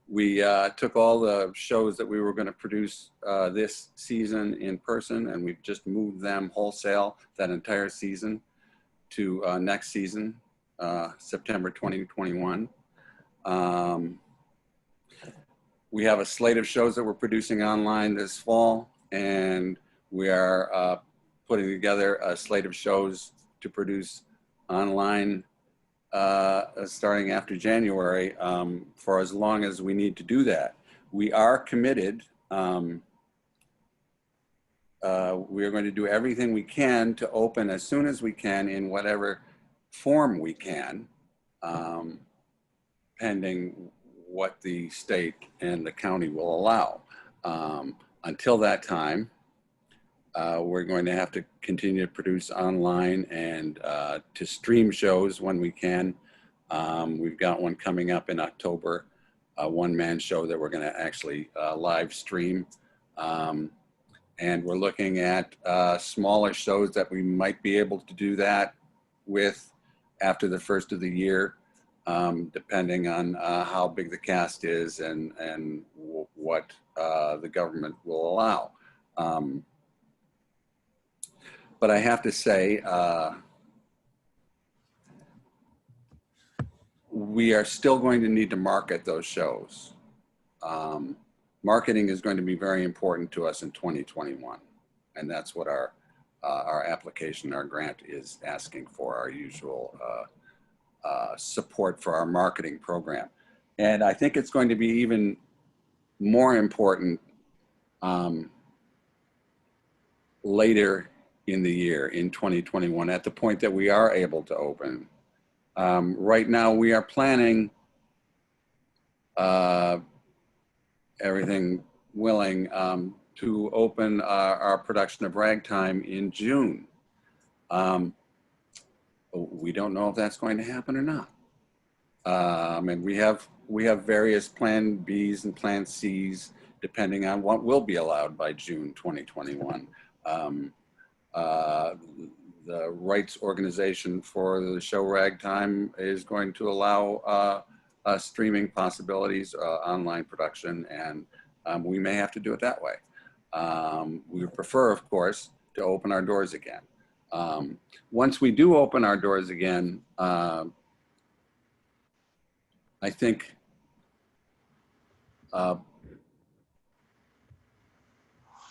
We took all the shows that we were going to produce this season in person, and we've just moved them wholesale, that entire season, to next season, September 2021. We have a slate of shows that we're producing online this fall, and we are putting together a slate of shows to produce online starting after January for as long as we need to do that. We are committed. We are going to do everything we can to open as soon as we can in whatever form we can, pending what the state and the county will allow. Until that time, we're going to have to continue to produce online and to stream shows when we can. We've got one coming up in October, a one-man show that we're going to actually live stream. And we're looking at smaller shows that we might be able to do that with after the first of the year, depending on how big the cast is and what the government will allow. But I have to say, we are still going to need to market those shows. Marketing is going to be very important to us in 2021. And that's what our application, our grant is asking for, our usual support for our marketing program. And I think it's going to be even more important later in the year, in 2021, at the point that we are able to open. Right now, we are planning, everything willing, to open our production of Ragtime in June. We don't know if that's going to happen or not. And we have various plan Bs and plan Cs, depending on what will be allowed by June 2021. The rights organization for the show Ragtime is going to allow streaming possibilities, online production, and we may have to do it that way. We would prefer, of course, to open our doors again. Once we do open our doors again, I think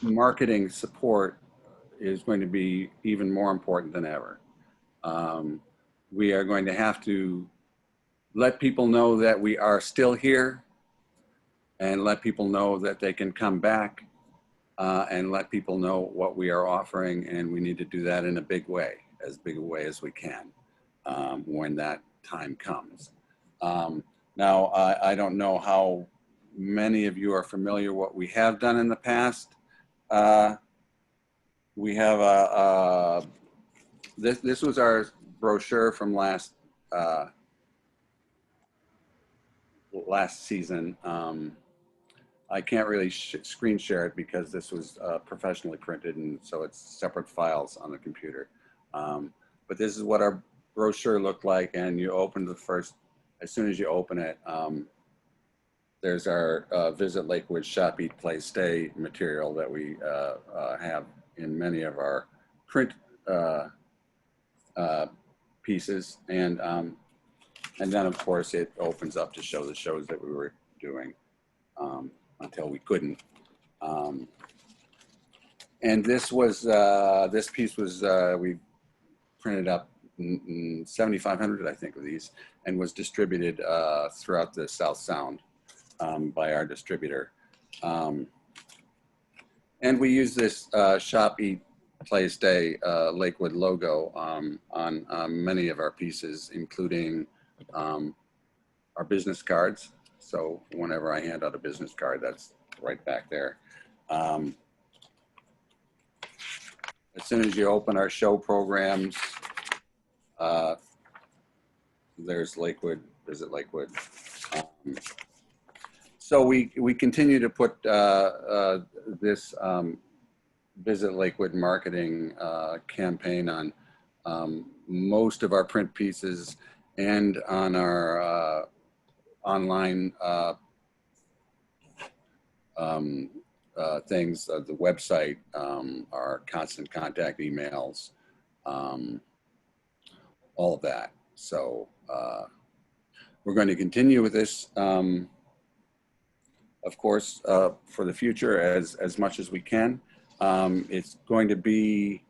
marketing support is going to be even more important than ever. We are going to have to let people know that we are still here, and let people know that they can come back, and let people know what we are offering, and we need to do that in a big way, as big a way as we can, when that time comes. Now, I don't know how many of you are familiar what we have done in the past. We have this was our brochure from last season. I can't really screen share it because this was professionally printed, and so it's separate files on the computer. But this is what our brochure looked like, and you open the first, as soon as you open it, there's our Visit Lakewood, Shop, Eat, Play, Stay material that we have in many of our print pieces. And then, of course, it opens up to show the shows that we were doing until we couldn't. And this was, this piece was, we printed up 7,500, I think, of these, and was distributed throughout the South Sound by our distributor. And we use this Shop, Eat, Play, Stay Lakewood logo on many of our pieces, including our business cards. So whenever I hand out a business card, that's right back there. As soon as you open our show programs, there's Lakewood, Visit Lakewood. So we continue to put this Visit Lakewood marketing campaign on most of our print pieces and on our online things, the website, our constant contact emails, all of that. So we're going to continue with this, of course, for the future as much as we can. It's going to be,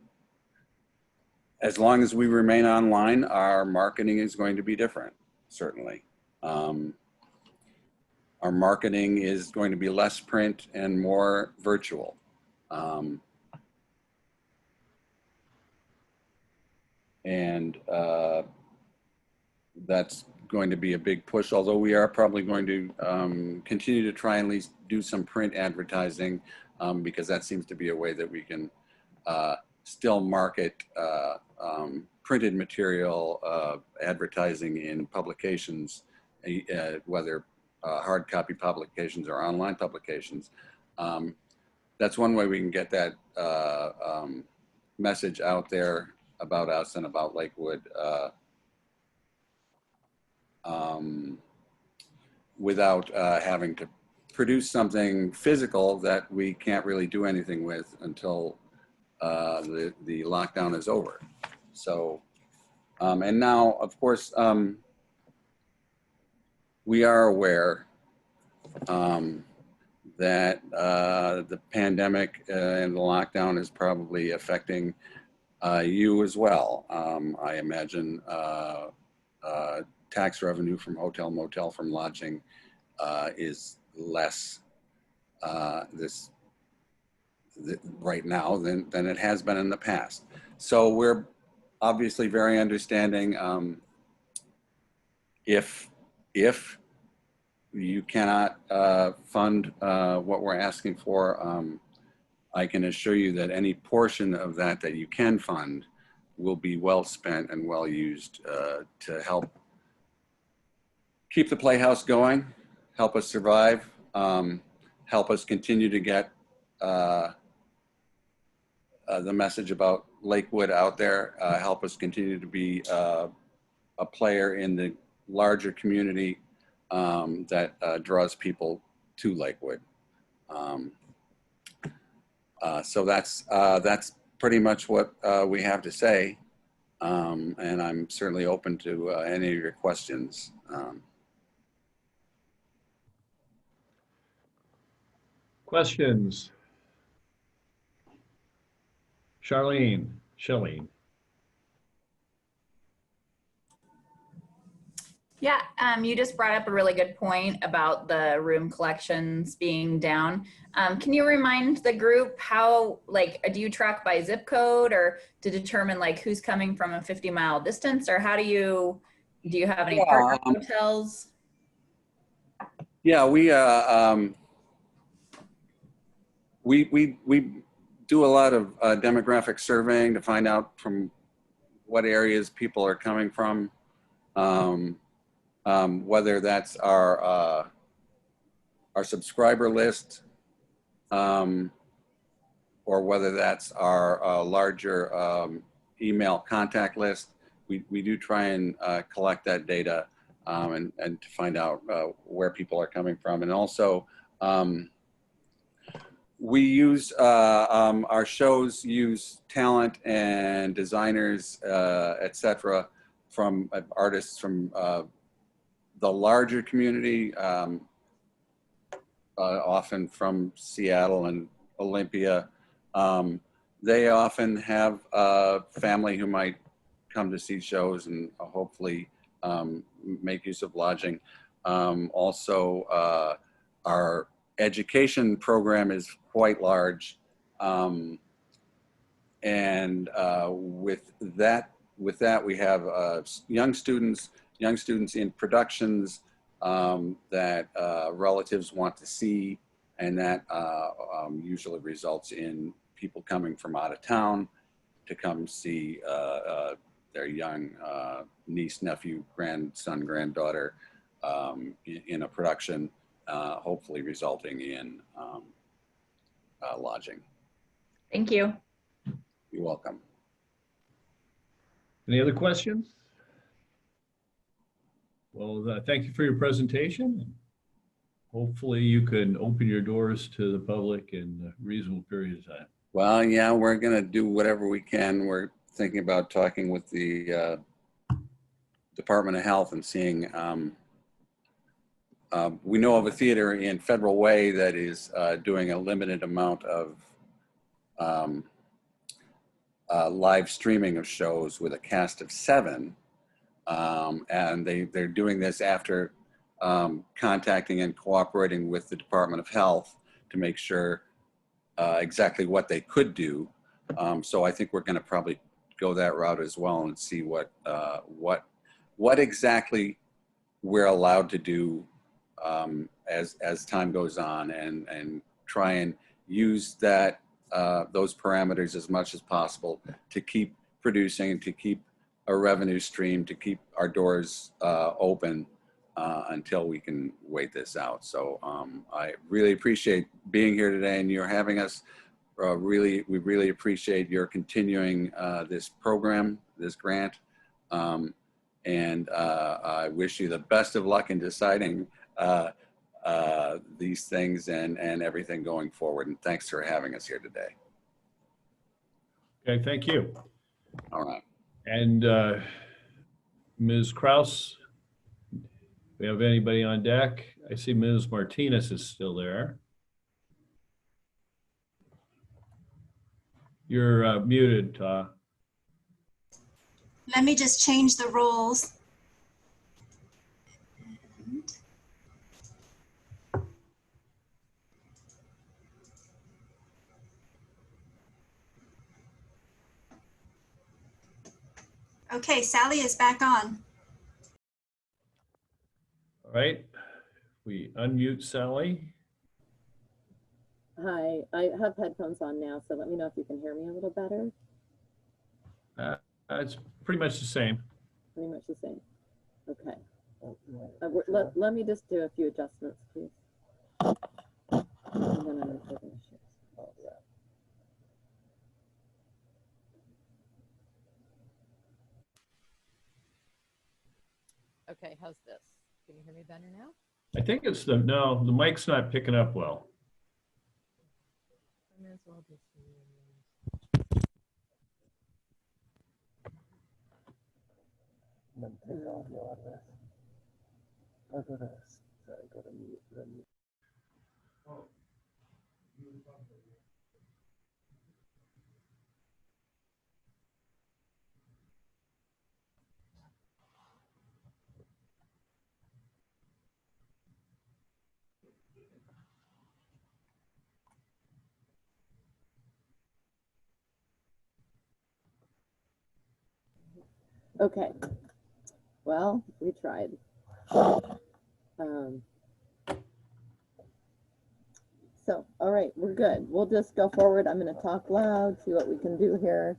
as long as we remain online, our marketing is going to be different, certainly. Our marketing is going to be less print and more virtual. And that's going to be a big push, although we are probably going to continue to try and at least do some print advertising, because that seems to be a way that we can still market printed material, advertising in publications, whether hard copy publications or online publications. That's one way we can get that message out there about us and about Lakewood without having to produce something physical that we can't really do anything with until the lockdown is over. So, and now, of course, we are aware that the pandemic and the lockdown is probably affecting you as well. I imagine tax revenue from hotel, motel, from lodging is less right now than it has been in the past. So we're obviously very understanding. If you cannot fund what we're asking for, I can assure you that any portion of that you can fund will be well spent and well used to help keep the Playhouse going, help us survive, help us continue to get the message about Lakewood out there, help us continue to be a player in the larger community that draws people to Lakewood. So that's pretty much what we have to say. And I'm certainly open to any of your questions. Questions? Shalene. Yeah, you just brought up a really good point about the room collections being down. Can you remind the group how, like, do you track by zip code or to determine like who's coming from a 50-mile distance, or how do you have any partner hotels? Yeah, we do a lot of demographic surveying to find out from what areas people are coming from. Whether that's our subscriber list, or whether that's our larger email contact list. We do try and collect that data and to find out where people are coming from. And also, we use, our shows use talent and designers, et cetera, from artists from the larger community, often from Seattle and Olympia. They often have family who might come to see shows and hopefully make use of lodging. Also, our education program is quite large. And with that, we have young students in productions that relatives want to see, and that usually results in people coming from out of town to come see their young niece, nephew, grandson, granddaughter in a production, hopefully resulting in lodging. Thank you. You're welcome. Any other questions? Well, thank you for your presentation. Hopefully you can open your doors to the public in a reasonable period of time. Well, yeah, we're going to do whatever we can. We're thinking about talking with the Department of Health and seeing, we know of a theater in Federal Way that is doing a limited amount of live streaming of shows with a cast of 7. And they're doing this after contacting and cooperating with the Department of Health to make sure exactly what they could do. So I think we're going to probably go that route as well and see what exactly we're allowed to do as time goes on, and try and use that those parameters as much as possible to keep producing and to keep a revenue stream, to keep our doors open until we can wait this out. So I really appreciate being here today and you're having us. We really appreciate your continuing this program, this grant. And I wish you the best of luck in deciding these things and everything going forward. And thanks for having us here today. Okay, thank you. All right. And Ms. Kraus, we have anybody on deck? I see Ms. Martinez is still there. You're muted, Ta. Let me just change the roles. Okay, Sally is back on. All right, we unmute Sally. Hi, I have headphones on now, so let me know if you can hear me a little better. It's pretty much the same. Pretty much the same. Okay. Let me just do a few adjustments, please. And then I'm going to Okay, how's this? Can you hear me better now? I think it's the mic's not picking up well. I may as well just And then take audio out of this. Or go to, sorry, go to mute. Okay. Well, we tried. So, all right, we're good. We'll just go forward. I'm going to talk loud, see what we can do here.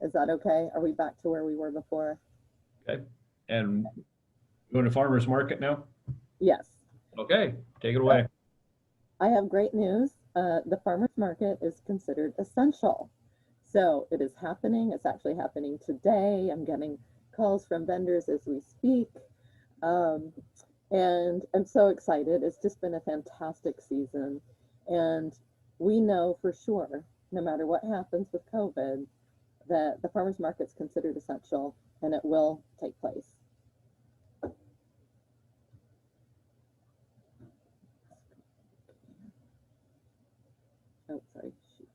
Is that okay? Are we back to where we were before? Okay. And going to farmer's market now? Yes. Okay, take it away. I have great news. The farmer's market is considered essential. So it is happening. It's actually happening today. I'm getting calls from vendors as we speak. And I'm so excited. It's just been a fantastic season. And we know for sure, no matter what happens with COVID, that the farmer's market's considered essential and it will take place. Oh, sorry. Shoot.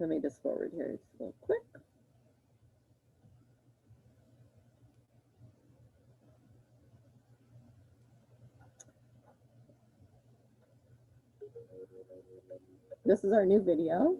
Let me just forward here just real quick. This is our new video.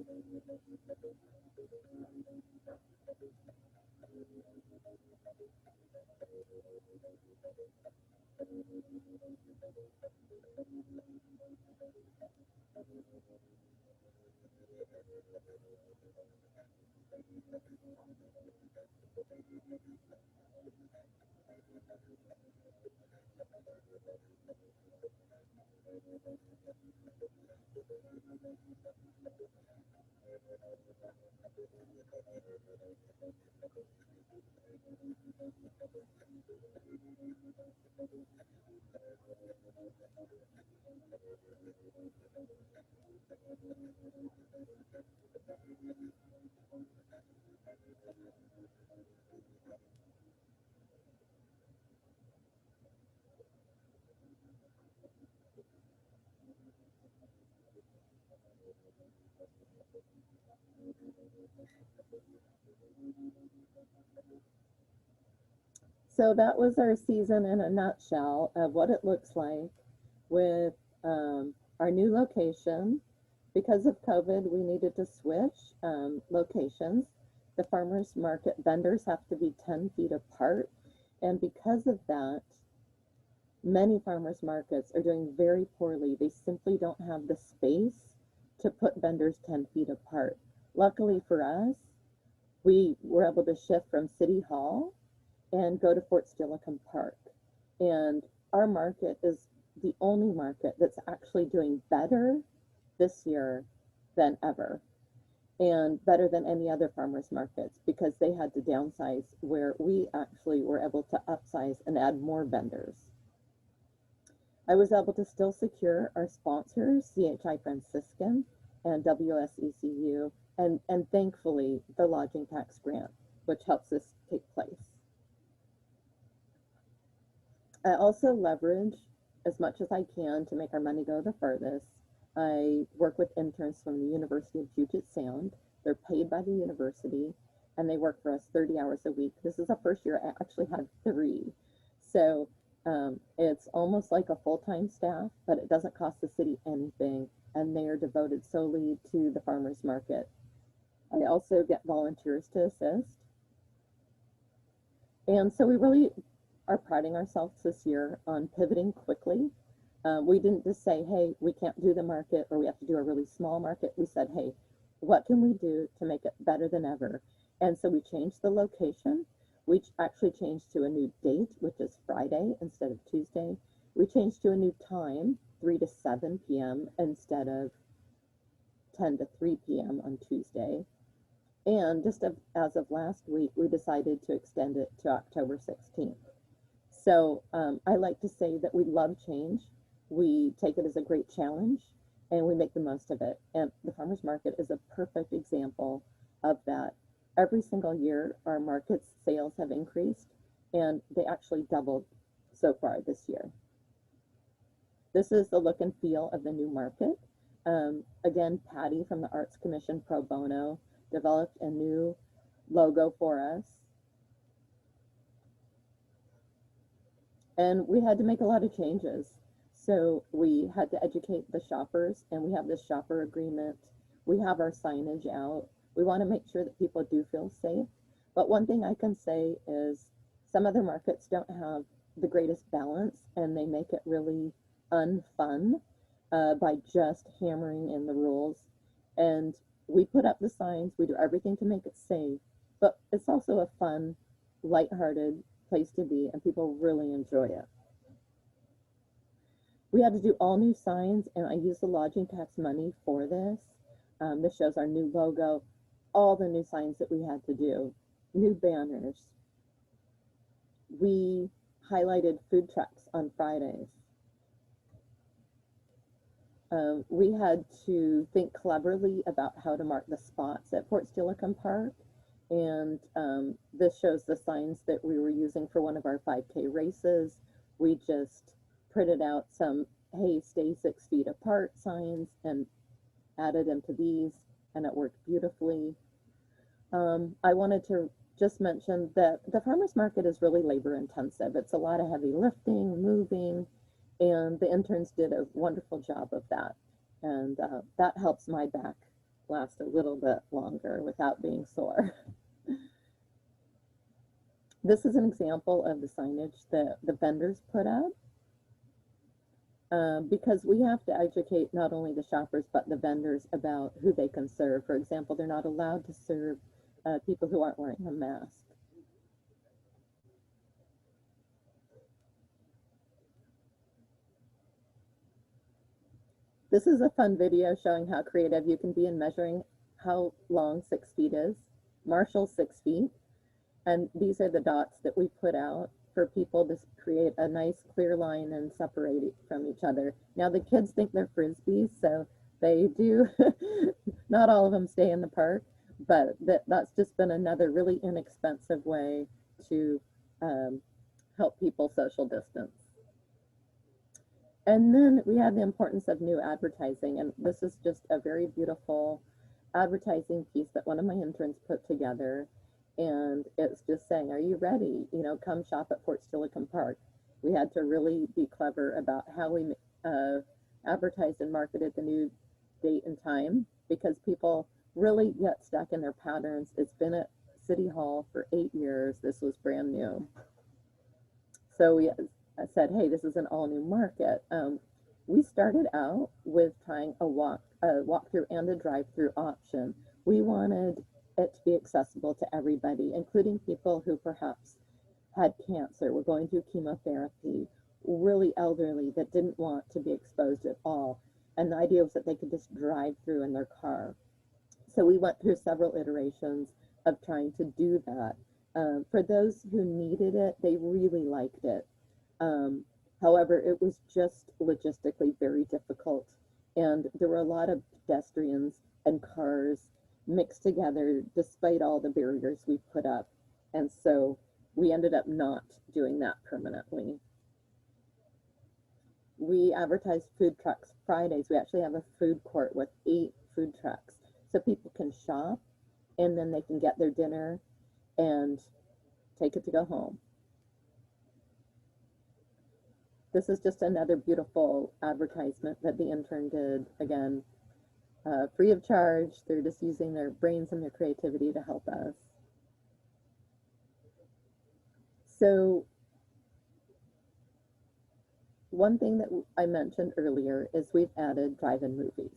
So that was our season in a nutshell of what it looks like with our new location. Because of COVID, we needed to switch locations. The farmers market vendors have to be 10 feet apart. And because of that, many farmers markets are doing very poorly. They simply don't have the space to put vendors 10 feet apart. Luckily for us, we were able to shift from City Hall and go to Fort Steilacoom Park. And our market is the only market that's actually doing better this year than ever, and better than any other farmers markets, because they had to downsize where we actually were able to upsize and add more vendors. I was able to still secure our sponsors, CHI Franciscan and WSECU, and thankfully the lodging tax grant, which helps this take place. I also leverage as much as I can to make our money go the furthest. I work with interns from the University of Puget Sound. They're paid by the university and they work for us 30 hours a week. This is the first year I actually had 3. So it's almost like a full-time staff, but it doesn't cost the city anything. And they are devoted solely to the farmers market. I also get volunteers to assist. And so we really are priding ourselves this year on pivoting quickly. We didn't just say, hey, we can't do the market or we have to do a really small market. We said, hey, what can we do to make it better than ever? And so we changed the location. We actually changed to a new date, which is Friday instead of Tuesday. We changed to a new time, 3 to 7 p.m. instead of 10 to 3 p.m. on Tuesday. And just as of last week, we decided to extend it to October 16th. So I like to say that we love change. We take it as a great challenge and we make the most of it. And the farmers market is a perfect example of that. every single year our market's sales have increased, and they actually doubled so far this year. This is the look and feel of the new market. Again, Patty from the Arts Commission Pro Bono developed a new logo for us. And we had to make a lot of changes. So we had to educate the shoppers, and we have this shopper agreement. We have our signage out. We want to make sure that people do feel safe. But one thing I can say is some other markets don't have the greatest balance, and they make it really unfun by just hammering in the rules. And we put up the signs, we do everything to make it safe, but it's also a fun, lighthearted place to be, and people really enjoy it. We had to do all new signs, and I used the lodging tax money for this. This shows our new logo, all the new signs that we had to do, new banners. We highlighted food trucks on Fridays. We had to think cleverly about how to mark the spots at Fort Steilacoom Park. And this shows the signs that we were using for one of our 5K races. We just printed out some, hey, stay 6 feet apart signs and added them to these, and it worked beautifully. I wanted to just mention that the farmers market is really labor intensive. It's a lot of heavy lifting, moving, and the interns did a wonderful job of that. And that helps my back last a little bit longer without being sore. This is an example of the signage that the vendors put up. Because we have to educate not only the shoppers, but the vendors about who they can serve. For example, they're not allowed to serve people who aren't wearing a mask. This is a fun video showing how creative you can be in measuring how long 6 feet is. Marshall's 6 feet. And these are the dots that we put out for people to create a nice clear line and separate it from each other. Now the kids think they're Frisbees, so they do, not all of them stay in the park, but that's just been another really inexpensive way to help people social distance. And then we have the importance of new advertising, and this is just a very beautiful advertising piece that one of my interns put together. And it's just saying, are you ready? You know, come shop at Fort Steilacoom Park. We had to really be clever about how we advertised and marketed the new date and time, because people really get stuck in their patterns. It's been at City Hall for 8 years. This was brand new. So we said, hey, this is an all new market. We started out with trying a walk-through and a drive-through option. We wanted it to be accessible to everybody, including people who perhaps had cancer, were going through chemotherapy, really elderly that didn't want to be exposed at all. And the idea was that they could just drive through in their car. So we went through several iterations of trying to do that. For those who needed it, they really liked it. However, it was just logistically very difficult. And there were a lot of pedestrians and cars mixed together despite all the barriers we put up. And so we ended up not doing that permanently. We advertise food trucks Fridays. We actually have a food court with 8 food trucks. So people can shop and then they can get their dinner and take it to go home. This is just another beautiful advertisement that the intern did, again, free of charge. They're just using their brains and their creativity to help us. So one thing that I mentioned earlier is we've added drive-in movies.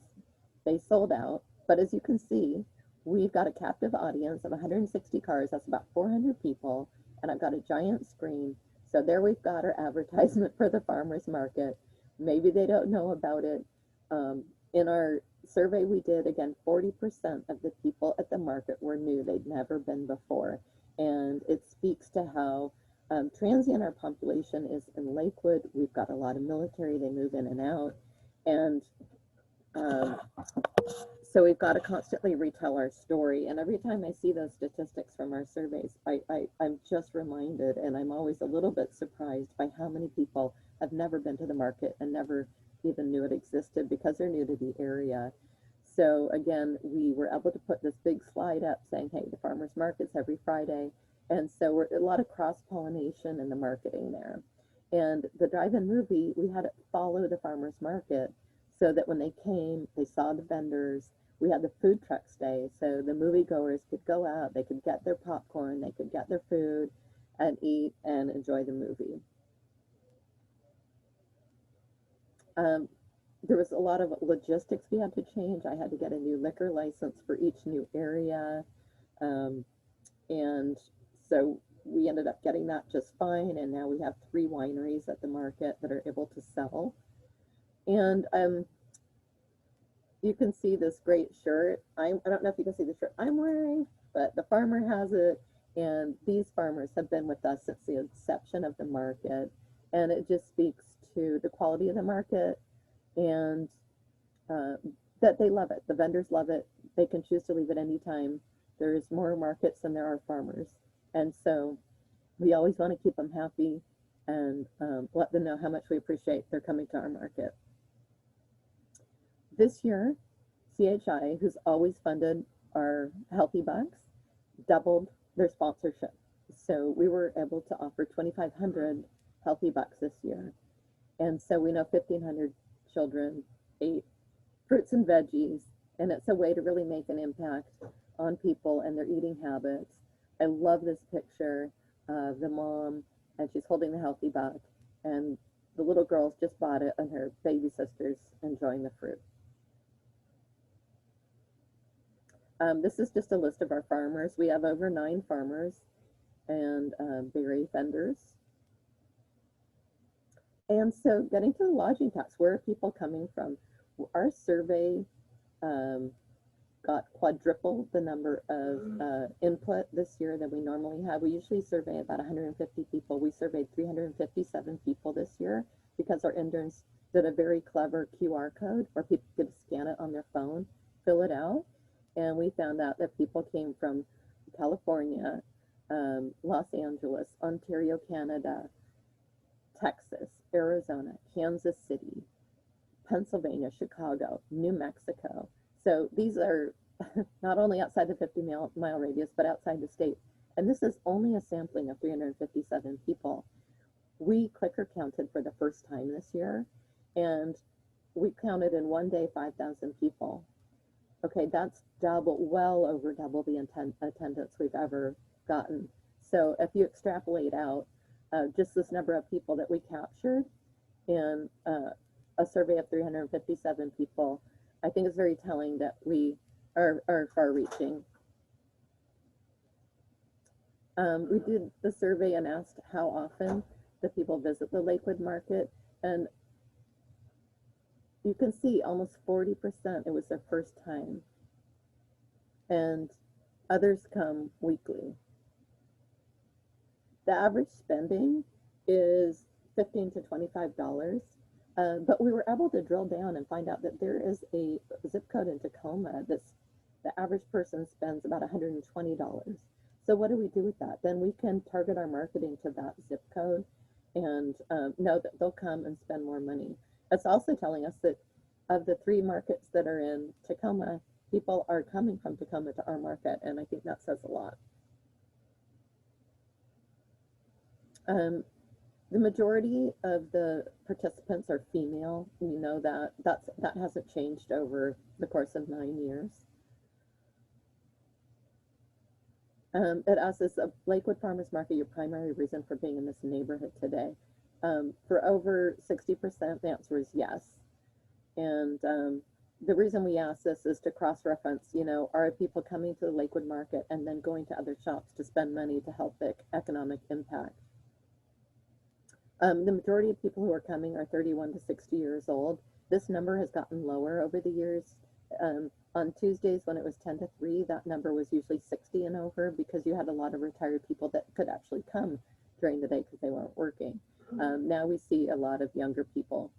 They sold out, but as you can see, we've got a captive audience of 160 cars. That's about 400 people, and I've got a giant screen. So there we've got our advertisement for the farmers market. Maybe they don't know about it. In our survey we did, again, 40% of the people at the market were new. They'd never been before. And it speaks to how transient our population is in Lakewood. We've got a lot of military. They move in and out. And So we've got to constantly retell our story. And every time I see those statistics from our surveys, I'm just reminded, and I'm always a little bit surprised by how many people have never been to the market and never even knew it existed because they're new to the area. So again, we were able to put this big slide up saying, hey, the farmers market's every Friday. And so we're a lot of cross-pollination in the marketing there. And the drive-in movie, we had it follow the farmers market so that when they came, they saw the vendors. We had the food trucks day, so the moviegoers could go out, they could get their popcorn, they could get their food and eat and enjoy the movie. There was a lot of logistics we had to change. I had to get a new liquor license for each new area. And so we ended up getting that just fine. And now we have 3 wineries at the market that are able to sell. And you can see this great shirt. I don't know if you can see the shirt I'm wearing, but the farmer has it. And these farmers have been with us since the inception of the market. And it just speaks to the quality of the market and that they love it. The vendors love it. They can choose to leave at any time. There's more markets than there are farmers. And so we always want to keep them happy and let them know how much we appreciate their coming to our market. This year, CHI, who's always funded our Healthy Bucks, doubled their sponsorship. So we were able to offer 2,500 Healthy Bucks this year. And so we know 1,500 children ate fruits and veggies, and it's a way to really make an impact on people and their eating habits. I love this picture of the mom, and she's holding the Healthy Buck, and the little girl's just bought it, and her baby sister's enjoying the fruit. This is just a list of our farmers. We have over 9 farmers and berry vendors. And so getting to the lodging tax, where are people coming from? Our survey got quadruple the number of input this year than we normally have. We usually survey about 150 people. We surveyed 357 people this year because our interns did a very clever QR code where people could scan it on their phone, fill it out. And we found out that people came from California, Los Angeles, Ontario, Canada, Texas, Arizona, Kansas City, Pennsylvania, Chicago, New Mexico. So these are not only outside the 50-mile radius, but outside the state. And this is only a sampling of 357 people. We clicker counted for the first time this year, and we counted in one day 5,000 people. Okay, that's double, well over double the attendance we've ever gotten. So if you extrapolate out just this number of people that we captured in a survey of 357 people, I think it's very telling that we are far-reaching. We did the survey and asked how often the people visit the Lakewood Market, and you can see almost 40% it was their first time, and others come weekly. The average spending is $15 to $25, but we were able to drill down and find out that there is a zip code in Tacoma that's the average person spends about $120. So what do we do with that? Then we can target our marketing to that zip code and know that they'll come and spend more money. It's also telling us that of the 3 markets that are in Tacoma, people are coming from Tacoma to our market, and I think that says a lot. The majority of the participants are female. You know that hasn't changed over the course of 9 years. It asks, is a Lakewood Farmers Market your primary reason for being in this neighborhood today? For over 60%, the answer is yes. And the reason we ask this is to cross-reference, you know, are people coming to the Lakewood Market and then going to other shops to spend money to help the economic impact? The majority of people who are coming are 31 to 60 years old. This number has gotten lower over the years. On Tuesdays when it was 10 to 3, that number was usually 60 and over because you had a lot of retired people that could actually come during the day because they weren't working. Now we see a lot of younger people.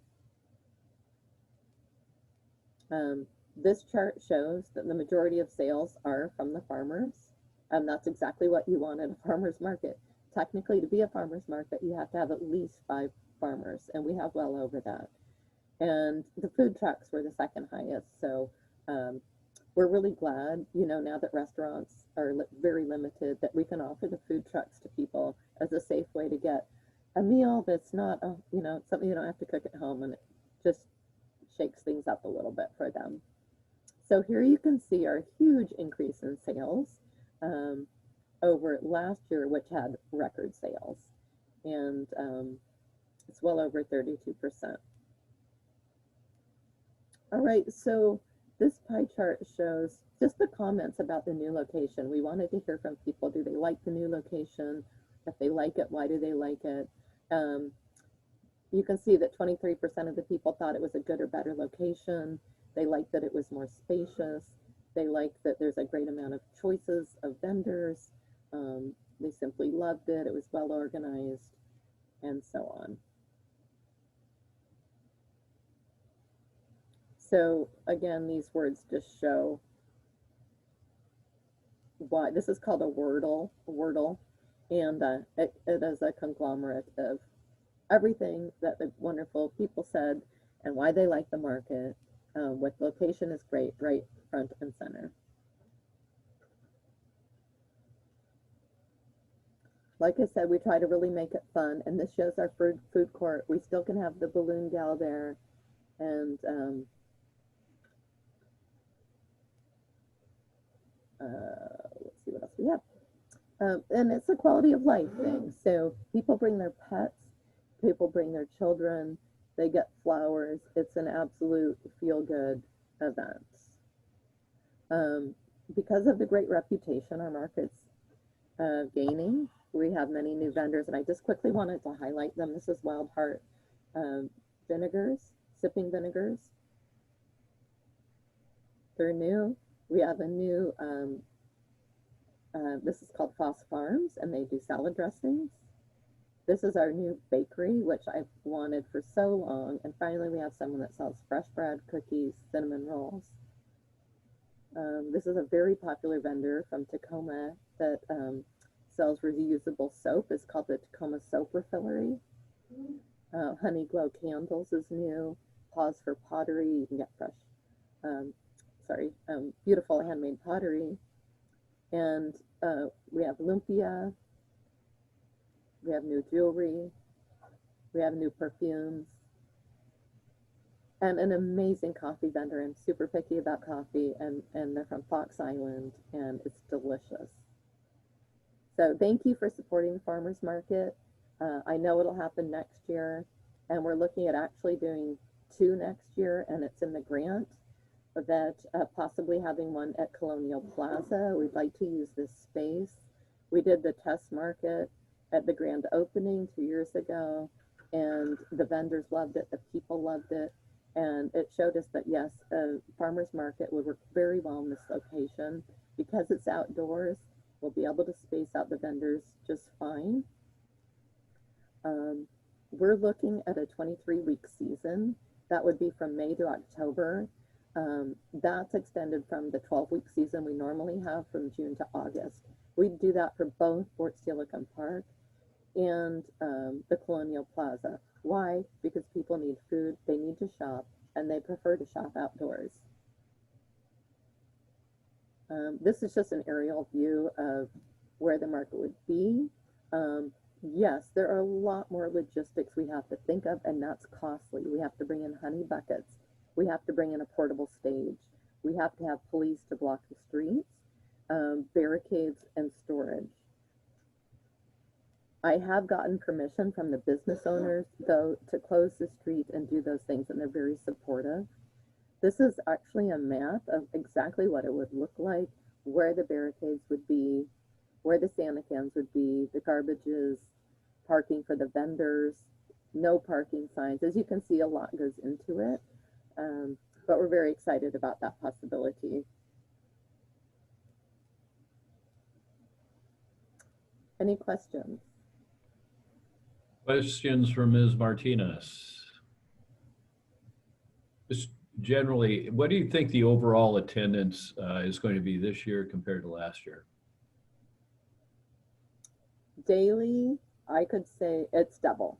This chart shows that the majority of sales are from the farmers, and that's exactly what you want at a farmer's market. Technically, to be a farmer's market, you have to have at least 5 farmers, and we have well over that. And the food trucks were the second highest. So we're really glad, you know, now that restaurants are very limited, that we can offer the food trucks to people as a safe way to get a meal that's not, you know, something you don't have to cook at home, and it just shakes things up a little bit for them. So here you can see our huge increase in sales over last year, which had record sales, and it's well over 32%. All right, so this pie chart shows just the comments about the new location. We wanted to hear from people. Do they like the new location? If they like it, why do they like it? You can see that 23% of the people thought it was a good or better location. They liked that it was more spacious. They liked that there's a great amount of choices of vendors. They simply loved it. It was well organized, and so on. So again, these words just show why this is called a wordle, and it is a conglomerate of everything that the wonderful people said and why they like the market. With location is great, right front and center. Like I said, we try to really make it fun, and this shows our food court. We still can have the balloon gal there, and let's see what else we have. And it's a quality of life thing. So people bring their pets, people bring their children, they get flowers. It's an absolute feel-good event. Because of the great reputation our market's gaining, we have many new vendors, and I just quickly wanted to highlight them. This is Wild Heart vinegars, sipping vinegars. They're new. We have a new, this is called Foss Farms, and they do salad dressings. This is our new bakery, which I've wanted for so long, and finally we have someone that sells fresh bread, cookies, cinnamon rolls. This is a very popular vendor from Tacoma that sells reusable soap. It's called the Tacoma Soap Refillery. Honey Glow Candles is new. Pause for Pottery. You can get fresh, beautiful handmade pottery. And we have lumpia. We have new jewelry. We have new perfumes. And an amazing coffee vendor. I'm super picky about coffee, and they're from Fox Island, and it's delicious. So thank you for supporting the farmers market. I know it'll happen next year, and we're looking at actually doing 2 next year, and it's in the grant that possibly having one at Colonial Plaza. We'd like to use this space. We did the test market at the grand opening 2 years ago, and the vendors loved it, the people loved it, and it showed us that yes, a farmer's market would work very well in this location. Because it's outdoors, we'll be able to space out the vendors just fine. We're looking at a 23-week season. That would be from May to October. That's extended from the 12-week season we normally have from June to August. We do that for both Fort Steilacoom Park and the Colonial Plaza. Why? Because people need food, they need to shop, and they prefer to shop outdoors. This is just an aerial view of where the market would be. Yes, there are a lot more logistics we have to think of, and that's costly. We have to bring in honey buckets. We have to bring in a portable stage. We have to have police to block the streets, barricades, and storage. I have gotten permission from the business owners, though, to close the street and do those things, and they're very supportive. This is actually a map of exactly what it would look like, where the barricades would be, where the Santa cans would be, the garbages, parking for the vendors, no parking signs. As you can see, a lot goes into it, but we're very excited about that possibility. Any questions? Questions for Ms. Martinez? generally, what do you think the overall attendance is going to be this year compared to last year? Daily, I could say it's double.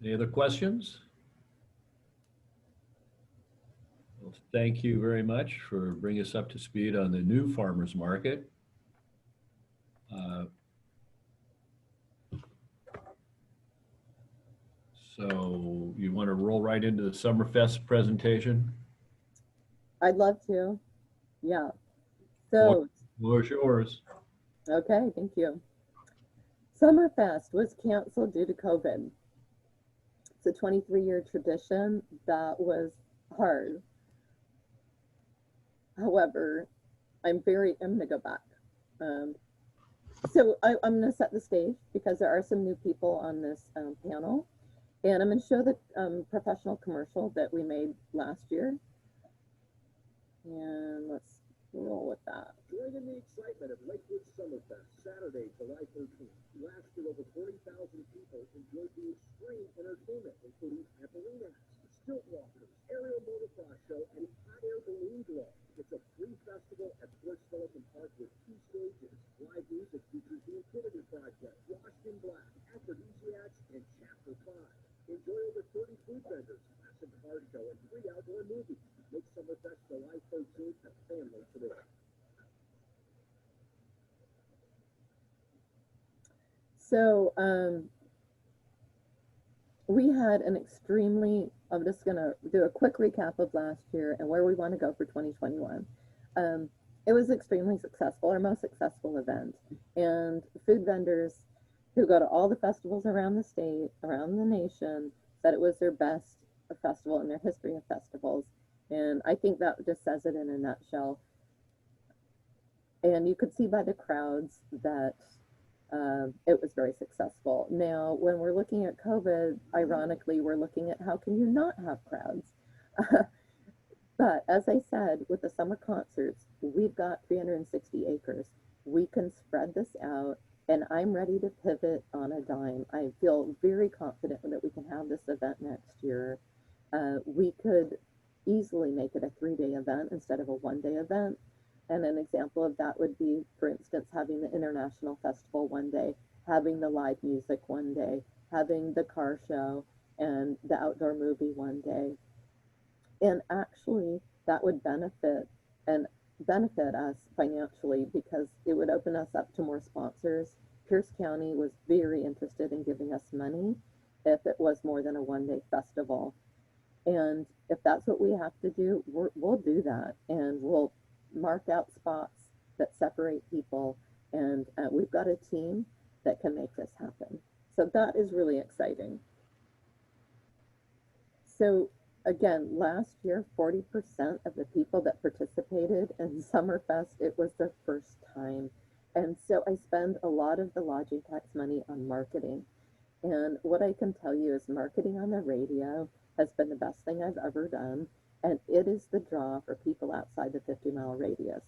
Any other questions? Well, thank you very much for bringing us up to speed on the new farmers market. So you want to roll right into the Summerfest presentation? I'd love to. Yeah. So, Floor's yours. okay, thank you. Summerfest was canceled due to COVID. It's a 23-year tradition that was hard. However, I'm going to go back. So I'm going to set the stage because there are some new people on this panel. And I'm going to show the professional commercial that we made last year. And let's roll with that. Join in the excitement of Lakewood Summerfest, Saturday, July 13th. Last year, over 40,000 people enjoyed the extreme entertainment, including trampoline acts, stilt walkers, aerial motocross show, and hot air balloon glow. It's a free festival at Fort Silicon Park with 2 stages. Live music features the Infinity Project, Washed in Black, Aphrodisiacs, and Chapter 5. Enjoy over 30 food vendors, classic car show, and 3 outdoor movies. Make Summerfest July 13th a family tradition. So we had an extremely, I'm just going to do a quick recap of last year and where we want to go for 2021. It was extremely successful, our most successful event. And food vendors who go to all the festivals around the state, around the nation, said it was their best festival in their history of festivals. And I think that just says it in a nutshell. And you could see by the crowds that it was very successful. Now, when we're looking at COVID, ironically, we're looking at how can you not have crowds? But as I said, with the summer concerts, we've got 360 acres. We can spread this out, and I'm ready to pivot on a dime. I feel very confident that we can have this event next year. We could easily make it a 3-day event instead of a 1-day event. And an example of that would be, for instance, having the International Festival 1 day, having the live music 1 day, having the car show and the outdoor movie 1 day. And actually, that would benefit us financially because it would open us up to more sponsors. Pierce County was very interested in giving us money if it was more than a 1-day festival. And if that's what we have to do, we'll do that. And we'll mark out spots that separate people. And we've got a team that can make this happen. So that is really exciting. So again, last year, 40% of the people that participated in Summerfest, it was their first time. And so I spend a lot of the lodging tax money on marketing. And what I can tell you is marketing on the radio has been the best thing I've ever done. And it is the draw for people outside the 50-mile radius.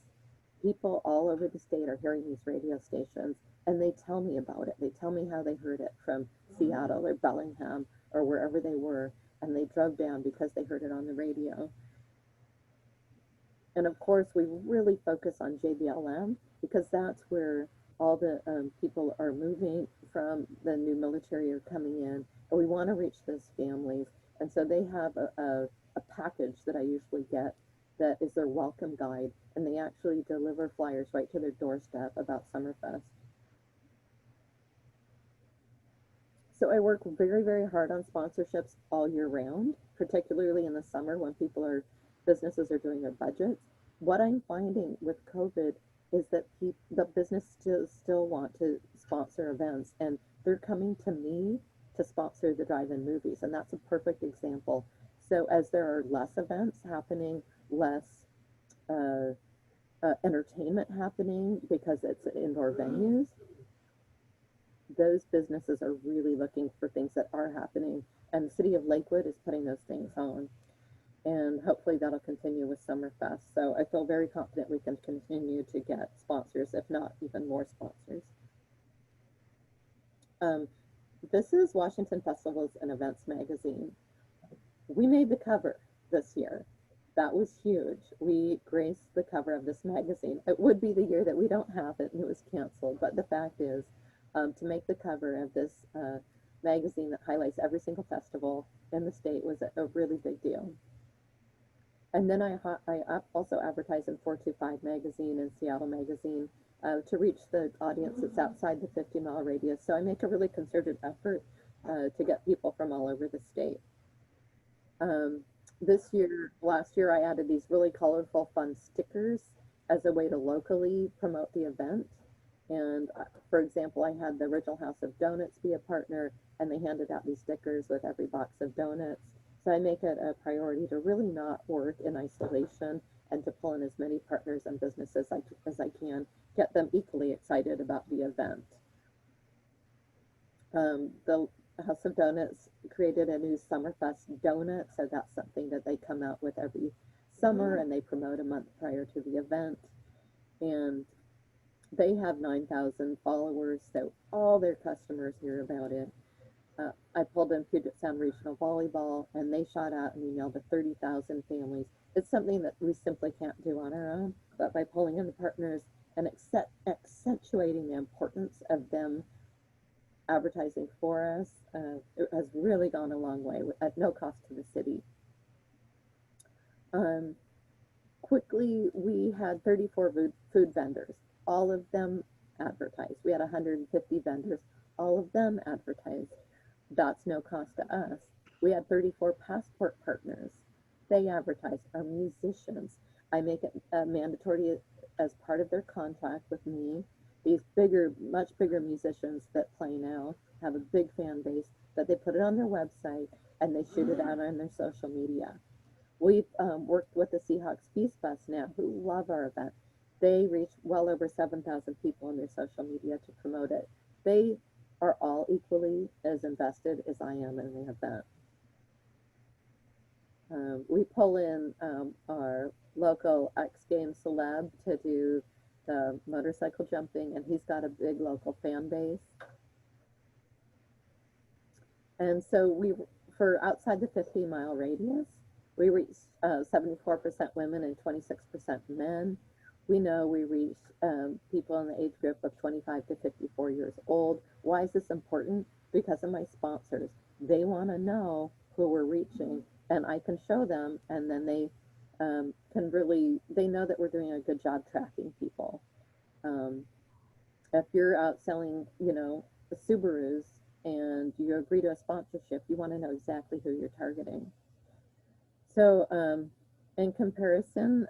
People all over the state are hearing these radio stations and they tell me about it. They tell me how they heard it from Seattle or Bellingham or wherever they were. And they drove down because they heard it on the radio. And of course, we really focus on JBLM because that's where all the people are moving from, the new military are coming in, and we want to reach those families. And so they have a package that I usually get that is their welcome guide, and they actually deliver flyers right to their doorstep about Summerfest. So I work very, very hard on sponsorships all year round, particularly in the summer when businesses are doing their budgets. What I'm finding with COVID is that the businesses still want to sponsor events, and they're coming to me to sponsor the drive-in movies, and that's a perfect example. So as there are less events happening, less entertainment happening because it's indoor venues, those businesses are really looking for things that are happening, and the city of Lakewood is putting those things on. And hopefully that'll continue with Summerfest. So I feel very confident we can continue to get sponsors, if not even more sponsors. this is Washington Festivals and Events magazine. We made the cover this year. That was huge. We graced the cover of this magazine. It would be the year that we don't have it and it was canceled, but the fact is, to make the cover of this magazine that highlights every single festival in the state was a really big deal. And then I also advertise in 425 magazine and Seattle magazine to reach the audience that's outside the 50-mile radius. So I make a really concerted effort to get people from all over the state. Last year, I added these really colorful, fun stickers as a way to locally promote the event. And for example, I had the Original House of Donuts be a partner, and they handed out these stickers with every box of donuts. So I make it a priority to really not work in isolation and to pull in as many partners and businesses as I can, get them equally excited about the event. The House of Donuts created a new Summerfest donut, so that's something that they come out with every summer and they promote a month prior to the event. And they have 9,000 followers, so all their customers hear about it. I pulled in Puget Sound Regional Volleyball, and they shot out an email to 30,000 families. It's something that we simply can't do on our own, but by pulling in the partners and accentuating the importance of them advertising for us, it has really gone a long way at no cost to the city. Quickly, we had 34 food vendors. All of them advertised. We had 150 vendors. All of them advertised. That's no cost to us. We had 34 passport partners. They advertised. Our musicians. I make it mandatory as part of their contract with me. These bigger, much bigger musicians that play now have a big fan base, that they put it on their website and they shoot it out on their social media. We've worked with the Seahawks Peace Bus now, who love our event. They reach well over 7,000 people on their social media to promote it. They are all equally as invested as I am in the event. We pull in our local X Games celeb to do the motorcycle jumping, and he's got a big local fan base. And so for outside the 50-mile radius, we reach 74% women and 26% men. We know we reach people in the age group of 25 to 54 years old. Why is this important? Because of my sponsors. They want to know who we're reaching, and I can show them, and then they they know that we're doing a good job tracking people. If you're out selling, the Subarus and you agree to a sponsorship, you want to know exactly who you're targeting. So in comparison,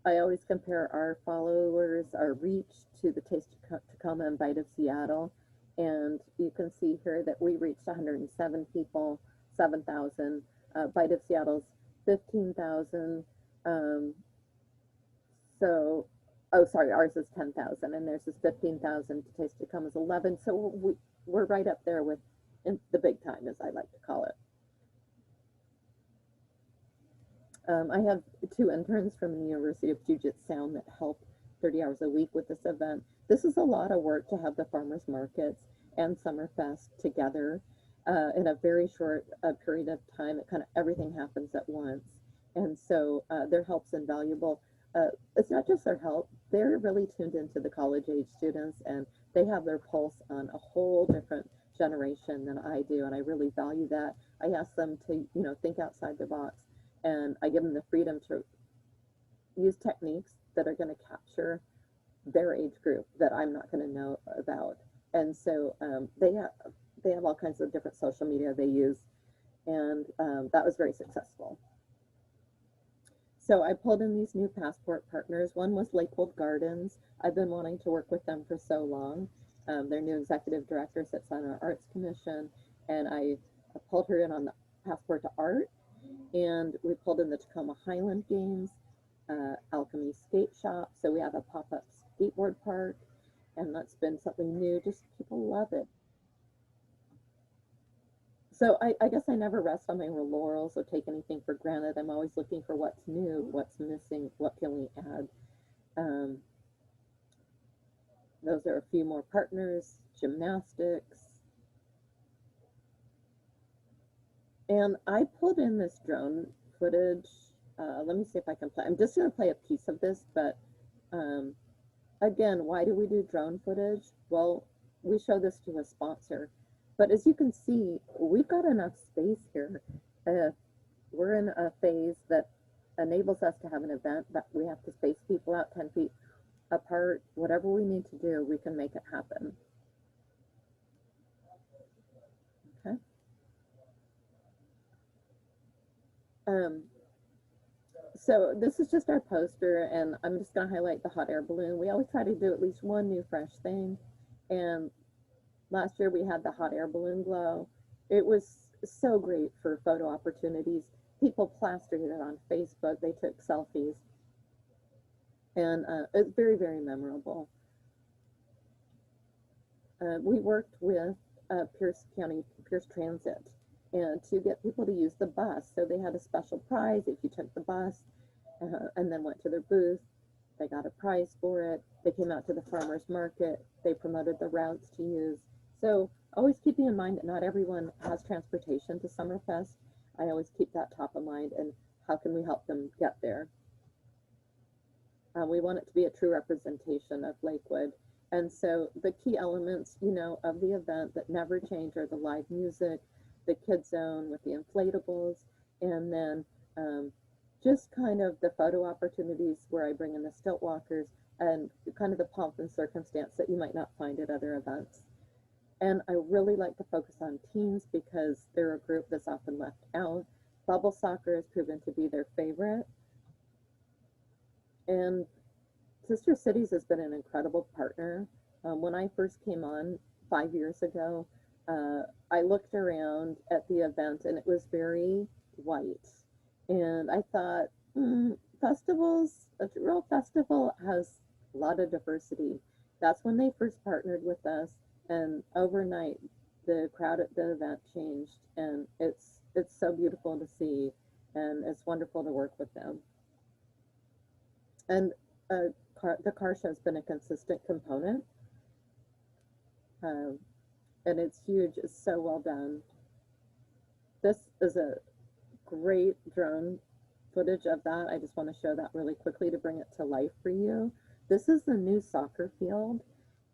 I always compare our followers, our reach, to the Taste of Tacoma and Bite of Seattle. And you can see here that we reached 107 people, 7,000. Bite of Seattle's 15,000. Ours is 10,000, and theirs is 15,000. Taste of Tacoma's 11. So we're right up there with the big time, as I like to call it. I have 2 interns from the University of Puget Sound that help 30 hours a week with this event. This is a lot of work to have the farmers markets and Summerfest together in a very short period of time. It kind of everything happens at once. And so their help's invaluable. It's not just their help, they're really tuned into the college age students, and they have their pulse on a whole different generation than I do. And I really value that. I ask them to, think outside the box. And I give them the freedom to use techniques that are going to capture their age group that I'm not going to know about. And so they have all kinds of different social media they use, and that was very successful. So I pulled in these new passport partners. One was Lakewood Gardens. I've been wanting to work with them for so long. Their new executive director sits on our arts commission, and I pulled her in on the Passport to Art. And we pulled in the Tacoma Highland Games, Alchemy Skate Shop. So we have a pop-up skateboard park, and that's been something new. Just people love it. So I guess I never rest on my laurels or take anything for granted. I'm always looking for what's new, what's missing, what can we add. Those are a few more partners: gymnastics, And I pulled in this drone footage. Let me see if I can play. I'm just going to play a piece of this, but again, why do we do drone footage? Well, we show this to a sponsor. But as you can see, we've got enough space here. We're in a phase that enables us to have an event, but we have to space people out 10 feet apart. Whatever we need to do, we can make it happen. Okay. So this is just our poster, and I'm just going to highlight the hot air balloon. We always try to do at least one new fresh thing, and last year we had the hot air balloon glow. It was so great for photo opportunities. People plastered it on Facebook. They took selfies, and it's very, very memorable. We worked with Pierce Transit and to get people to use the bus. So they had a special prize if you took the bus and then went to their booth. They got a prize for it. They came out to the farmers market. They promoted the routes to use. So always keeping in mind that not everyone has transportation to Summerfest. I always keep that top of mind, and how can we help them get there? We want it to be a true representation of Lakewood. And so the key elements, you know, of the event that never change are the live music, the kids zone with the inflatables, and then just kind of the photo opportunities where I bring in the stilt walkers and kind of the pomp and circumstance that you might not find at other events. And I really like to focus on teens because they're a group that's often left out. Bubble soccer has proven to be their favorite. And Sister Cities has been an incredible partner. When I first came on 5 years ago, I looked around at the event and it was very white. And I thought, festivals, a real festival has a lot of diversity. That's when they first partnered with us. And overnight, the crowd at the event changed. And it's so beautiful to see. And it's wonderful to work with them. And the car show has been a consistent component. And it's huge. It's so well done. This is a great drone footage of that. I just want to show that really quickly to bring it to life for you. This is the new soccer field,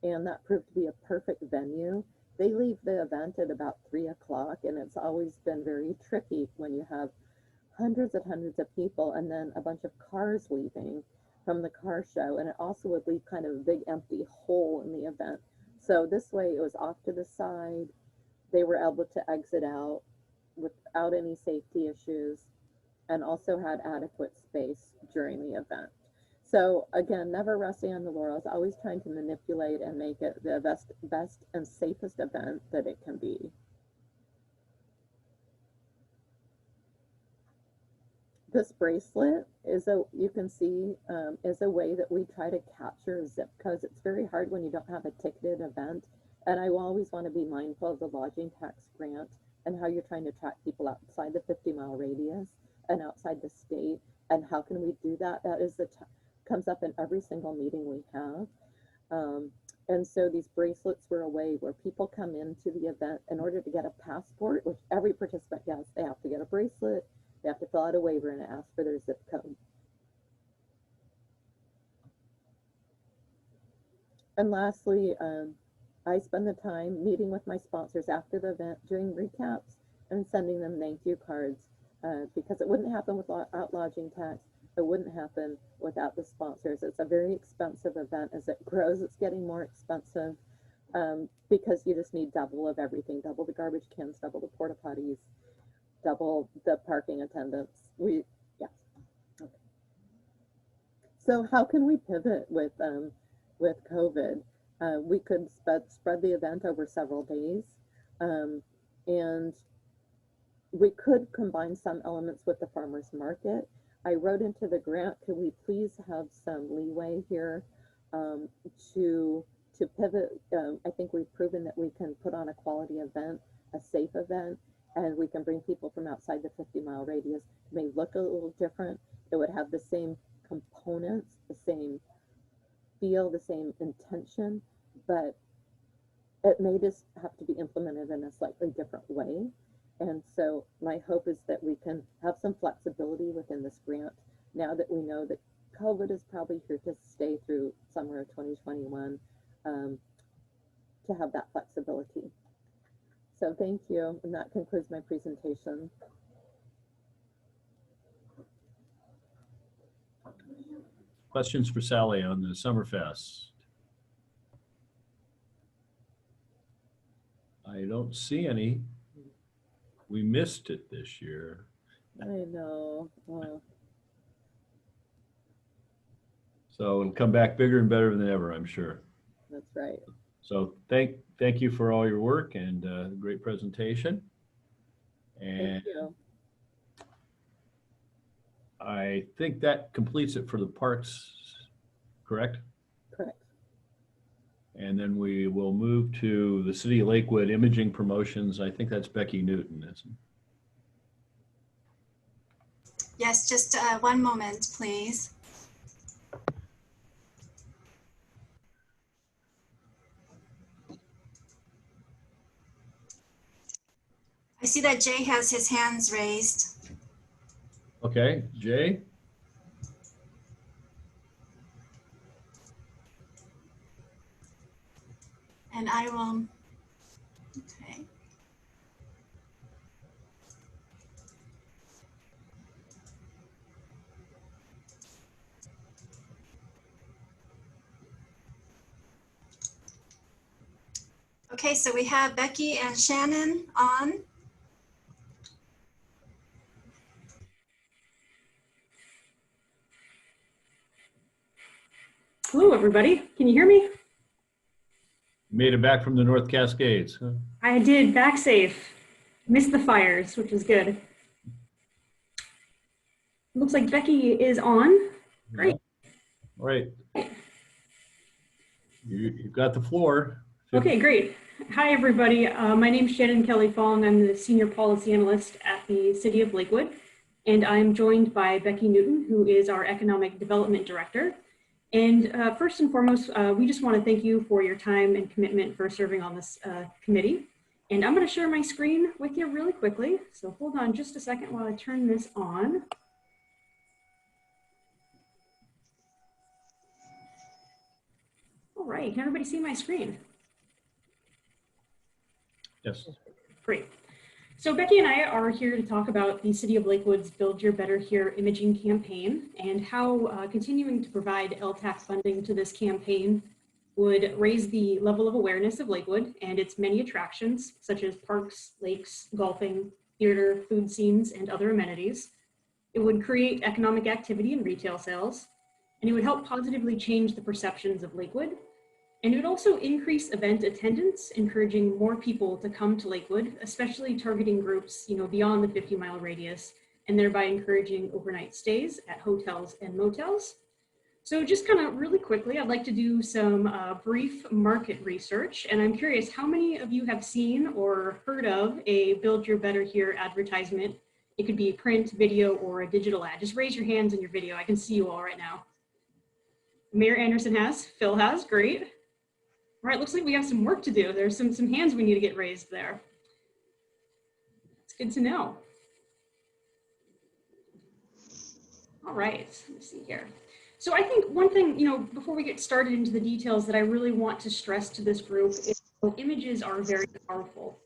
and that proved to be a perfect venue. They leave the event at about 3 o'clock, and it's always been very tricky when you have hundreds of people and then a bunch of cars leaving from the car show, and it also would leave kind of a big empty hole in the event. So this way it was off to the side. They were able to exit out without any safety issues and also had adequate space during the event. So again, never resting on the laurels, always trying to manipulate and make it the best and safest event that it can be. This bracelet is you can see, is a way that we try to capture zip codes. It's very hard when you don't have a ticketed event. And I always want to be mindful of the lodging tax grant and how you're trying to track people outside the 50-mile radius and outside the state. And how can we do that? That is comes up in every single meeting we have. And so these bracelets were a way where people come into the event in order to get a passport, which every participant gets. They have to get a bracelet. They have to fill out a waiver and ask for their zip code. And lastly, I spend the time meeting with my sponsors after the event, doing recaps and sending them thank you cards because it wouldn't happen without lodging tax. It wouldn't happen without the sponsors. It's a very expensive event. As it grows, it's getting more expensive because you just need double of everything, double the garbage cans, double the porta potties, double the parking attendants. Okay. So how can we pivot with COVID? We could spread the event over several days, and we could combine some elements with the farmers market. I wrote into the grant, could we please have some leeway here to pivot? I think we've proven that we can put on a quality event, a safe event, and we can bring people from outside the 50-mile radius. It may look a little different. It would have the same components, the same feel, the same intention, but it may just have to be implemented in a slightly different way. And so my hope is that we can have some flexibility within this grant now that we know that COVID is probably here to stay through summer of 2021, to have that flexibility. So thank you, and that concludes my presentation. Questions for Sally on the Summerfest? I don't see any. We missed it this year. I know. So it'll come back bigger and better than ever, I'm sure. That's right. So thank you for all your work and great presentation. And Thank you. I think that completes it for the parks, correct? Correct. And then we will move to the City of Lakewood imaging promotions. I think that's Becky Newton, isn't it? Yes, just one moment, please. I see that Jay has his hands raised. Okay, Jay? And I will, okay. Okay, so we have Becky and Shannon on. Hello, everybody. Can you hear me? Made it back from the North Cascades, huh? I did, back safe. Missed the fires, which is good. Looks like Becky is on. Great. All right. You've got the floor. Okay, great. Hi, everybody. My name is Shannon Kelly Fong. I'm the Senior Policy Analyst at the City of Lakewood, and I'm joined by Becky Newton, who is our Economic Development Director. And first and foremost, we just want to thank you for your time and commitment for serving on this committee. And I'm going to share my screen with you really quickly. So hold on just a second while I turn this on. All right, can everybody see my screen? Yes. Great. So Becky and I are here to talk about the City of Lakewood's Build Your Better Here imaging campaign and how continuing to provide LTAC funding to this campaign would raise the level of awareness of Lakewood and its many attractions, such as parks, lakes, golfing, theater, food scenes, and other amenities. It would create economic activity and retail sales, and it would help positively change the perceptions of Lakewood. And it would also increase event attendance, encouraging more people to come to Lakewood, especially targeting groups, beyond the 50-mile radius, and thereby encouraging overnight stays at hotels and motels. So just kind of really quickly, I'd like to do some brief market research. And I'm curious, how many of you have seen or heard of a Build Your Better Here advertisement? It could be print, video, or a digital ad. Just raise your hands in your video. I can see you all right now. Mayor Anderson has, Phil has, great. All right, looks like we have some work to do. There's some hands we need to get raised there. It's good to know. All right, let's see here. So I think one thing, before we get started into the details that I really want to stress to this group is images are very powerful.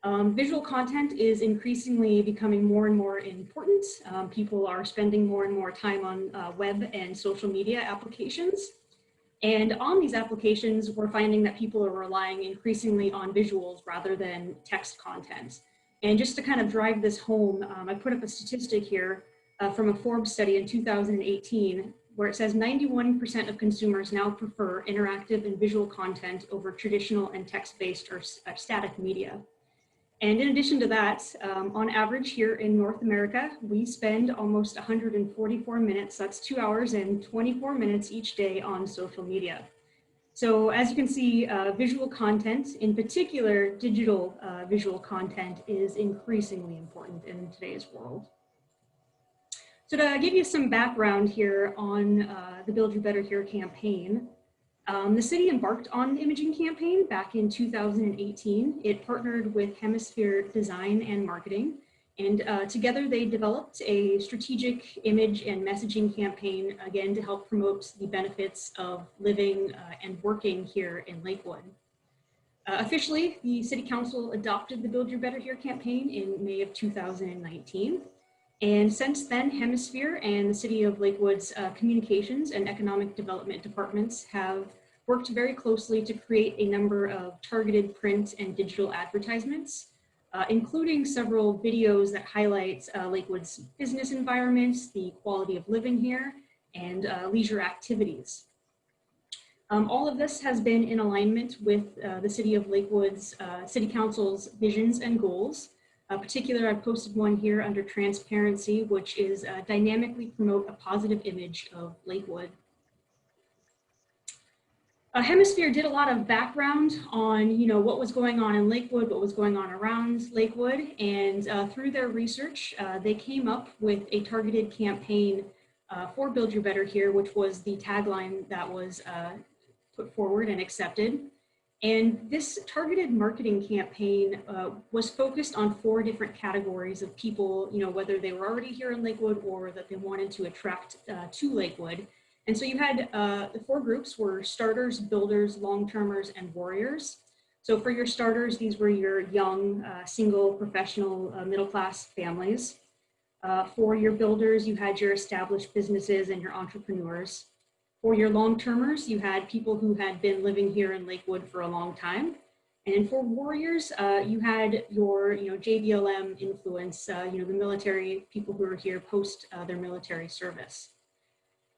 Visual content is increasingly becoming more and more important. People are spending more and more time on web and social media applications. And on these applications, we're finding that people are relying increasingly on visuals rather than text content. And just to kind of drive this home, I put up a statistic here from a Forbes study in 2018, where it says 91% of consumers now prefer interactive and visual content over traditional and text-based or static media. And in addition to that, on average here in North America, we spend almost 144 minutes, that's 2 hours and 24 minutes each day on social media. So as you can see, visual content, in particular digital visual content, is increasingly important in today's world. So to give you some background here on the Build Your Better Here campaign, The city embarked on the imaging campaign back in 2018. It partnered with Hemisphere Design and Marketing, and together they developed a strategic image and messaging campaign, again, to help promote the benefits of living and working here in Lakewood. Officially, the City Council adopted the Build Your Better Here campaign in May of 2019. And since then, Hemisphere and the City of Lakewood's communications and economic development departments have worked very closely to create a number of targeted print and digital advertisements, including several videos that highlight Lakewood's business environments, the quality of living here, and leisure activities. All of this has been in alignment with the City of Lakewood's City Council's visions and goals. Particularly, I posted one here under transparency, which is dynamically promote a positive image of Lakewood. Hemisphere did a lot of background on, what was going on in Lakewood, what was going on around Lakewood, and through their research, they came up with a targeted campaign for Build Your Better Here, which was the tagline that was put forward and accepted. And this targeted marketing campaign was focused on 4 different categories of people, whether they were already here in Lakewood or that they wanted to attract to Lakewood. And so you had the 4 groups were starters, builders, long-termers, and warriors. So for your starters, these were your young, single, professional, middle-class families. For your builders, you had your established businesses and your entrepreneurs. For your long-termers, you had people who had been living here in Lakewood for a long time. And for warriors, you had your, JBLM influence, the military people who are here post their military service.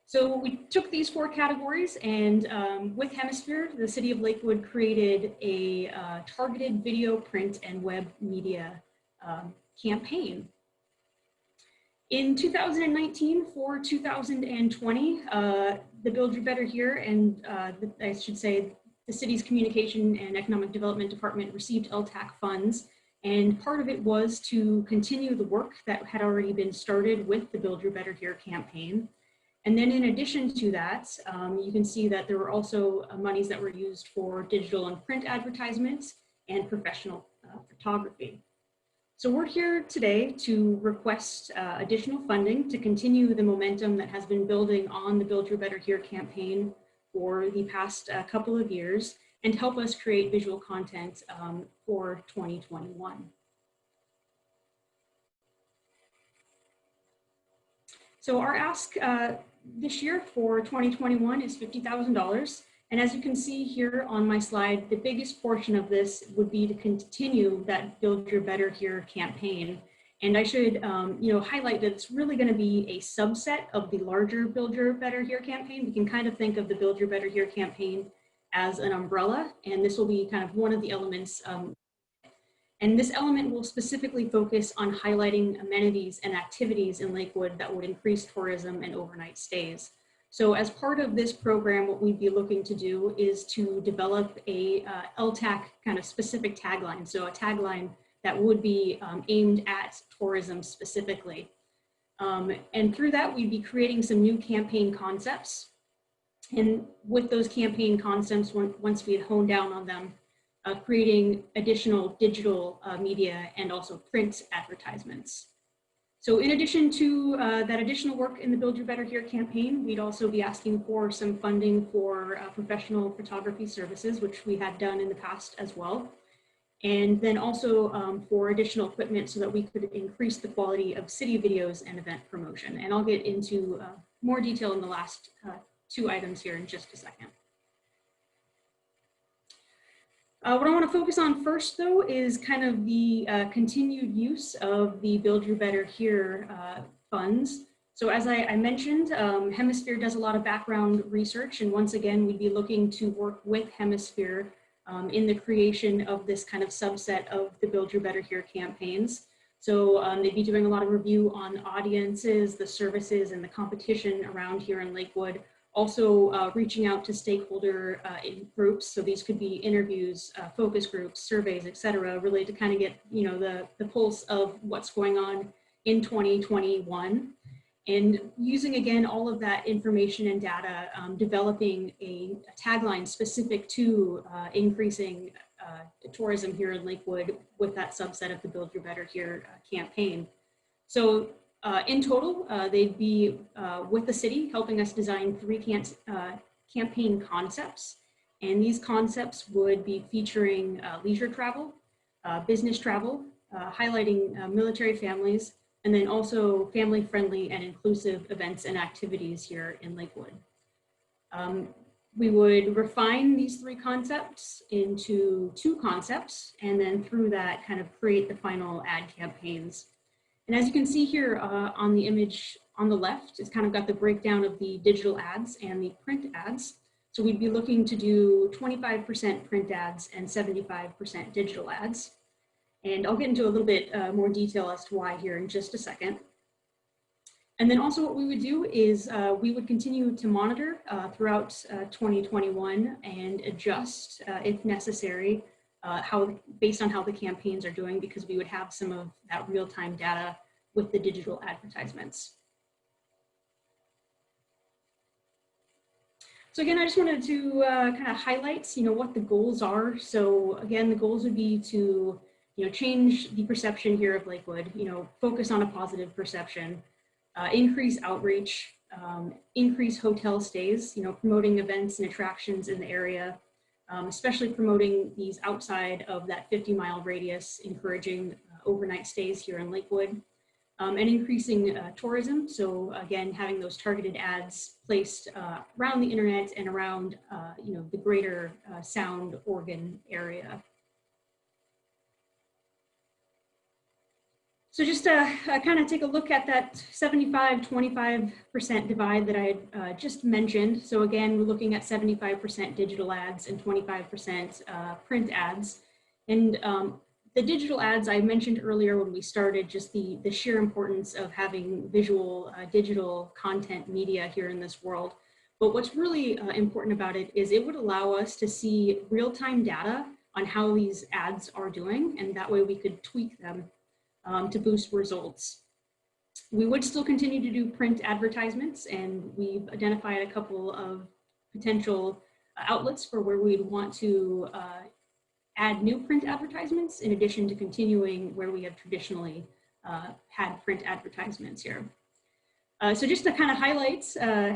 So we took these 4 categories, and with Hemisphere, the City of Lakewood created a targeted video, print, and web media campaign. In 2019 for 2020, the Build Your Better Here and I should say the city's Communication and Economic Development Department received LTAC funds, and part of it was to continue the work that had already been started with the Build Your Better Here campaign. And then in addition to that, you can see that there were also monies that were used for digital and print advertisements and professional photography. So we're here today to request additional funding to continue the momentum that has been building on the Build Your Better Here campaign for the past couple of years and help us create visual content for 2021. So our ask this year for 2021 is $50,000. And as you can see here on my slide, the biggest portion of this would be to continue that Build Your Better Here campaign. And I should highlight that it's really going to be a subset of the larger Build Your Better Here campaign. We can kind of think of the Build Your Better Here campaign as an umbrella, and this will be kind of one of the elements. And this element will specifically focus on highlighting amenities and activities in Lakewood that would increase tourism and overnight stays. So as part of this program, what we'd be looking to do is to develop a LTAC kind of specific tagline. So a tagline that would be aimed at tourism specifically. And through that, we'd be creating some new campaign concepts. And with those campaign concepts, once we had honed down on them, creating additional digital media and also print advertisements. So in addition to that additional work in the Build Your Better Here campaign, we'd also be asking for some funding for professional photography services, which we had done in the past as well. And then also for additional equipment so that we could increase the quality of city videos and event promotion. And I'll get into more detail in the last 2 items here in just a second. What I want to focus on first, though, is kind of the continued use of the Build Your Better Here funds. So as I mentioned, Hemisphere does a lot of background research, and once again, we'd be looking to work with Hemisphere in the creation of this kind of subset of the Build Your Better Here campaigns. So they'd be doing a lot of review on audiences, the services, and the competition around here in Lakewood. Also reaching out to stakeholder groups. So these could be interviews, focus groups, surveys, et cetera, really to kind of get, the pulse of what's going on in 2021. And using, again, all of that information and data, developing a tagline specific to increasing tourism here in Lakewood with that subset of the Build Your Better Here campaign. So in total, they'd be with the city helping us design 3 campaign concepts. And these concepts would be featuring leisure travel, business travel, highlighting military families, and then also family-friendly and inclusive events and activities here in Lakewood. We would refine these 3 concepts into 2 concepts, and then through that kind of create the final ad campaigns. And as you can see here on the image on the left, it's kind of got the breakdown of the digital ads and the print ads. So we'd be looking to do 25% print ads and 75% digital ads. And I'll get into a little bit more detail as to why here in just a second. And then also what we would do is we would continue to monitor throughout 2021 and adjust if necessary, based on how the campaigns are doing, because we would have some of that real-time data with the digital advertisements. So again, I just wanted to kind of highlight, what the goals are. So again, the goals would be to change the perception here of Lakewood, focus on a positive perception, increase outreach, increase hotel stays, promoting events and attractions in the area, especially promoting these outside of that 50-mile radius, encouraging overnight stays here in Lakewood, and increasing tourism. So again, having those targeted ads placed around the internet and around, the greater Sound Oregon area. So just to kind of take a look at that 75-25% divide that I had just mentioned. So again, we're looking at 75% digital ads and 25% print ads. And the digital ads I mentioned earlier when we started, just the sheer importance of having visual digital content media here in this world. But what's really important about it is it would allow us to see real-time data on how these ads are doing, and that way we could tweak them to boost results. We would still continue to do print advertisements, and we've identified a couple of potential outlets for where we'd want to add new print advertisements in addition to continuing where we have traditionally had print advertisements here. So just to kind of highlight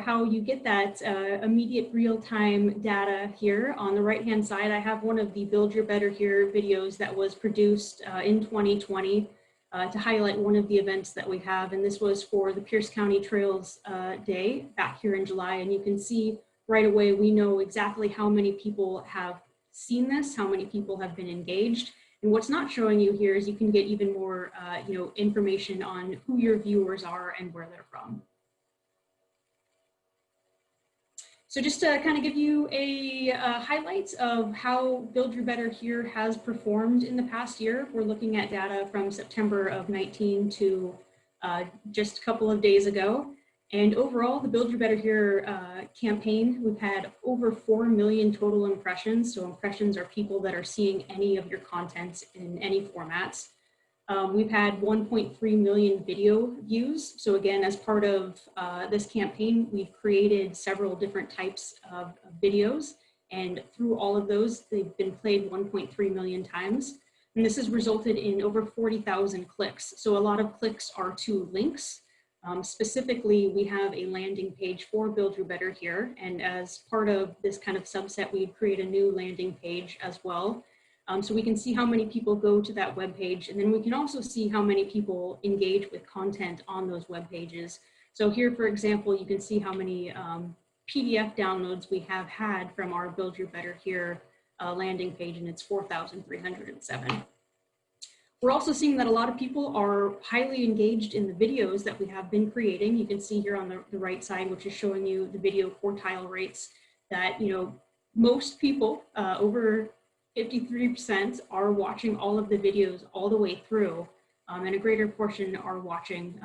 how you get that immediate real-time data here, on the right-hand side, I have one of the Build Your Better Here videos that was produced in 2020 to highlight one of the events that we have. And this was for the Pierce County Trails Day back here in July. And you can see right away, we know exactly how many people have seen this, how many people have been engaged. And what's not showing you here is you can get even more information on who your viewers are and where they're from. So just to kind of give you a highlight of how Build Your Better Here has performed in the past year, we're looking at data from September of 19 to just a couple of days ago. And overall, the Build Your Better Here campaign, we've had over 4 million total impressions. So impressions are people that are seeing any of your content in any formats. We've had 1.3 million video views. So again, as part of this campaign, we've created several different types of videos. And through all of those, they've been played 1.3 million times. And this has resulted in over 40,000 clicks. So a lot of clicks are to links. Specifically, we have a landing page for Build Your Better Here. And as part of this kind of subset, we'd create a new landing page as well. So we can see how many people go to that web page, and then we can also see how many people engage with content on those web pages. So here, for example, you can see how many PDF downloads we have had from our Build Your Better Here landing page, and it's 4,307. We're also seeing that a lot of people are highly engaged in the videos that we have been creating. You can see here on the right side, which is showing you the video quartile rates, that most people, over 53%, are watching all of the videos all the way through, and a greater portion are watching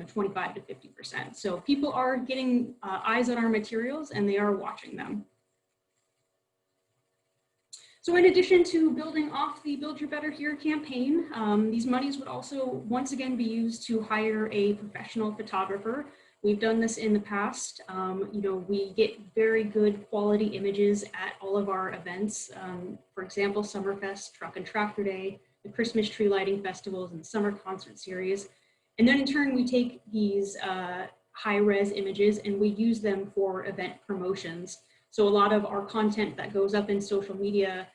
25 to 50%. So people are getting eyes on our materials, and they are watching them. So in addition to building off the Build Your Better Here campaign, these monies would also once again be used to hire a professional photographer. We've done this in the past. You know, we get very good quality images at all of our events. For example, Summerfest, Truck and Tractor Day, the Christmas tree lighting festivals, and summer concert series. And then in turn, we take these high-res images and we use them for event promotions. So a lot of our content that goes up in social media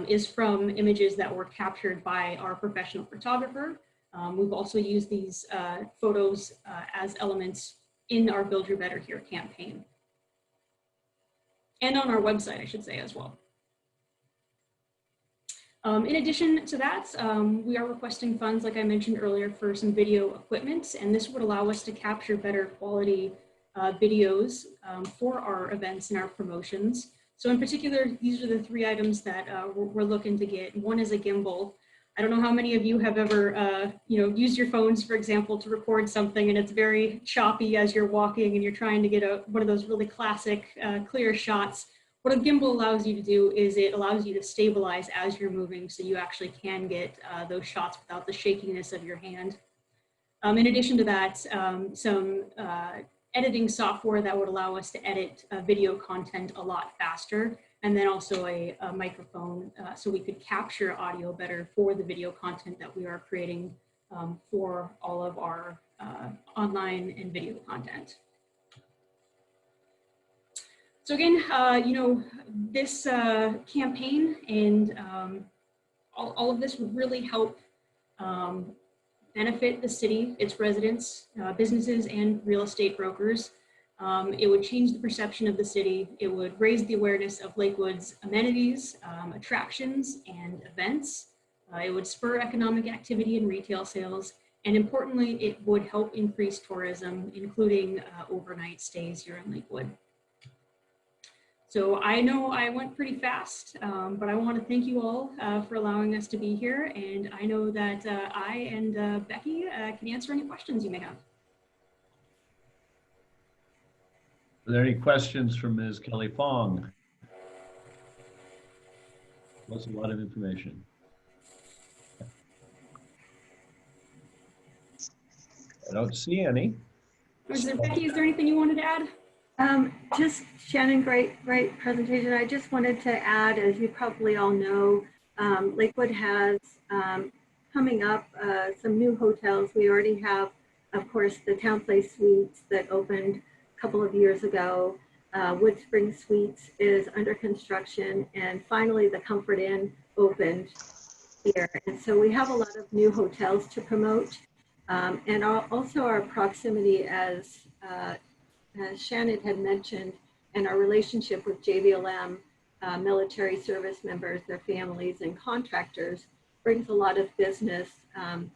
is from images that were captured by our professional photographer. We've also used these photos as elements in our Build Your Better Here campaign. And on our website, I should say, as well. In addition to that, we are requesting funds, like I mentioned earlier, for some video equipment, and this would allow us to capture better quality videos for our events and our promotions. So in particular, these are the 3 items that we're looking to get. One is a gimbal. I don't know how many of you have ever you know, used your phones, for example, to record something and it's very choppy as you're walking and you're trying to get one of those really classic clear shots. What a gimbal allows you to do is it allows you to stabilize as you're moving so you actually can get those shots without the shakiness of your hand. In addition to that, some editing software that would allow us to edit video content a lot faster, and then also a microphone so we could capture audio better for the video content that we are creating for all of our online and video content. So again, you know, this campaign and all of this would really help benefit the city, its residents, businesses, and real estate brokers. It would change the perception of the city. It would raise the awareness of Lakewood's amenities, attractions, and events. It would spur economic activity and retail sales. And importantly, it would help increase tourism, including overnight stays here in Lakewood. So I know I went pretty fast, but I want to thank you all for allowing us to be here. And I know that I and Becky can answer any questions you may have. Are there any questions from Ms. Kelly Fong? That's a lot of information. I don't see any. Becky, is there anything you wanted to add? Just Shannon, great presentation. I just wanted to add, as you probably all know, Lakewood has coming up some new hotels. We already have, of course, the Town Place Suites that opened a couple of years ago. Wood Spring Suites is under construction, and finally the Comfort Inn opened here. And so we have a lot of new hotels to promote, and also our proximity as Shannon had mentioned, and our relationship with JVLM, military service members, their families, and contractors brings a lot of business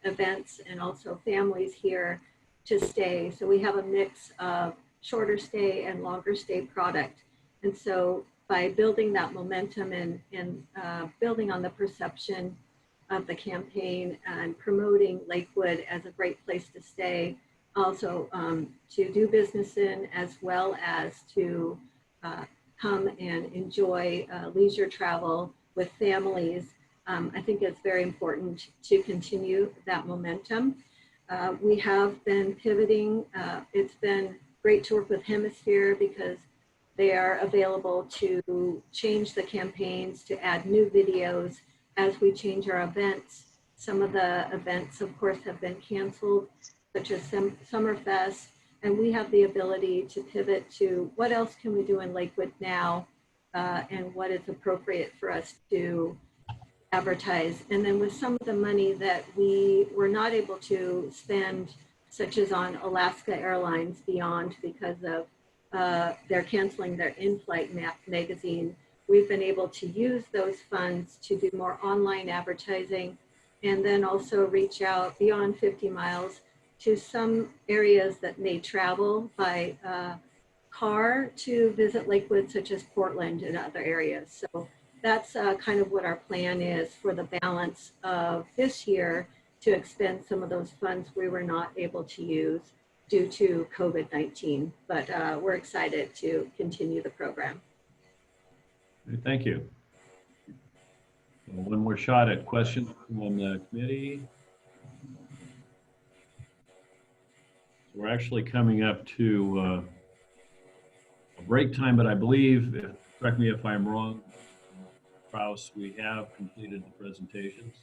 events and also families here to stay. So we have a mix of shorter stay and longer stay product. And so by building that momentum and building on the perception of the campaign and promoting Lakewood as a great place to stay, also to do business in, as well as to come and enjoy leisure travel with families. I think it's very important to continue that momentum. We have been pivoting. It's been great to work with Hemisphere because they are available to change the campaigns, to add new videos as we change our events. Some of the events, of course, have been canceled, such as Summerfest, and we have the ability to pivot to what else can we do in Lakewood now and what is appropriate for us to advertise. And then with some of the money that we were not able to spend, such as on Alaska Airlines Beyond because of they're canceling their in-flight magazine, we've been able to use those funds to do more online advertising and then also reach out beyond 50 miles to some areas that may travel by car to visit Lakewood, such as Portland and other areas. So that's kind of what our plan is for the balance of this year, to expend some of those funds we were not able to use due to COVID-19. But we're excited to continue the program. Thank you. One more shot at questions from the committee. We're actually coming up to a break time, but I believe, correct me if I'm wrong, Kraus, we have completed the presentations.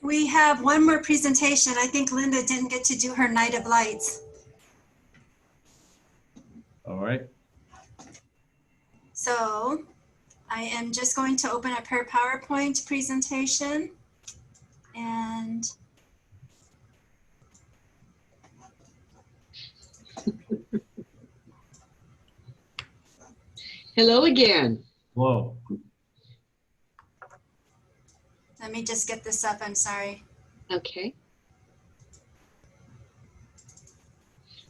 We have one more presentation. I think Linda didn't get to do her Night of Lights. All right. So I am just going to open up her PowerPoint presentation. And Hello again. Whoa. let me just get this up. I'm sorry. Okay.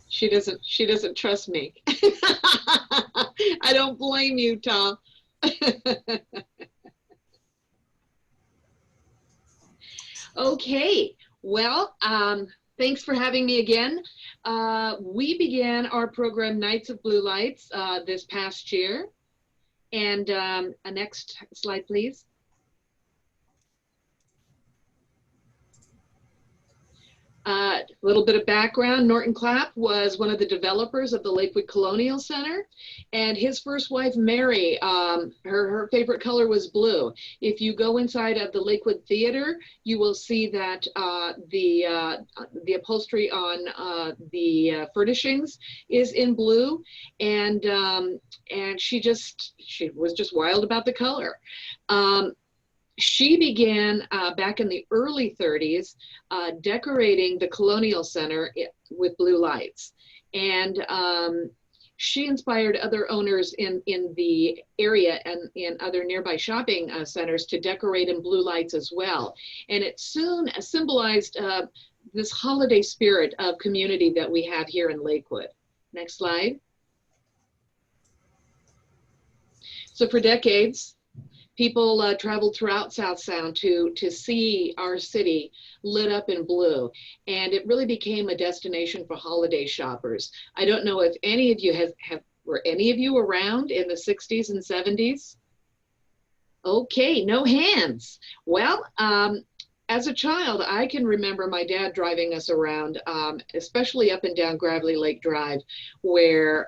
She doesn't trust me. I don't blame you, Tom. Okay, well, thanks for having me again. We began our program Nights of Blue Lights this past year. And next slide, please. A little bit of background. Norton Clapp was one of the developers of the Lakewood Colonial Center, and his first wife, Mary, her favorite color was blue. If you go inside of the Lakewood Theater, you will see that the upholstery on the furnishings is in blue, and she was just wild about the color. She began back in the early 30s decorating the Colonial Center with blue lights. And she inspired other owners in the area and in other nearby shopping centers to decorate in blue lights as well. And it soon symbolized this holiday spirit of community that we have here in Lakewood. Next slide. So for decades, people traveled throughout South Sound to see our city lit up in blue, and it really became a destination for holiday shoppers. I don't know if any of you were any of you around in the 60s and 70s? Okay, no hands. Well, as a child, I can remember my dad driving us around, especially up and down Gravely Lake Drive, where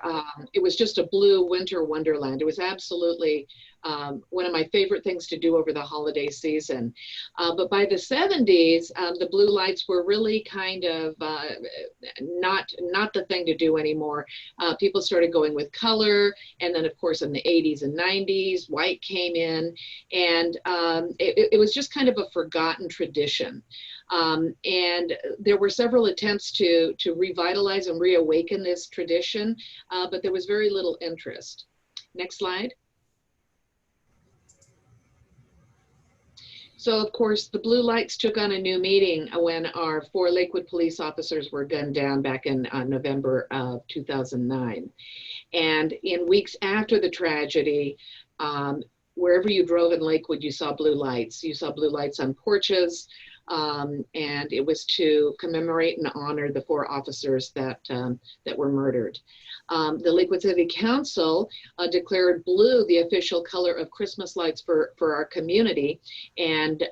it was just a blue winter wonderland. It was absolutely one of my favorite things to do over the holiday season. But by the 70s, the blue lights were really kind of not the thing to do anymore. People started going with color, and then of course in the 80s and 90s, white came in, and it was just kind of a forgotten tradition. And there were several attempts to revitalize and reawaken this tradition, but there was very little interest. Next slide. So of course, the blue lights took on a new meaning when our 4 Lakewood police officers were gunned down back in November of 2009. And in weeks after the tragedy, wherever you drove in Lakewood, you saw blue lights. You saw blue lights on porches, and it was to commemorate and honor the 4 officers that were murdered. The Lakewood City Council declared blue the official color of Christmas lights for our community, and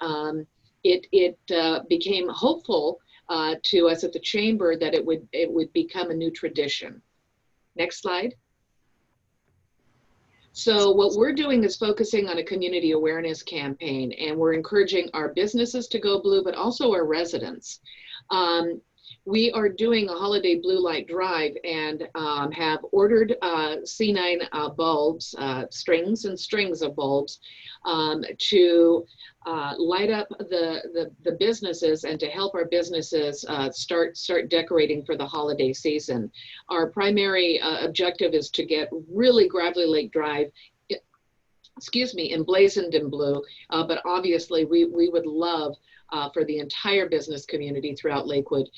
it became hopeful to us at the chamber that it would become a new tradition. Next slide. So what we're doing is focusing on a community awareness campaign, and we're encouraging our businesses to go blue, but also our residents. We are doing a holiday blue light drive and have ordered C9 bulbs, strings and strings of bulbs to light up the businesses and to help our businesses start decorating for the holiday season. Our primary objective is to get really Gravely Lake Drive emblazoned in blue, but obviously we would love for the entire business community throughout Lakewood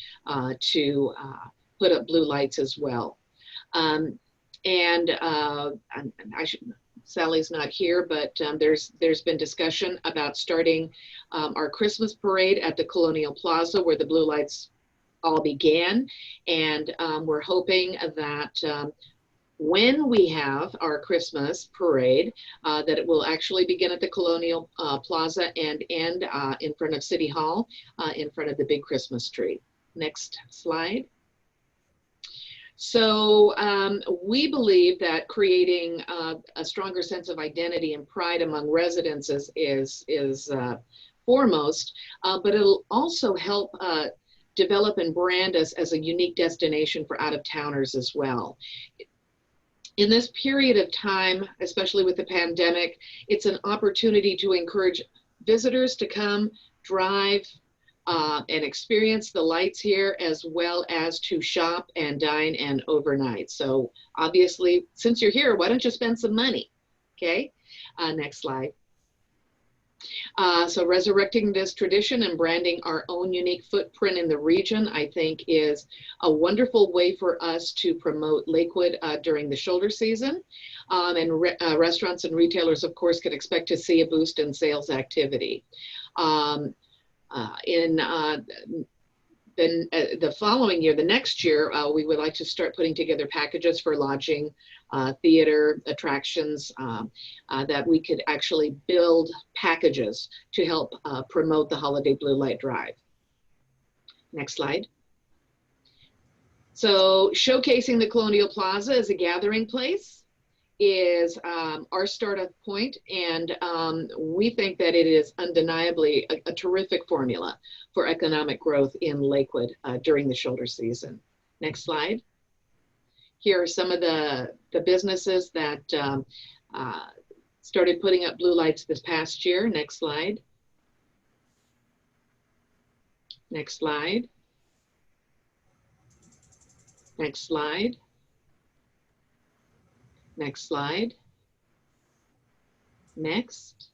to put up blue lights as well. Sally's not here, but there's been discussion about starting our Christmas parade at the Colonial Plaza, where the blue lights all began, and we're hoping that when we have our Christmas parade, that it will actually begin at the Colonial Plaza and end in front of City Hall, in front of the big Christmas tree. Next slide. So we believe that creating a stronger sense of identity and pride among residents is foremost, but it'll also help develop and brand us as a unique destination for out-of-towners as well. In this period of time, especially with the pandemic, it's an opportunity to encourage visitors to come, drive, and experience the lights here, as well as to shop and dine and overnight. So obviously, since you're here, why don't you spend some money? Okay, next slide. So resurrecting this tradition and branding our own unique footprint in the region, I think, is a wonderful way for us to promote Lakewood during the shoulder season. And restaurants and retailers, of course, can expect to see a boost in sales activity. Then the following year, the next year, we would like to start putting together packages for lodging, theater, attractions, that we could actually build packages to help promote the Holiday Blue Light Drive. Next slide. So showcasing the Colonial Plaza as a gathering place is our startup point, and we think that it is undeniably a terrific formula for economic growth in Lakewood during the shoulder season. Next slide. Here are some of the businesses that started putting up blue lights this past year. Next slide. Next slide. Next slide. Next slide. Next.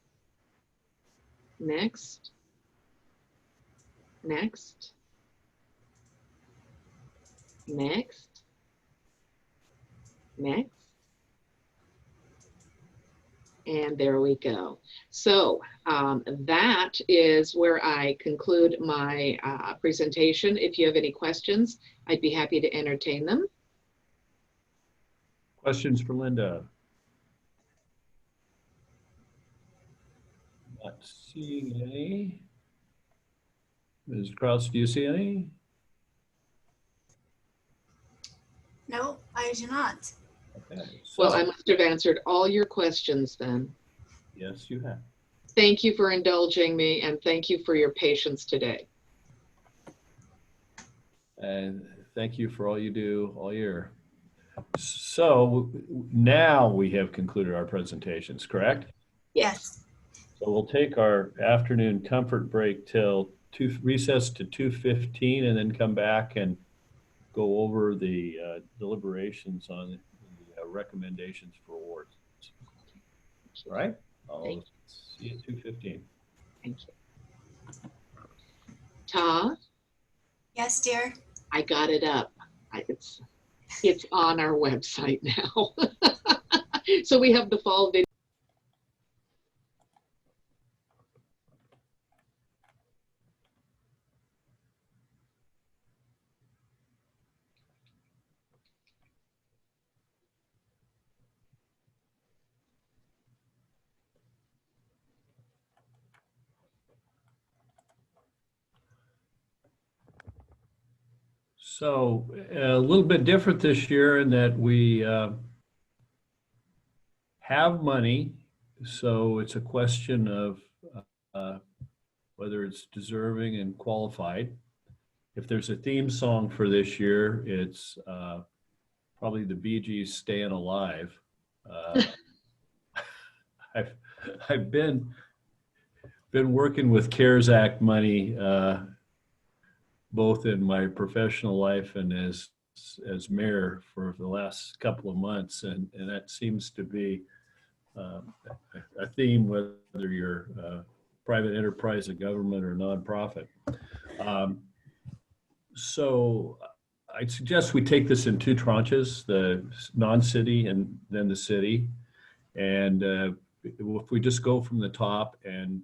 Next. Next. Next. Next. And there we go. So that is where I conclude my presentation. If you have any questions, I'd be happy to entertain them. Questions for Linda? Not seeing any. Ms. Kraus, do you see any? No, I do not. Okay. Well, I must have answered all your questions then. Yes, you have. Thank you for indulging me, and thank you for your patience today. And thank you for all you do all year. So now we have concluded our presentations, correct? Yes. So we'll take our afternoon comfort break till recess to 2:15, and then come back and go over the deliberations on the recommendations for awards. All right? I'll see you at 2:15. Thank you. Ta? Yes, dear. I got it up. It's on our website now. So we have the fall video. So a little bit different this year in that we have money. So it's a question of whether it's deserving and qualified. If there's a theme song for this year, it's probably the Bee Gees' "Staying Alive." I've been working with CARES Act money both in my professional life and as mayor for the last couple of months, and that seems to be a theme, whether you're private enterprise, a government, or nonprofit. So I'd suggest we take this in two tranches: the non-city and then the city. And if we just go from the top, and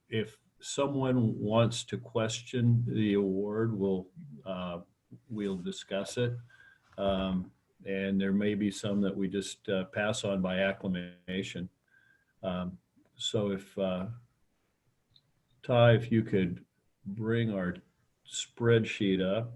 if someone wants to question the award, we'll discuss it. and there may be some that we just pass on by acclamation. So if, Ty, if you could bring our spreadsheet up.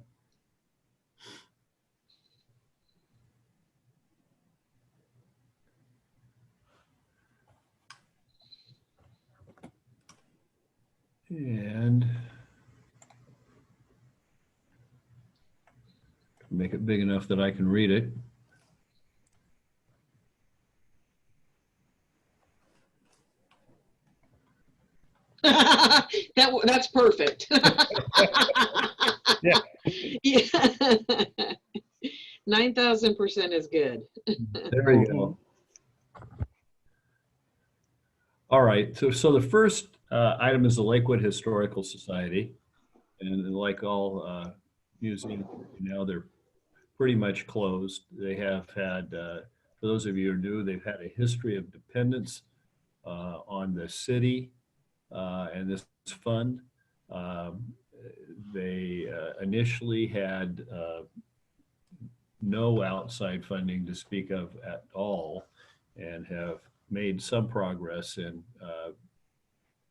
And make it big enough that I can read it. That's perfect. Yeah. Yeah. 9,000% is good. There you go. All right. So the first item is the Lakewood Historical Society. And like all museums, they're pretty much closed. They have had, for those of you who are new, they've had a history of dependence on the city and this fund. They initially had no outside funding to speak of at all, and have made some progress in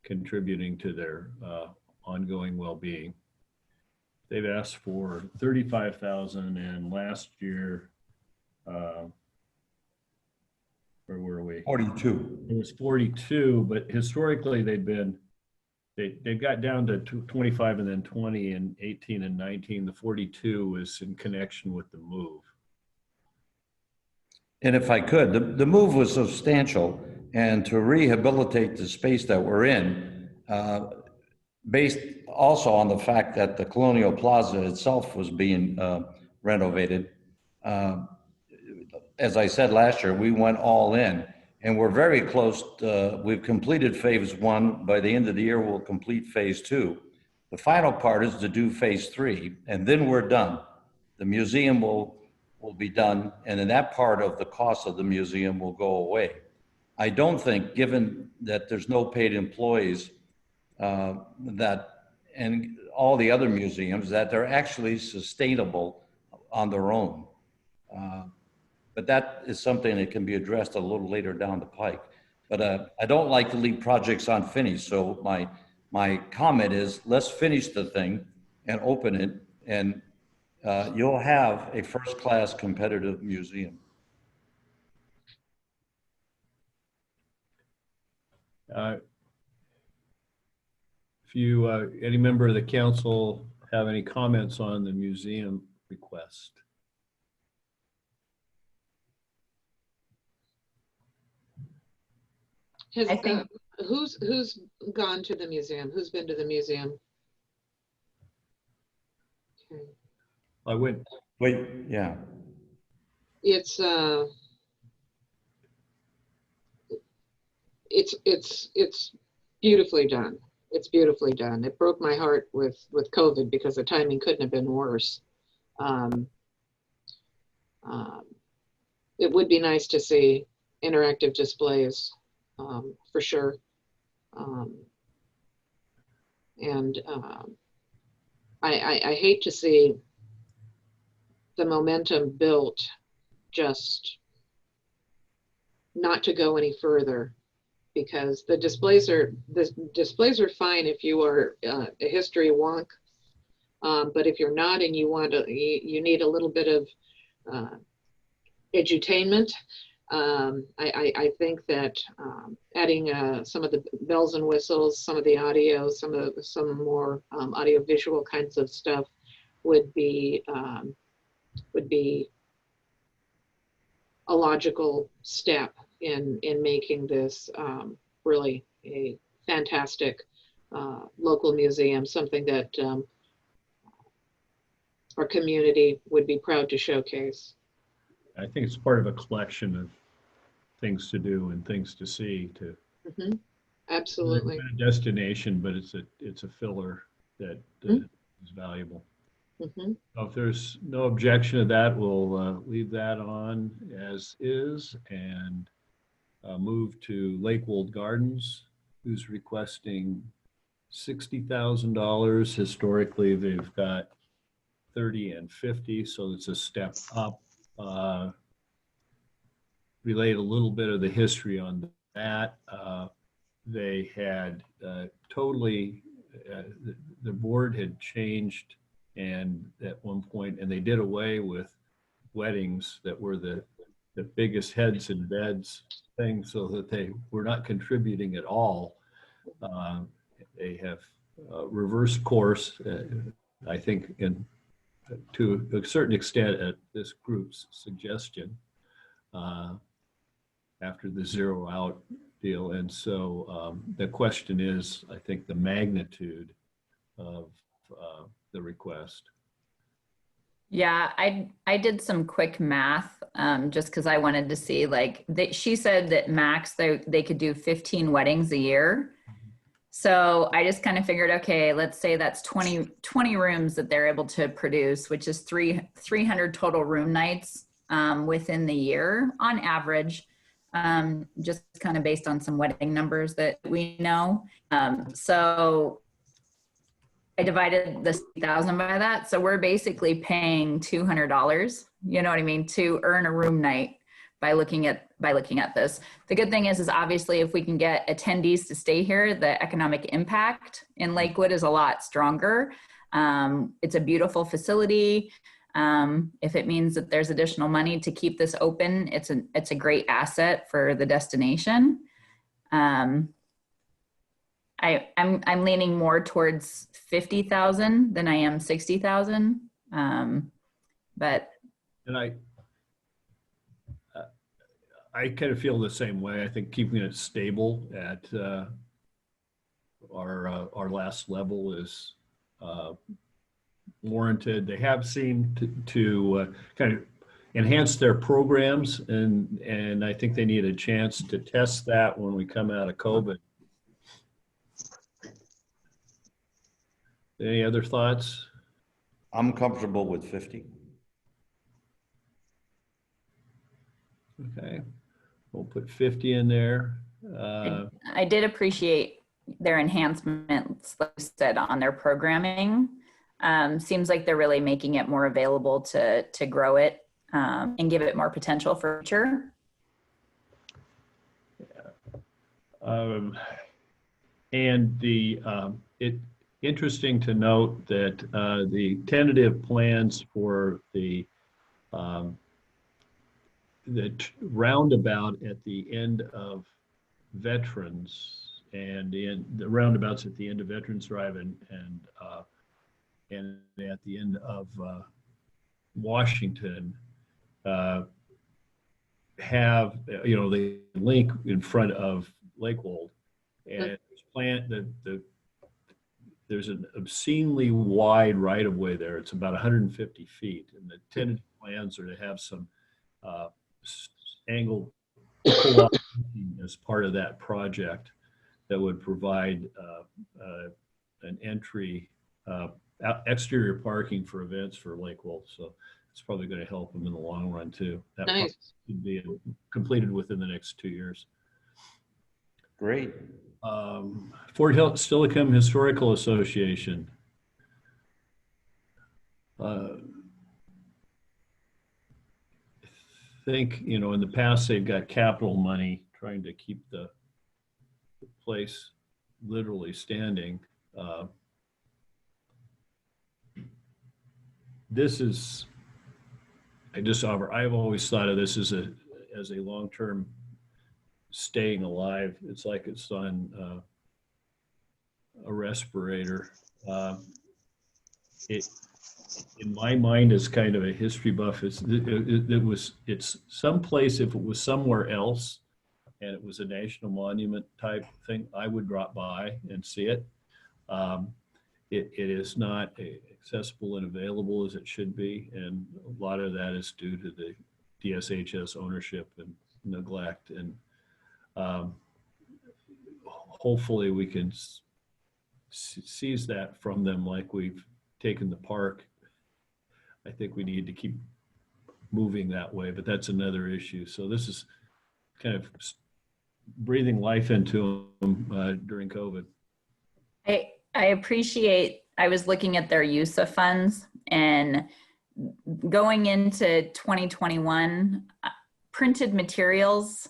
contributing to their ongoing well-being. They've asked for $35,000, and last year, where were we? 42. It was 42, but historically they got down to 25 and then 20 and 18 and 19. The 42 was in connection with the move. And if I could, the move was substantial, and to rehabilitate the space that we're in, based also on the fact that the Colonial Plaza itself was being renovated. As I said last year, we went all in, and we're very close. We've completed phase 1. By the end of the year, we'll complete phase 2. The final part is to do phase 3, and then we're done. The museum will be done, and then that part of the cost of the museum will go away. I don't think, given that there's no paid employees, and all the other museums, that they're actually sustainable on their own. But that is something that can be addressed a little later down the pike. But I don't like to leave projects unfinished. So my comment is, let's finish the thing and open it, and you'll have a first-class competitive museum. If you, any member of the council have any comments on the museum request? Has, I think- who's gone to the museum? Who's been to the museum? Okay. I went. Wait, yeah. It's beautifully done. It's beautifully done. It broke my heart with COVID because the timing couldn't have been worse. It would be nice to see interactive displays, for sure. I hate to see the momentum built just not to go any further, because the displays are fine if you are a history wonk, but if you're not and you want to, you need a little bit of edutainment. I think that adding some of the bells and whistles, some of the audio, some more audio visual kinds of stuff would be a logical step in making this really a fantastic local museum, something that our community would be proud to showcase. I think it's part of a collection of things to do and things to see. Mm-hmm. Absolutely. It's a destination, but it's a filler that is valuable. Mm-hmm. So if there's no objection to that, we'll leave that on as is and move to Lakewold Gardens, who's requesting $60,000. Historically, they've got 30 and 50, so it's a step up. relate a little bit of the history on that. They had totally, the board had changed, and at one point, and they did away with weddings that were the biggest heads in beds thing, so that they were not contributing at all. They have reversed course, I think, to a certain extent at this group's suggestion after the zero out deal. And so the question is, I think, the magnitude of the request. Yeah, I did some quick math just because I wanted to see, like, she said that max they could do 15 weddings a year. So I just kind of figured, okay, let's say that's 20 rooms that they're able to produce, which is 300 total room nights within the year on average, just kind of based on some wedding numbers that we know. So I divided the 60,000 by that. So we're basically paying $200, you know what I mean, to earn a room night by looking at this. The good thing is obviously if we can get attendees to stay here, the economic impact in Lakewood is a lot stronger. It's a beautiful facility. If it means that there's additional money to keep this open, it's a great asset for the destination. I'm leaning more towards 50,000 than I am 60,000. But I kind of feel the same way. I think keeping it stable at our last level is warranted. They have seemed to kind of enhance their programs, and I think they need a chance to test that when we come out of COVID. Any other thoughts? I'm comfortable with 50. Okay, we'll put 50 in there. I did appreciate their enhancements, like you said, on their programming. Seems like they're really making it more available to grow it and give it more potential for future. Yeah. And interesting to note that the tentative plans for the roundabout at the end of Veterans and the roundabouts at the end of Veterans Drive and at the end of Washington have, the link in front of Lakewold, and there's an obscenely wide right-of-way there. It's about 150 feet, and the tentative plans are to have some angled as part of that project that would provide an entry, exterior parking for events for Lakewold. So it's probably going to help them in the long run too. That Nice. could be completed within the next 2 years. Great. Fort Steilacoom Historical Association. I think, in the past they've got capital money trying to keep the place literally standing. I've always thought of this as a long-term staying alive. It's like it's on a respirator. In my mind, is kind of a history buff. It's someplace. If it was somewhere else, and it was a national monument type thing, I would drop by and see it. It is not accessible and available as it should be, and a lot of that is due to the DSHS ownership and neglect. And hopefully we can seize that from them like we've taken the park. I think we need to keep moving that way, but that's another issue. So this is kind of breathing life into them during COVID. I appreciate, I was looking at their use of funds, and going into 2021, printed materials,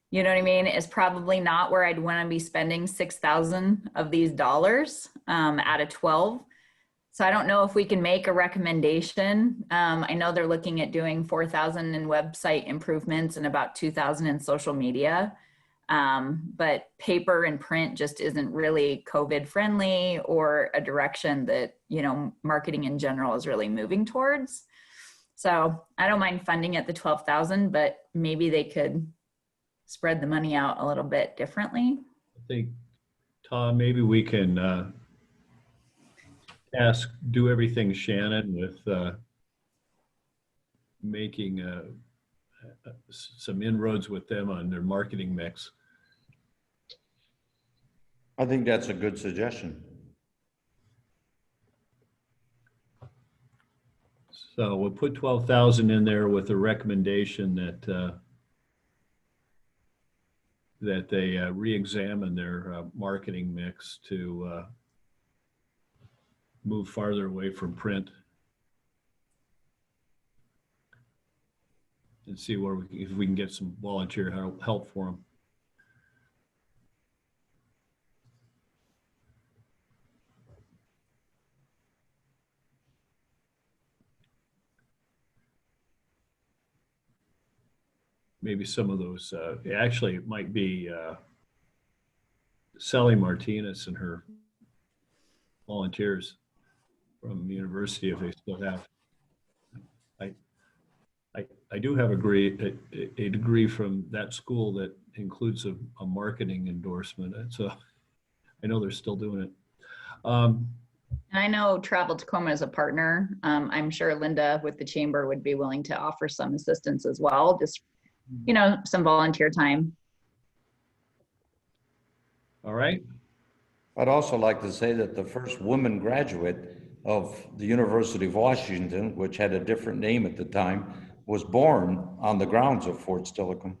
you know what I mean, is probably not where I'd want to be spending 6,000 of these dollars out of 12. So I don't know if we can make a recommendation. I know they're looking at doing 4,000 in website improvements and about 2,000 in social media. But paper and print just isn't really COVID friendly or a direction that, you know, marketing in general is really moving towards. So I don't mind funding at the 12,000, but maybe they could spread the money out a little bit differently. I think, Tom, maybe we can do everything Shannon with making some inroads with them on their marketing mix. I think that's a good suggestion. So we'll put 12,000 in there with a recommendation that that they re-examine their marketing mix to move farther away from print and see where if we can get some volunteer help for them. Maybe some of those, actually it might be Sally Martinez and her volunteers from the university if they still have. I do have a degree from that school that includes a marketing endorsement. So I know they're still doing it. And I know Travel Tacoma is a partner. I'm sure Linda with the chamber would be willing to offer some assistance as well. Just, you know, some volunteer time. All right. I'd also like to say that the first woman graduate of the University of Washington, which had a different name at the time, was born on the grounds of Fort Steilacoom.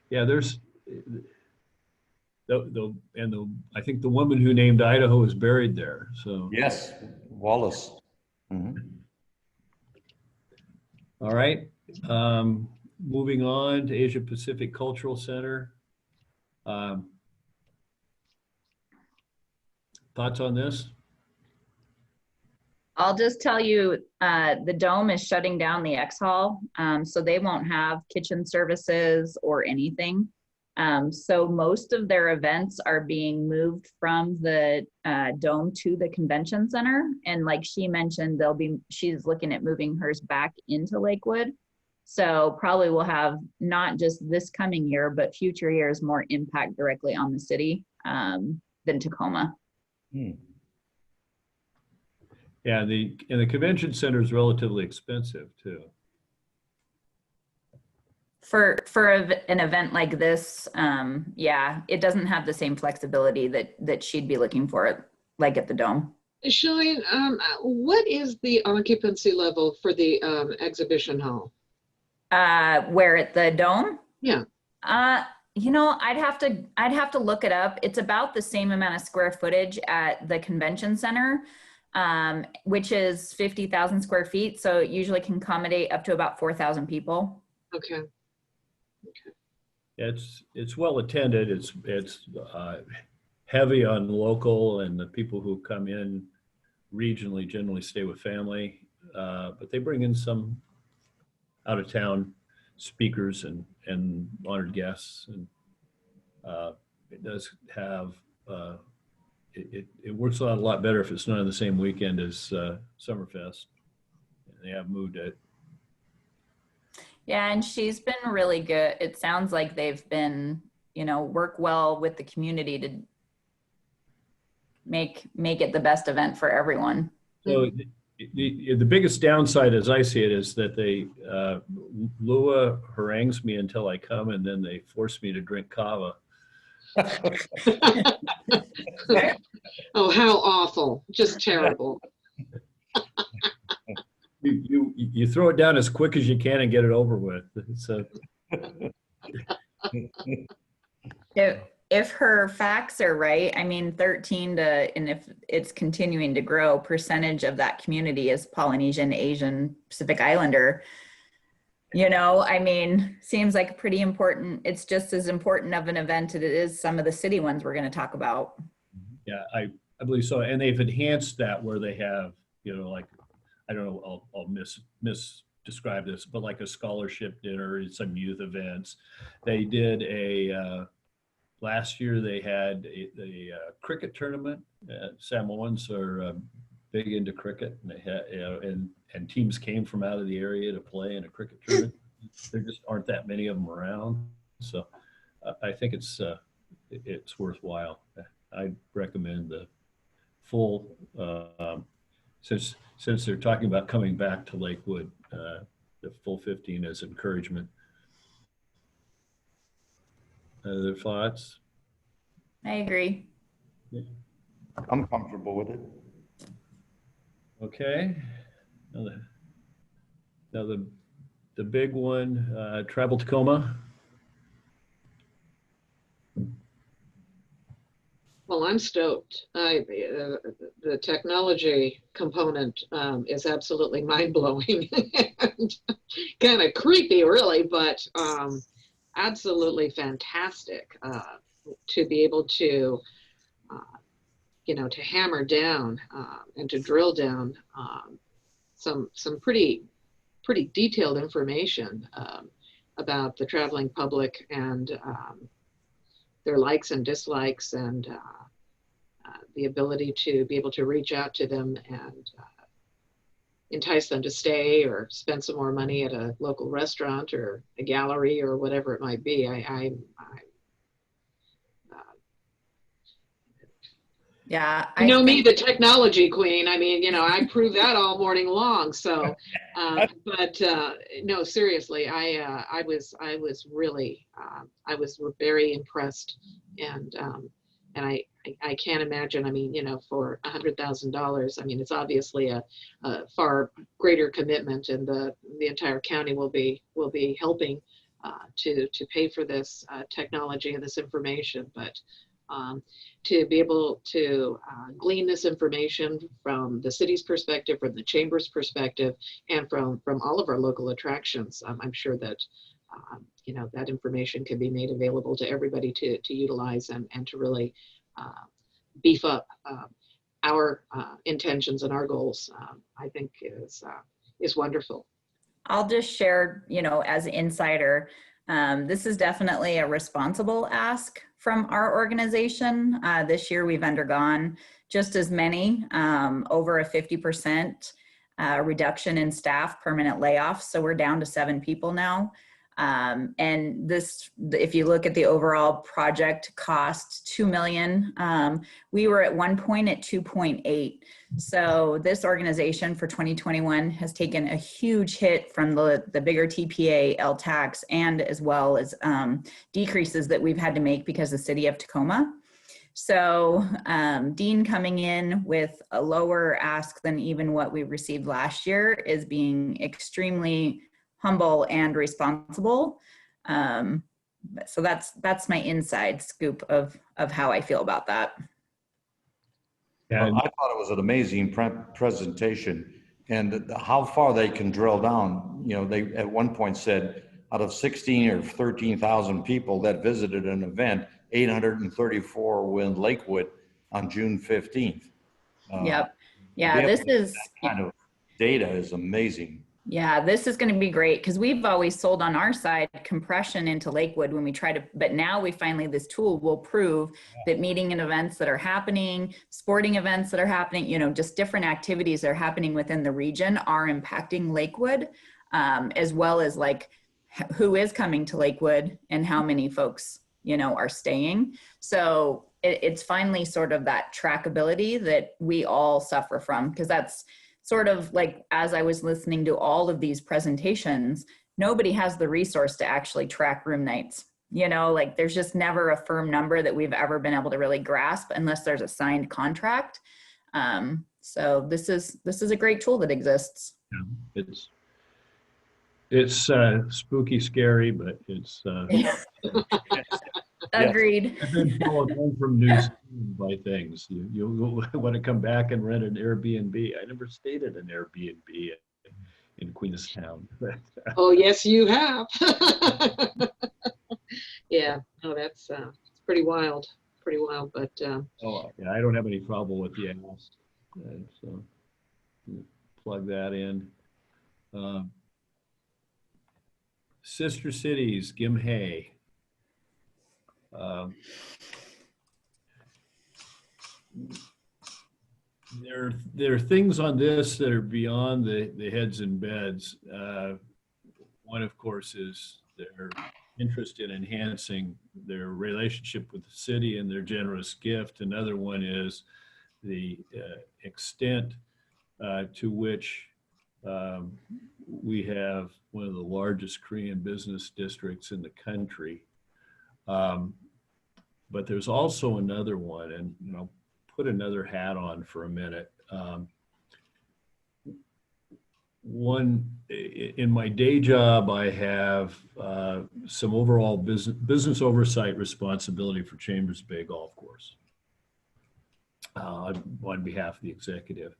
Yeah, there's I think the woman who named Idaho is buried there. So yes, Wallace. Mm-hmm. All right. Moving on to Asia Pacific Cultural Center. Thoughts on this? I'll just tell you, the Dome is shutting down the X Hall, so they won't have kitchen services or anything. So most of their events are being moved from the Dome to the Convention Center. And like she mentioned, she's looking at moving hers back into Lakewood. So probably we'll have not just this coming year, but future years more impact directly on the city than Tacoma. Yeah, the Convention Center is relatively expensive too. For an event like this, yeah, it doesn't have the same flexibility that she'd be looking for, like at the Dome. Shalene, what is the occupancy level for the exhibition hall? Where at the Dome? Yeah. You know, I'd have to look it up. It's about the same amount of square footage at the Convention Center, which is 50,000 square feet. So it usually can accommodate up to about 4,000 people. Okay. It's well attended. It's heavy on local, and the people who come in regionally generally stay with family, but they bring in some out of town speakers and honored guests, and it does have it works out a lot better if it's not on the same weekend as Summerfest. They have moved it. Yeah, and she's been really good. It sounds like they've been, you know, work well with the community to make it the best event for everyone. So the biggest downside, as I see it, is that they Lua harangues me until I come, and then they force me to drink kava. Oh, how awful! Just terrible. You throw it down as quick as you can and get it over with. So if her facts are right, I mean, 13 to, and if it's continuing to grow, percentage of that community is Polynesian, Asian, Pacific Islander. You know, I mean, seems like pretty important. It's just as important of an event as it is some of the city ones we're going to talk about. Yeah, I believe so. And they've enhanced that where they have, you know, like, I don't know, I'll describe this, but like a scholarship dinner and some youth events. They did last year they had a cricket tournament. Samoans are big into cricket, and they had, you know, and teams came from out of the area to play in a cricket tournament. There just aren't that many of them around, so I think it's worthwhile. I'd recommend the full, since they're talking about coming back to Lakewood, the full 15 as encouragement. Other thoughts? I agree. Yeah. I'm comfortable with it. Okay. Now the big one, Travel Tacoma. Well, I'm stoked. The technology component is absolutely mind-blowing and kind of creepy, really, but absolutely fantastic to be able to, you know, to hammer down and to drill down some pretty detailed information about the traveling public and their likes and dislikes, and the ability to be able to reach out to them and entice them to stay or spend some more money at a local restaurant or a gallery or whatever it might be. Yeah. You know me, the technology queen. I mean, you know, I prove that all morning long. So, but no, seriously, I was really, I was very impressed, and I can't imagine. I mean, you know, for $100,000, I mean, it's obviously a far greater commitment, and the entire county will be helping to pay for this technology and this information, but. To be able to glean this information from the city's perspective, from the chamber's perspective, and from all of our local attractions, I'm sure that you know, that information can be made available to everybody to utilize and to really beef up our intentions and our goals. I think is wonderful. I'll just share, you know, as an insider, this is definitely a responsible ask from our organization. This year we've undergone just as many, over a 50% reduction in staff, permanent layoffs. So we're down to 7 people now. And this, if you look at the overall project cost, $2 million, we were at one point at 2.8. So this organization for 2021 has taken a huge hit from the bigger TPA, LTAX, and as well as decreases that we've had to make because of the city of Tacoma. So Dean coming in with a lower ask than even what we received last year is being extremely humble and responsible. So that's my inside scoop of how I feel about that. Well, I thought it was an amazing presentation, and how far they can drill down. You know, they at one point said out of 16 or 13,000 people that visited an event, 834 were in Lakewood on June 15th. Yep. Yeah, this is that kind of data is amazing. Yeah, this is going to be great because we've always sold on our side compression into Lakewood when we try to, but now we finally, this tool will prove that meeting and events that are happening, sporting events that are happening, you know, just different activities that are happening within the region are impacting Lakewood, as well as like who is coming to Lakewood and how many folks, you know, are staying. So it's finally sort of that trackability that we all suffer from, because that's sort of like, as I was listening to all of these presentations, nobody has the resource to actually track room nights. You know, like there's just never a firm number that we've ever been able to really grasp unless there's a signed contract. So this is a great tool that exists. Yeah, it's spooky, scary, but it's Agreed. I've been followed home from news by things. You want to come back and rent an Airbnb. I never stayed at an Airbnb in Queenstown. Oh, yes, you have. Yeah, no, that's it's pretty wild, but Oh, yeah, I don't have any problem with the ask. So plug that in. Sister Cities, Gimhae. There are things on this that are beyond the heads and beds. One, of course, is their interest in enhancing their relationship with the city and their generous gift. Another one is the extent to which we have one of the largest Korean business districts in the country. But there's also another one, and put another hat on for a minute. One, in my day job, I have some overall business oversight responsibility for Chambers Bay Golf Course on behalf of the executive.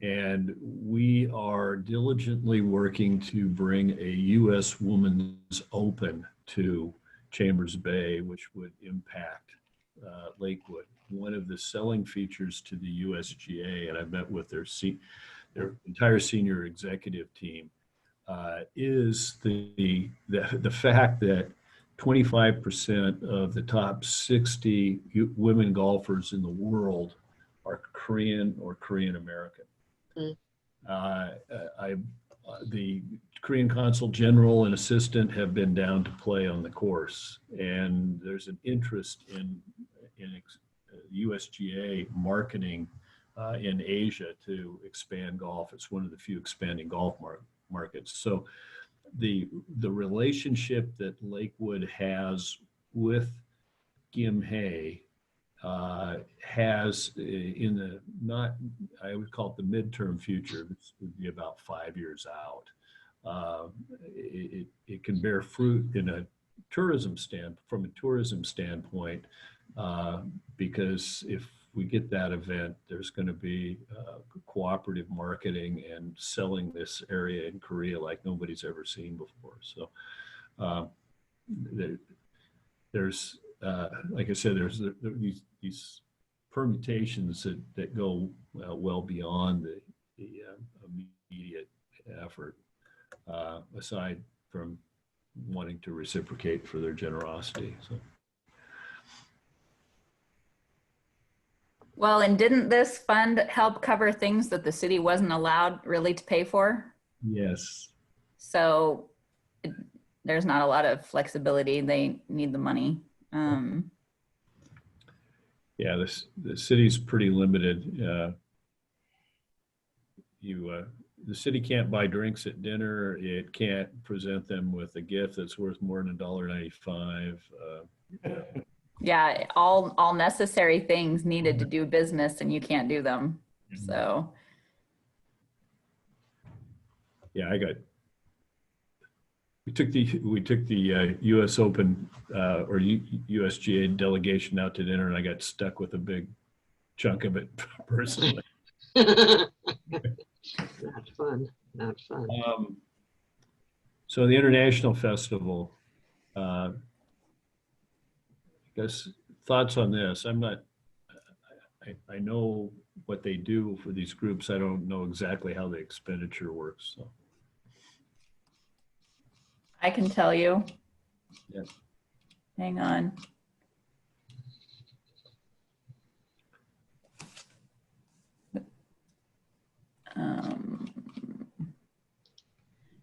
And we are diligently working to bring a U.S. Women's Open to Chambers Bay, which would impact Lakewood. One of the selling features to the USGA, and I've met with their entire senior executive team, is the fact that 25% of the top 60 women golfers in the world are Korean or Korean American. The Korean Consul General and Assistant have been down to play on the course, and there's an interest in USGA marketing in Asia to expand golf. It's one of the few expanding golf markets. So the relationship that Lakewood has with Gimhae has in the I would call it the midterm future. This would be about 5 years out. It can bear fruit from a tourism standpoint, because if we get that event, there's going to be cooperative marketing and selling this area in Korea like nobody's ever seen before. So there's, like I said, there's these permutations that go well beyond the immediate effort, aside from wanting to reciprocate for their generosity. So. Well, and didn't this fund help cover things that the city wasn't allowed really to pay for? Yes. So there's not a lot of flexibility. They need the money. Yeah, the city's pretty limited. The city can't buy drinks at dinner. It can't present them with a gift that's worth more than $1.95. Yeah, all necessary things needed to do business, and you can't do them. So. Yeah, we took the U.S. Open or USGA delegation out to dinner, and I got stuck with a big chunk of it personally. Not fun. So the International Festival, I guess thoughts on this. I know what they do for these groups. I don't know exactly how the expenditure works. So. I can tell you. Yeah. Hang on.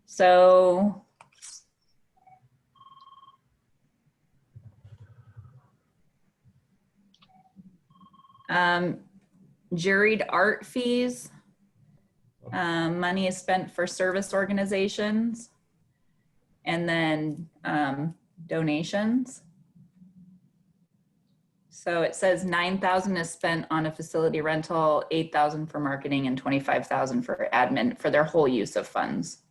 So juried art fees, money is spent for service organizations, and then donations. So it says 9,000 is spent on a facility rental, 8,000 for marketing, and 25,000 for admin for their whole use of funds.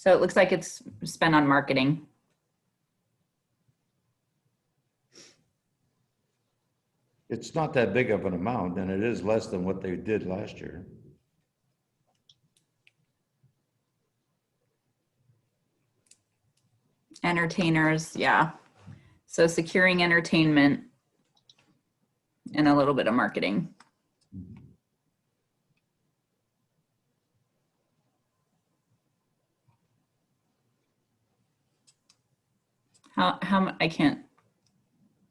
So it looks like it's spent on marketing. It's not that big of an amount, and it is less than what they did last year. Entertainers, yeah. So securing entertainment and a little bit of marketing. I can't,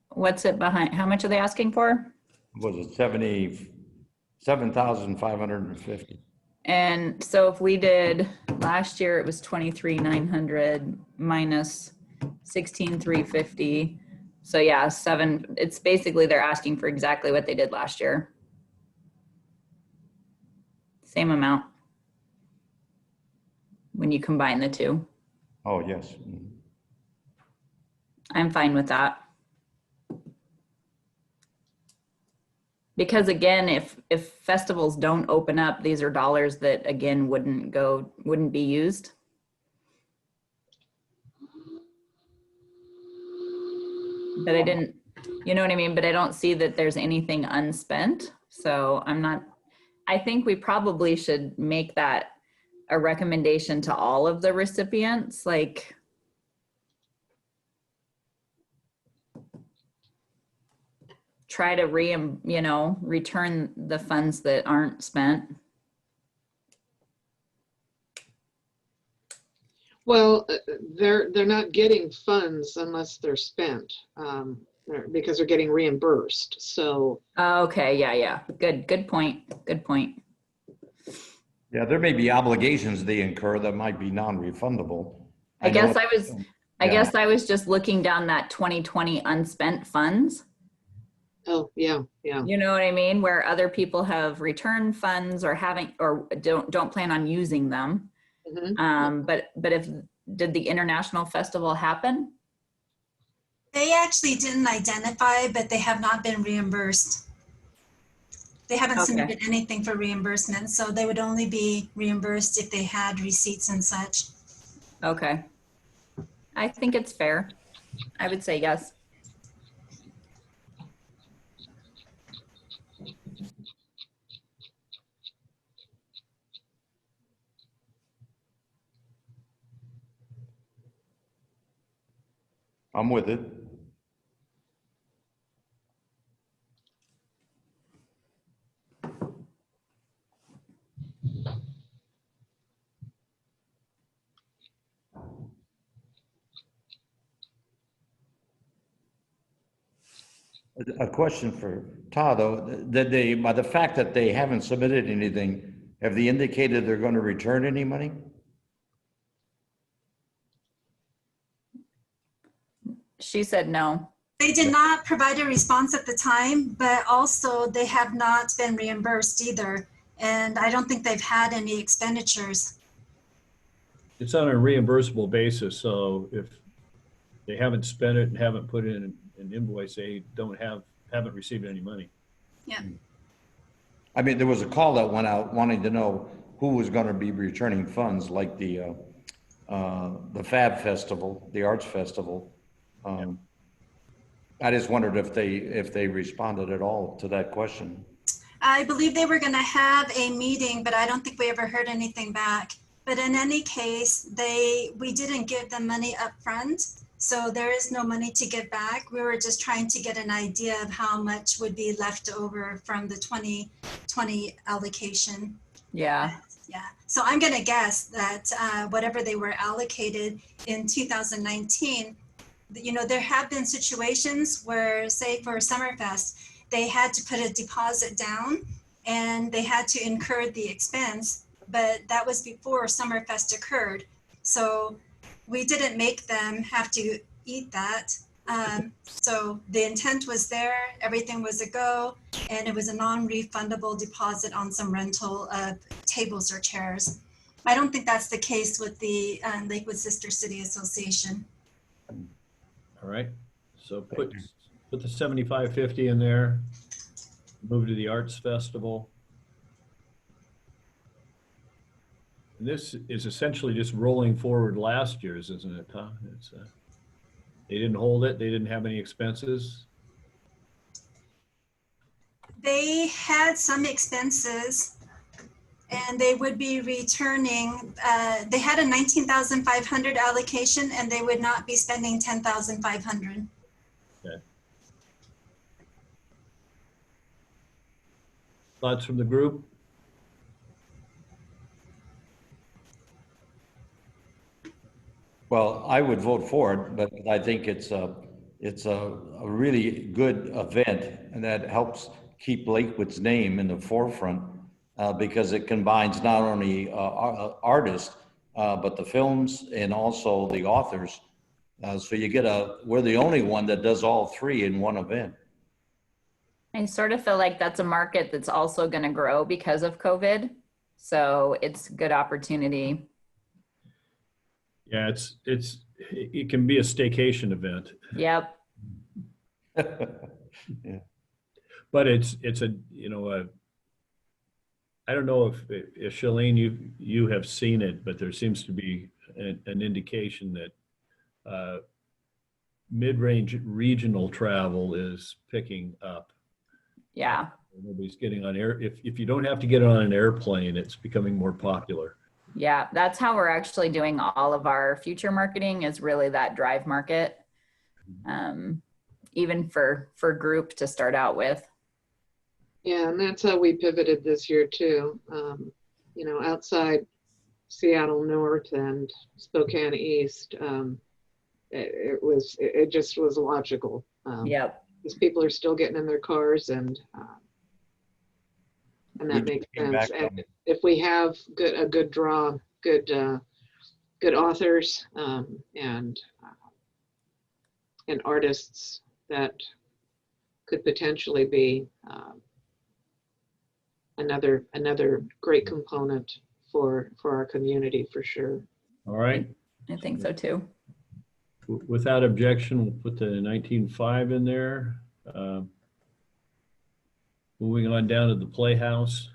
what's it behind, how much are they asking for? Was it 77,550? And so if we did, last year it was 23,900 minus 16,350. So yeah, it's basically they're asking for exactly what they did last year. Same amount when you combine the two. Oh, yes. I'm fine with that. Because again, if festivals don't open up, these are dollars that again wouldn't be used. But I didn't, you know what I mean? But I don't see that there's anything unspent. So I think we probably should make that a recommendation to all of the recipients, like, try to return the funds that aren't spent. Well, they're not getting funds unless they're spent, because they're getting reimbursed. So. Okay, yeah. Good point. Yeah, there may be obligations they incur that might be non-refundable. I guess I was just looking down that 2020 unspent funds. Oh, yeah. You know what I mean? Where other people have returned funds or don't plan on using them. Mm-hmm. But did the international festival happen? They actually didn't identify, but they have not been reimbursed. They haven't submitted anything for reimbursement, so they would only be reimbursed if they had receipts and such. Okay. I think it's fair. I would say yes. I'm with it. A question for Todd, though. By the fact that they haven't submitted anything, have they indicated they're going to return any money? She said no. They did not provide a response at the time, but also they have not been reimbursed either. And I don't think they've had any expenditures. It's on a reimbursable basis, so if they haven't spent it and haven't put in an invoice, they haven't received any money. Yeah. I mean, there was a call that went out wanting to know who was going to be returning funds, like the Fab Festival, the Arts Festival. I just wondered if they responded at all to that question. I believe they were going to have a meeting, but I don't think we ever heard anything back. But in any case, we didn't give them money up front, so there is no money to get back. We were just trying to get an idea of how much would be left over from the 2020 allocation. Yeah. Yeah. So I'm going to guess that whatever they were allocated in 2019, there have been situations where, say, for Summerfest, they had to put a deposit down and they had to incur the expense, but that was before Summerfest occurred. So we didn't make them have to eat that. So the intent was there, everything was a go, and it was a non-refundable deposit on some rental of tables or chairs. I don't think that's the case with the Lakewood Sister City Association. All right, so put the 7550 in there, move to the Arts Festival. This is essentially just rolling forward last year's, isn't it, Tom? It's, they didn't hold it. They didn't have any expenses. They had some expenses and they would be returning, they had a 19,500 allocation and they would not be spending 10,500. Okay. Thoughts from the group? Well, I would vote for it, but I think it's a really good event and that helps keep Lakewood's name in the forefront because it combines not only artists, but the films and also the authors. So you get we're the only one that does all three in one event. I sort of feel like that's a market that's also going to grow because of COVID. So it's a good opportunity. Yeah, it can be a staycation event. Yep. Yeah. But it's a, you know, I don't know if Shalene, you have seen it, but there seems to be an indication that mid-range regional travel is picking up. Yeah. Nobody's getting on air. If you don't have to get on an airplane, it's becoming more popular. Yeah, that's how we're actually doing all of our future marketing is really that drive market, even for group to start out with. Yeah, and that's how we pivoted this year too. You know, outside Seattle North and Spokane East, it just was logical. Yep. Because people are still getting in their cars and that makes sense. And if we have a good draw, good authors and artists that could potentially be another great component for our community for sure. All right. I think so too. Without objection, we'll put the 19.5 in there. Moving on down to the Playhouse.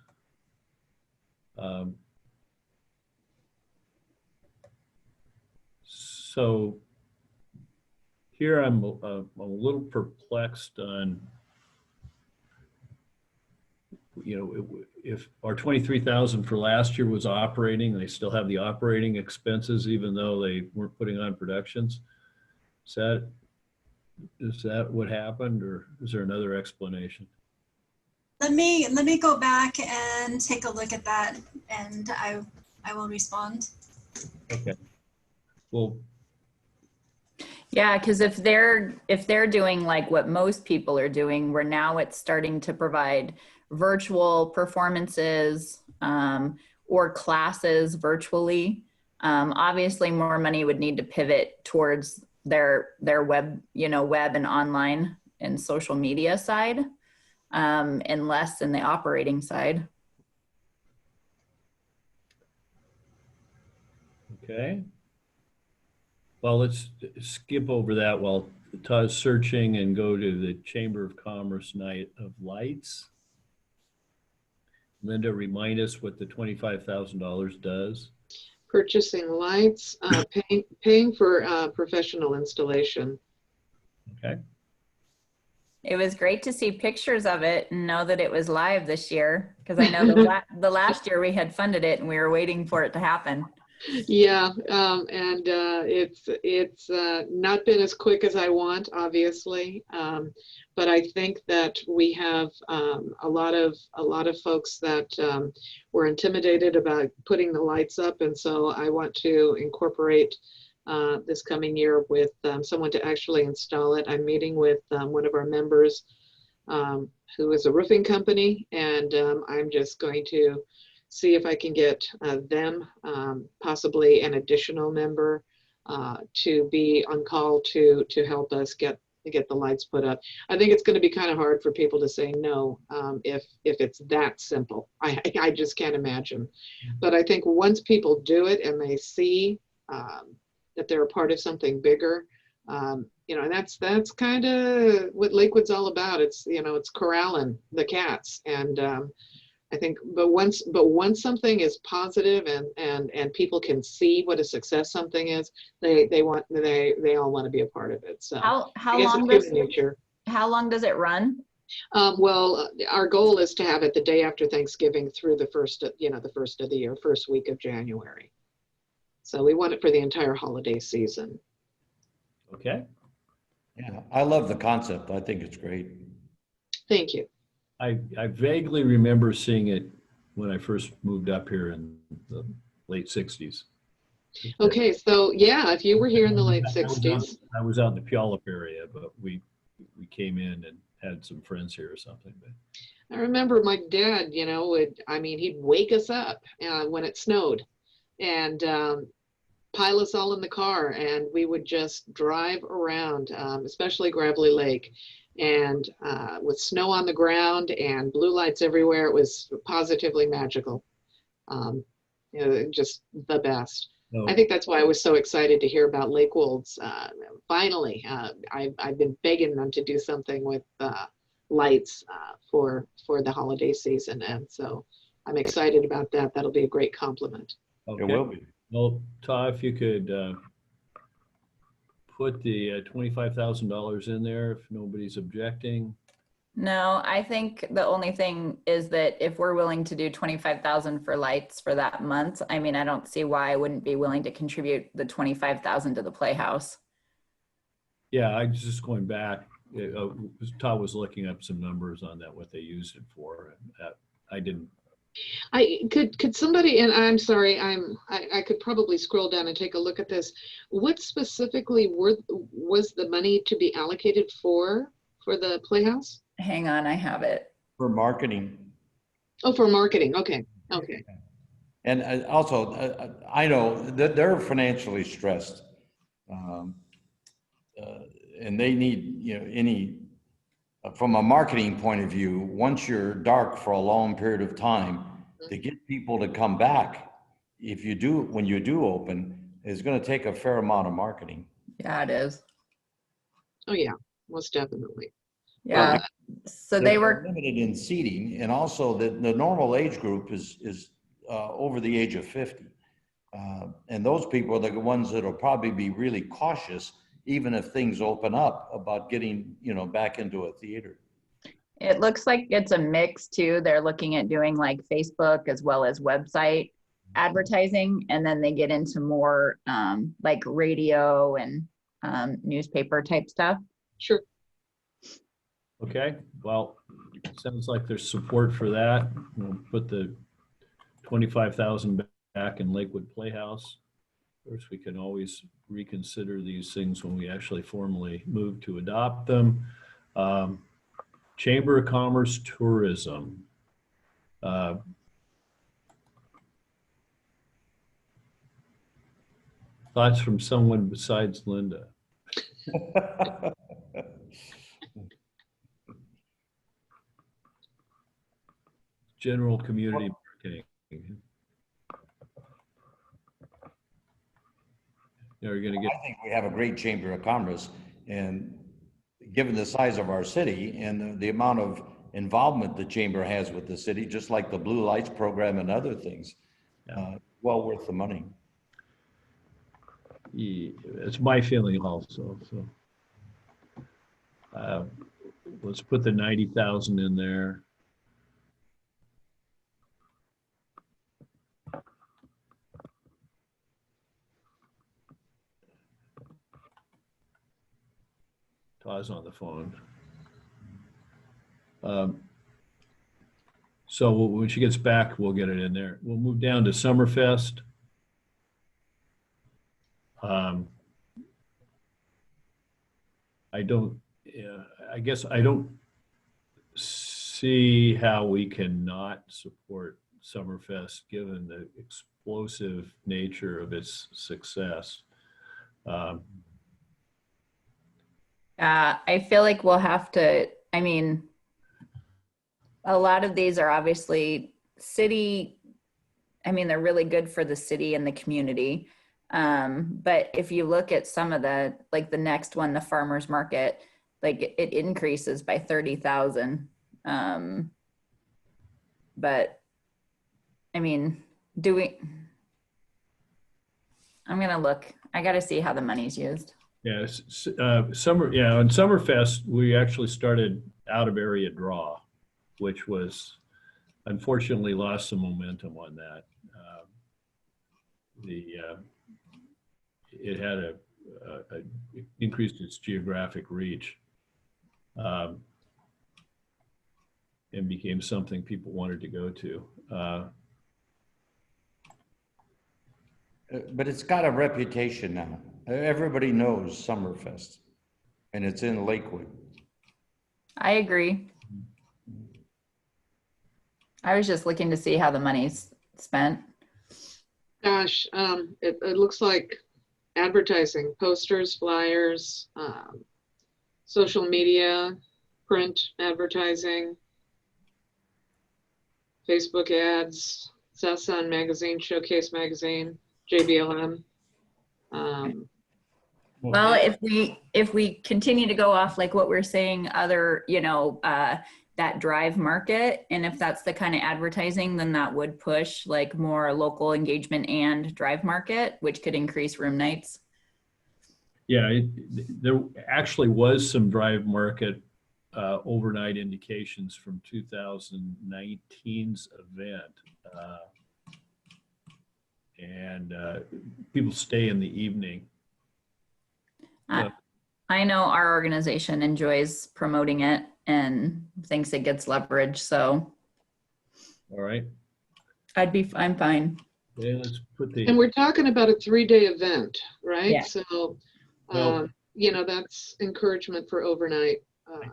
So here I'm a little perplexed on, you know, if our 23,000 for last year was operating, they still have the operating expenses even though they weren't putting on productions. Is that what happened, or is there another explanation? Let me go back and take a look at that, and I will respond. Okay. Well. Yeah, because if they're doing like what most people are doing, where now it's starting to provide virtual performances or classes virtually, obviously more money would need to pivot towards their web, web and online and social media side, and less in the operating side. Okay. Well, let's skip over that while Todd's searching and go to the Chamber of Commerce Night of Lights. Linda, remind us what the $25,000 does. Purchasing lights, paying for professional installation. Okay. It was great to see pictures of it and know that it was live this year, because I know the last year we had funded it and we were waiting for it to happen. Yeah, and it's not been as quick as I want, obviously, but I think that we have a lot of folks that were intimidated about putting the lights up, and so I want to incorporate this coming year with someone to actually install it. I'm meeting with one of our members who is a roofing company, and I'm just going to see if I can get them, possibly an additional member, to be on call to help us get the lights put up. I think it's going to be kind of hard for people to say no if it's that simple. I just can't imagine. But I think once people do it and they see that they're a part of something bigger, and that's kind of what Lakewood's all about. It's it's corralling the cats, and I think, but once something is positive and people can see what a success something is, they all want to be a part of it. So How I guess long it's does human nature. how long does it run? Well, our goal is to have it the day after Thanksgiving through the first of the year, first week of January. So we want it for the entire holiday season. Okay. Yeah, I love the concept. I think it's great. Thank you. I vaguely remember seeing it when I first moved up here in the late 60s. Okay, so yeah, if you were here in the late 60s. I was out in the Puyallup area, but we came in and had some friends here or something. But I remember my dad, he'd wake us up when it snowed and pile us all in the car, and we would just drive around, especially Gravelly Lake, and with snow on the ground and blue lights everywhere. It was positively magical. Just the best. No. I think that's why I was so excited to hear about Lake Wolds. Finally, I've been begging them to do something with lights for the holiday season, and so I'm excited about that. That'll be a great compliment. Okay. It will be. Well, Todd, if you could put the $25,000 in there, if nobody's objecting. No, I think the only thing is that if we're willing to do 25,000 for lights for that month, I mean, I don't see why I wouldn't be willing to contribute the 25,000 to the Playhouse. Yeah, I was just going back. Todd was looking up some numbers on that, what they used it for. I didn't. Could somebody, and I'm sorry, I could probably scroll down and take a look at this. What specifically was the money to be allocated for the Playhouse? Hang on, I have it. For marketing. Oh, for marketing. Okay. Okay. And also, I know that they're financially stressed. And they need, from a marketing point of view, once you're dark for a long period of time, to get people to come back, when you do open, is going to take a fair amount of marketing. Yeah, it is. Oh yeah, most definitely. Yeah. So they were limited in seating, and also the normal age group is over the age of 50. And those people are the ones that will probably be really cautious, even if things open up, about getting, back into a theater. It looks like it's a mix too. They're looking at doing like Facebook as well as website advertising, and then they get into more like radio and newspaper type stuff. Sure. Okay, well, sounds like there's support for that. We'll put the 25,000 back in Lakewood Playhouse. Of course, we can always reconsider these things when we actually formally move to adopt them. Chamber of Commerce Tourism. Thoughts from someone besides Linda? General community marketing. You're going to get. I think we have a great Chamber of Commerce, and given the size of our city and the amount of involvement the Chamber has with the city, just like the Blue Lights program and other things, well worth the money. Yeah, it's my feeling also. So let's put the 90,000 in there. Todd's on the phone. So when she gets back, we'll get it in there. We'll move down to Summerfest. I guess I don't see how we cannot support Summerfest given the explosive nature of its success. I feel like we'll have to, I mean, a lot of these are obviously city, I mean, they're really good for the city and the community. But if you look at some of the, like the next one, the farmer's market, like it increases by 30,000. But I mean, I'm gonna look. I gotta see how the money's used. Yeah, on Summerfest, we actually started out of area draw, which was unfortunately lost some momentum on that. It had increased its geographic reach, and became something people wanted to go to. But it's got a reputation now. Everybody knows Summerfest, and it's in Lakewood. I agree. I was just looking to see how the money's spent. Gosh, it looks like advertising, posters, flyers, social media, print advertising, Facebook ads, South Sound Magazine, Showcase Magazine, JBLM. Well, if we continue to go off like what we're saying, other, that drive market, and if that's the kind of advertising, then that would push like more local engagement and drive market, which could increase room nights. Yeah, there actually was some drive market overnight indications from 2019's event. And people stay in the evening. I know our organization enjoys promoting it and thinks it gets leverage, so. All right. I'm fine. Yeah, let's put the. And we're talking about a 3-day event, right? Yeah. So, Well, that's encouragement for overnight. I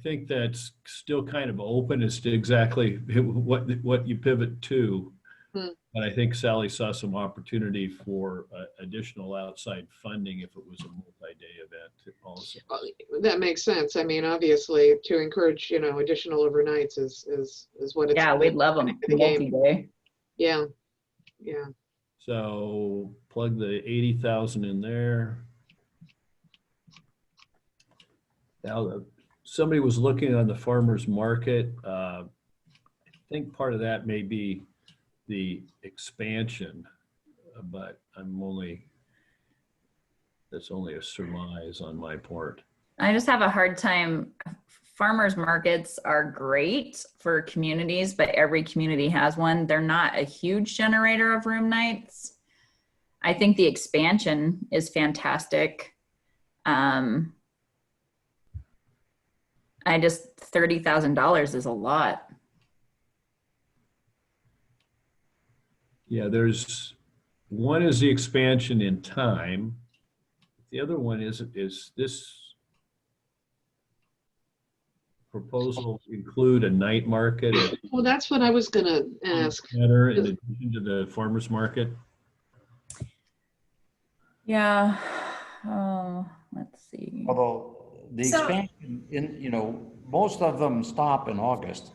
think that's still kind of open as to exactly what you pivot to. But I think Sally saw some opportunity for additional outside funding if it was a multi-day event also. That makes sense. I mean, obviously, to encourage, additional overnights is what it's. Yeah, we'd love them multi-day. Yeah. So plug the 80,000 in there. Now, somebody was looking on the farmer's market. I think part of that may be the expansion, but that's only a surmise on my part. I just have a hard time. Farmers markets are great for communities, but every community has one. They're not a huge generator of room nights. I think the expansion is fantastic. $30,000 is a lot. Yeah, there's one is the expansion in time. The other one is this proposal include a night market? Well, that's what I was gonna ask. In addition to the farmer's market? Yeah. Oh, let's see. Although the expansion most of them stop in August.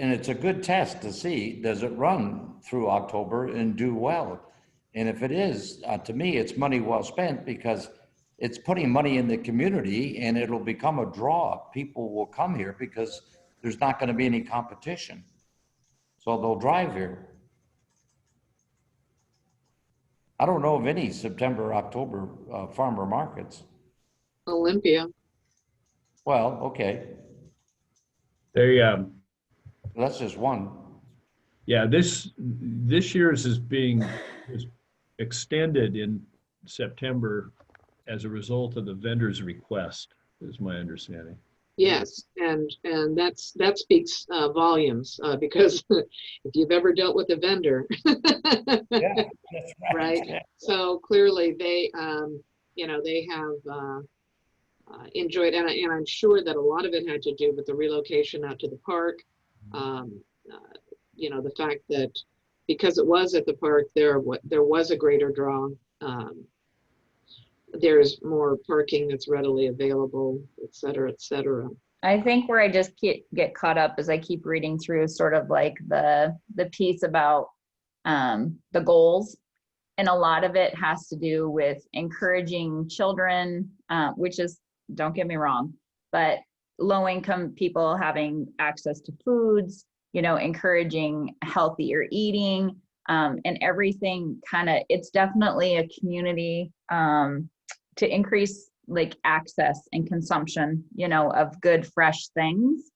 And it's a good test to see, does it run through October and do well? And if it is, to me, it's money well spent because it's putting money in the community and it'll become a draw. People will come here because there's not going to be any competition. So they'll drive here. I don't know of any September, October farmer markets. Olympia. Well, okay. That's just one. Yeah, this year's is extended in September as a result of the vendor's request, is my understanding. Yes, and that speaks volumes because if you've ever dealt with a vendor, yeah, that's right? Yeah. So clearly they have enjoyed, and I'm sure that a lot of it had to do with the relocation out to the park. The fact that because it was at the park, there was a greater draw. There's more parking that's readily available, et cetera, et cetera. I think where I just get caught up is I keep reading through sort of like the piece about the goals. And a lot of it has to do with encouraging children, which is, don't get me wrong, but low-income people having access to foods, you know, encouraging healthier eating, and everything kind of, it's definitely a community to increase like access and consumption, you know, of good, fresh things,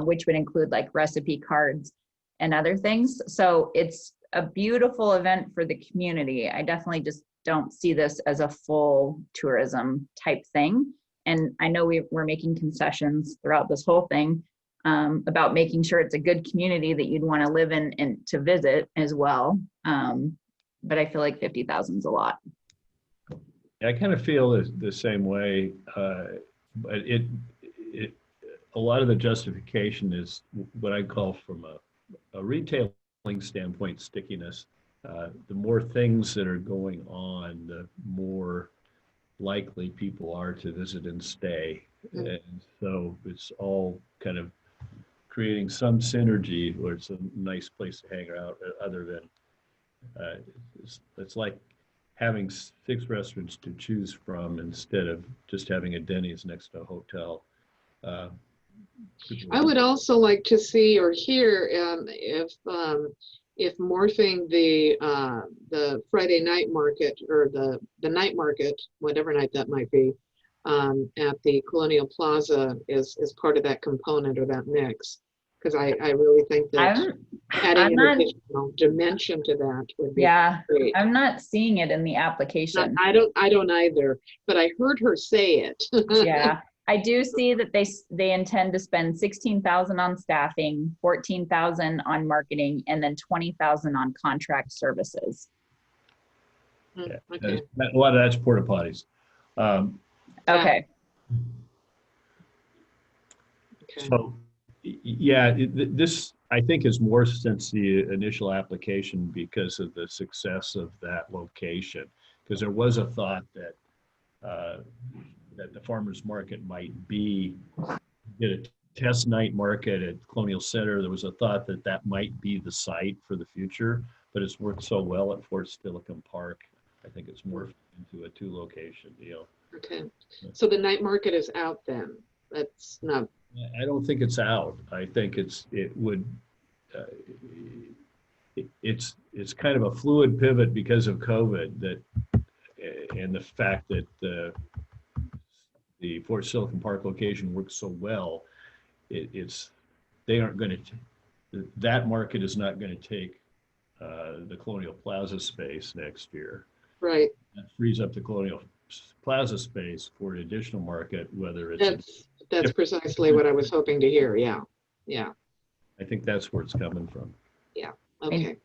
which would include like recipe cards and other things. So it's a beautiful event for the community. I definitely just don't see this as a full tourism type thing. And I know we're making concessions throughout this whole thing about making sure it's a good community that you'd want to live in and to visit as well. But I feel like 50,000 is a lot. I kind of feel the same way, but a lot of the justification is what I call from a retailing standpoint stickiness. The more things that are going on, the more likely people are to visit and stay. And so it's all kind of creating some synergy where it's a nice place to hang out other than, it's like having 6 restaurants to choose from instead of just having a Denny's next to a hotel. I would also like to see or hear if morphing the Friday night market or the night market, whatever night that might be, at the Colonial Plaza is part of that component or that mix. Because I really think that adding an additional dimension to that would be great. I'm not seeing it in the application. I don't either, but I heard her say it. Yeah, I do see that they intend to spend $16,000 on staffing, $14,000 on marketing, and then $20,000 on contract services. Yeah, okay. A lot of that's porta potties. Okay. So, yeah, this I think is more since the initial application because of the success of that location. Because there was a thought that that the farmers market might get a test night market at Colonial Center. There was a thought that that might be the site for the future, but it's worked so well at Fort Steilacoom Park. I think it's morphed into a 2-location deal. Okay, so the night market is out then. That's not. I don't think it's out. I think it's kind of a fluid pivot because of COVID that, and the fact that the Fort Steilacoom Park location works so well. They aren't going to. That market is not going to take the Colonial Plaza space next year. Right. That frees up the Colonial Plaza space for an additional market, whether it's. That's precisely what I was hoping to hear. Yeah. Yeah. I think that's where it's coming from. Yeah. Okay.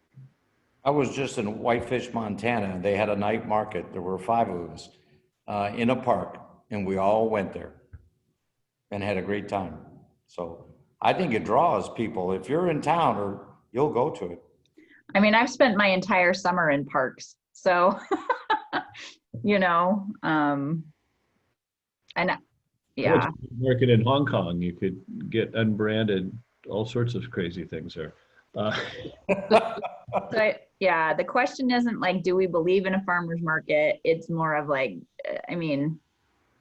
I was just in Whitefish, Montana. They had a night market. There were 5 of us in a park, and we all went there and had a great time. So I think it draws people. If you're in town, or you'll go to it. I mean, I've spent my entire summer in parks, so you know, and yeah. Market in Hong Kong, you could get unbranded, all sorts of crazy things there. But yeah, the question isn't like, do we believe in a farmer's market? It's more of like, I mean,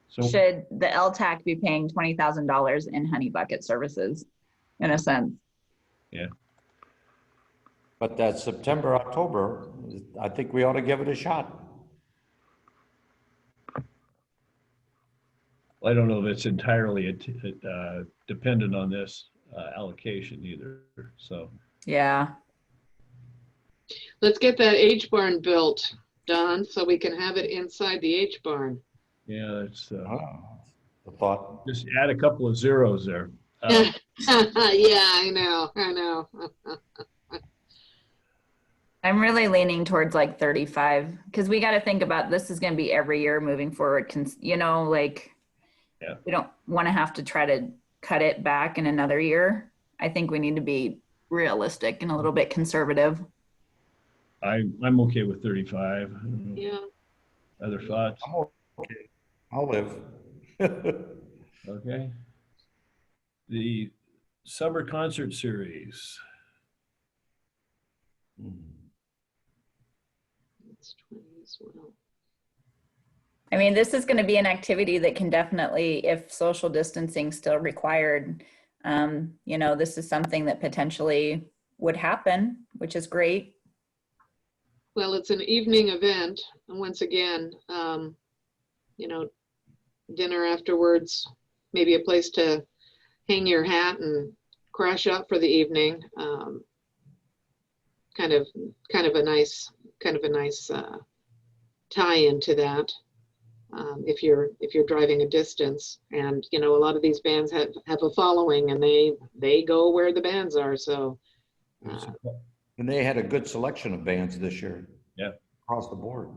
should the LTAC be paying $20,000 in honey bucket services, in a sense? Yeah. But that September, October, I think we ought to give it a shot. I don't know if it's entirely dependent on this allocation either. So yeah, let's get that H barn built, Don, so we can have it inside the H barn. Yeah, that's the thought. Just add a couple of zeros there. Yeah, I know. I'm really leaning towards like 35 because we got to think about this is going to be every year moving forward. You know, like. Yeah. We don't want to have to try to cut it back in another year. I think we need to be realistic and a little bit conservative. I'm okay with 35. Yeah. Other thoughts? I'm okay. I'll live. Okay. The summer concert series. It's 20 as well. I mean, this is going to be an activity that can definitely, if social distancing still required, You know, this is something that potentially would happen, which is great. Well, it's an evening event, and once again, you know, dinner afterwards, maybe a place to hang your hat and crash out for the evening. Kind of a nice tie into that. If you're driving a distance, and you know, a lot of these bands have a following, and they go where the bands are. So, And they had a good selection of bands this year. Yeah. Across the board.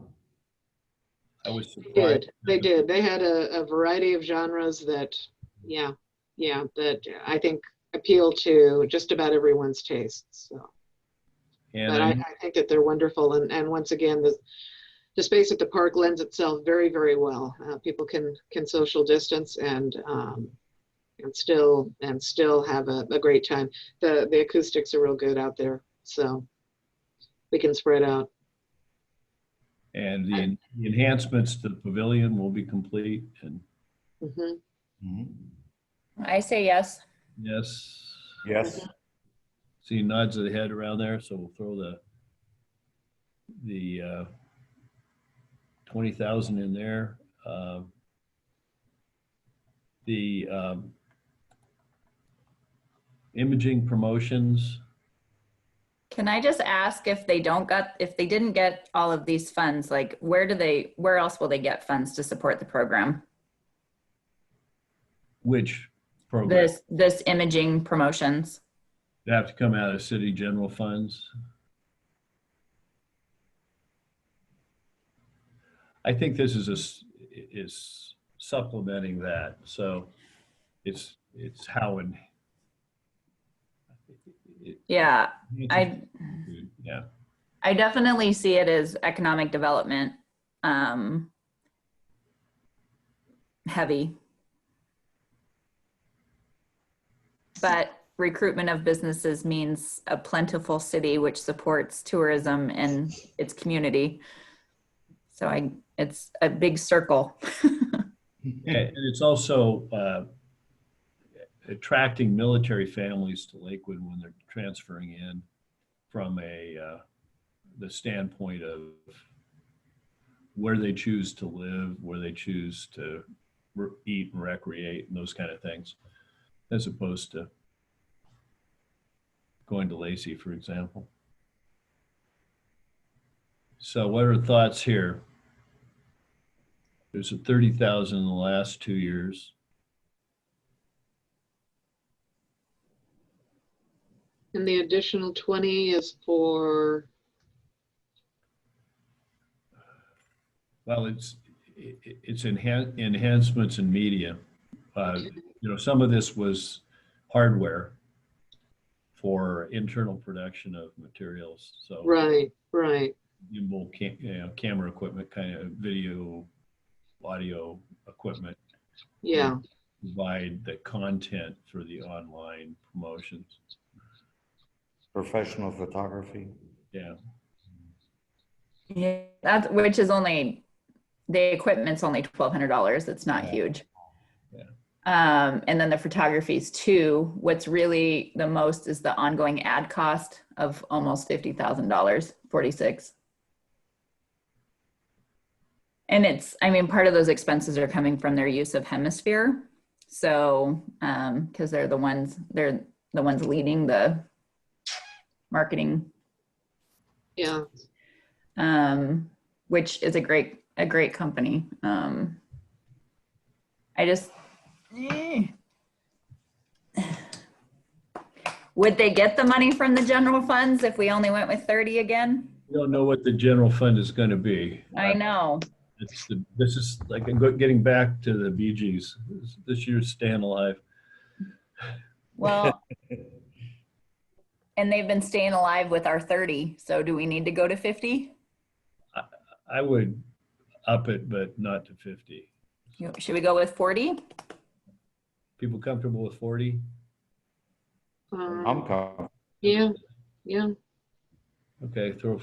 I was surprised. They did. They had a variety of genres that, that I think appeal to just about everyone's tastes. So, And but I think that they're wonderful. And once again, the space at the park lends itself very, very well. People can social distance and still have a great time. The acoustics are real good out there, so we can spread out. And the enhancements to the pavilion will be complete. And I say yes. yes. Yes. See nods of the head around there, so we'll throw the 20,000 in there. The imaging promotions. Can I just ask if they didn't get all of these funds, like where else will they get funds to support the program? Which program? This imaging promotions. They have to come out of city general funds. I think this is supplementing that. So it's how in. Yeah, yeah. I definitely see it as economic development heavy. But recruitment of businesses means a plentiful city which supports tourism and its community. So it's a big circle. Yeah, and it's also attracting military families to Lakewood when they're transferring in from the standpoint of where they choose to live, where they choose to eat and recreate and those kind of things, as opposed to going to Lacey, for example. So what are the thoughts here? There's a 30,000 in the last 2 years. And the additional 20 is for? Well, it's enhancements in media. You know, some of this was hardware for internal production of materials. So Right. gimbal, camera equipment, kind of video, audio equipment. Yeah. Provide the content for the online promotions. Professional photography. Yeah. Yeah, which is only, the equipment's only $1,200. It's not huge. Yeah. And then the photographies too. What's really the most is the ongoing ad cost of almost $50,000, 46. And part of those expenses are coming from their use of Hemisphere. So, because they're the ones leading the marketing. Yeah. Which is a great company. Would they get the money from the general funds if we only went with 30 again? We don't know what the general fund is going to be. I know. This is like getting back to the Bee Gees. This year's Staying Alive. Well, and they've been staying alive with our 30. So do we need to go to 50? I would up it, but not to 50. Should we go with 40? People comfortable with 40? I'm comfortable. Yeah. Okay, throw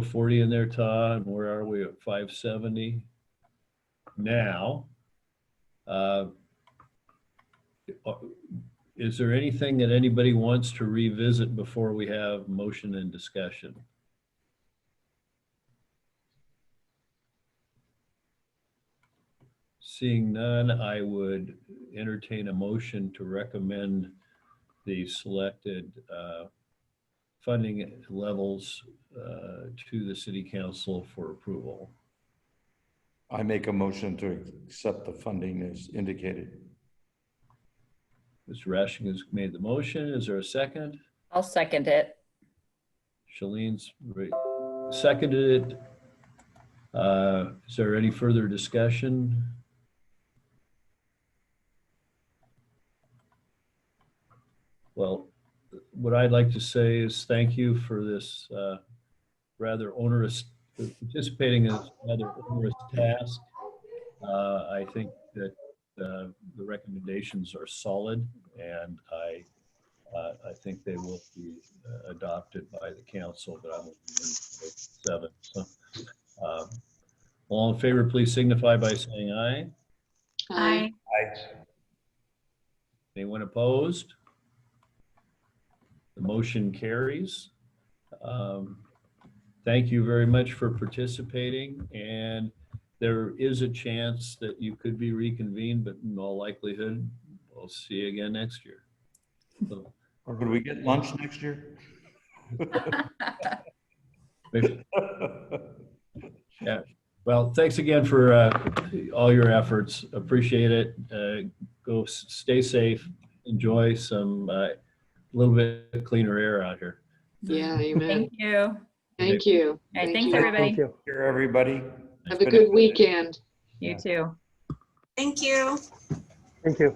40 in there, Todd. Where are we at 570? Now, is there anything that anybody wants to revisit before we have motion and discussion? Seeing none, I would entertain a motion to recommend the selected funding levels to the city council for approval. I make a motion to accept the funding as indicated. Mr. Rashing has made the motion. Is there a second? I'll second it. Shalene's seconded it. Is there any further discussion? Well, what I'd like to say is thank you for this rather onerous, participating in this rather onerous task. I think that the recommendations are solid, and I think they will be adopted by the council, but I'm 7. So, all in favor, please signify by saying aye. Aye. Anyone opposed? The motion carries. Thank you very much for participating, and there is a chance that you could be reconvened, but in all likelihood, we'll see you again next year. So, Or could we get lunch next year? yeah. Well, thanks again for all your efforts. Appreciate it. Go stay safe. Enjoy some little bit cleaner air out here. Yeah, amen. Thank you. Thank you. All right, Thank thanks, you. everybody. Thank you. Here, everybody. Have a good weekend. You too. Thank you. Thank you.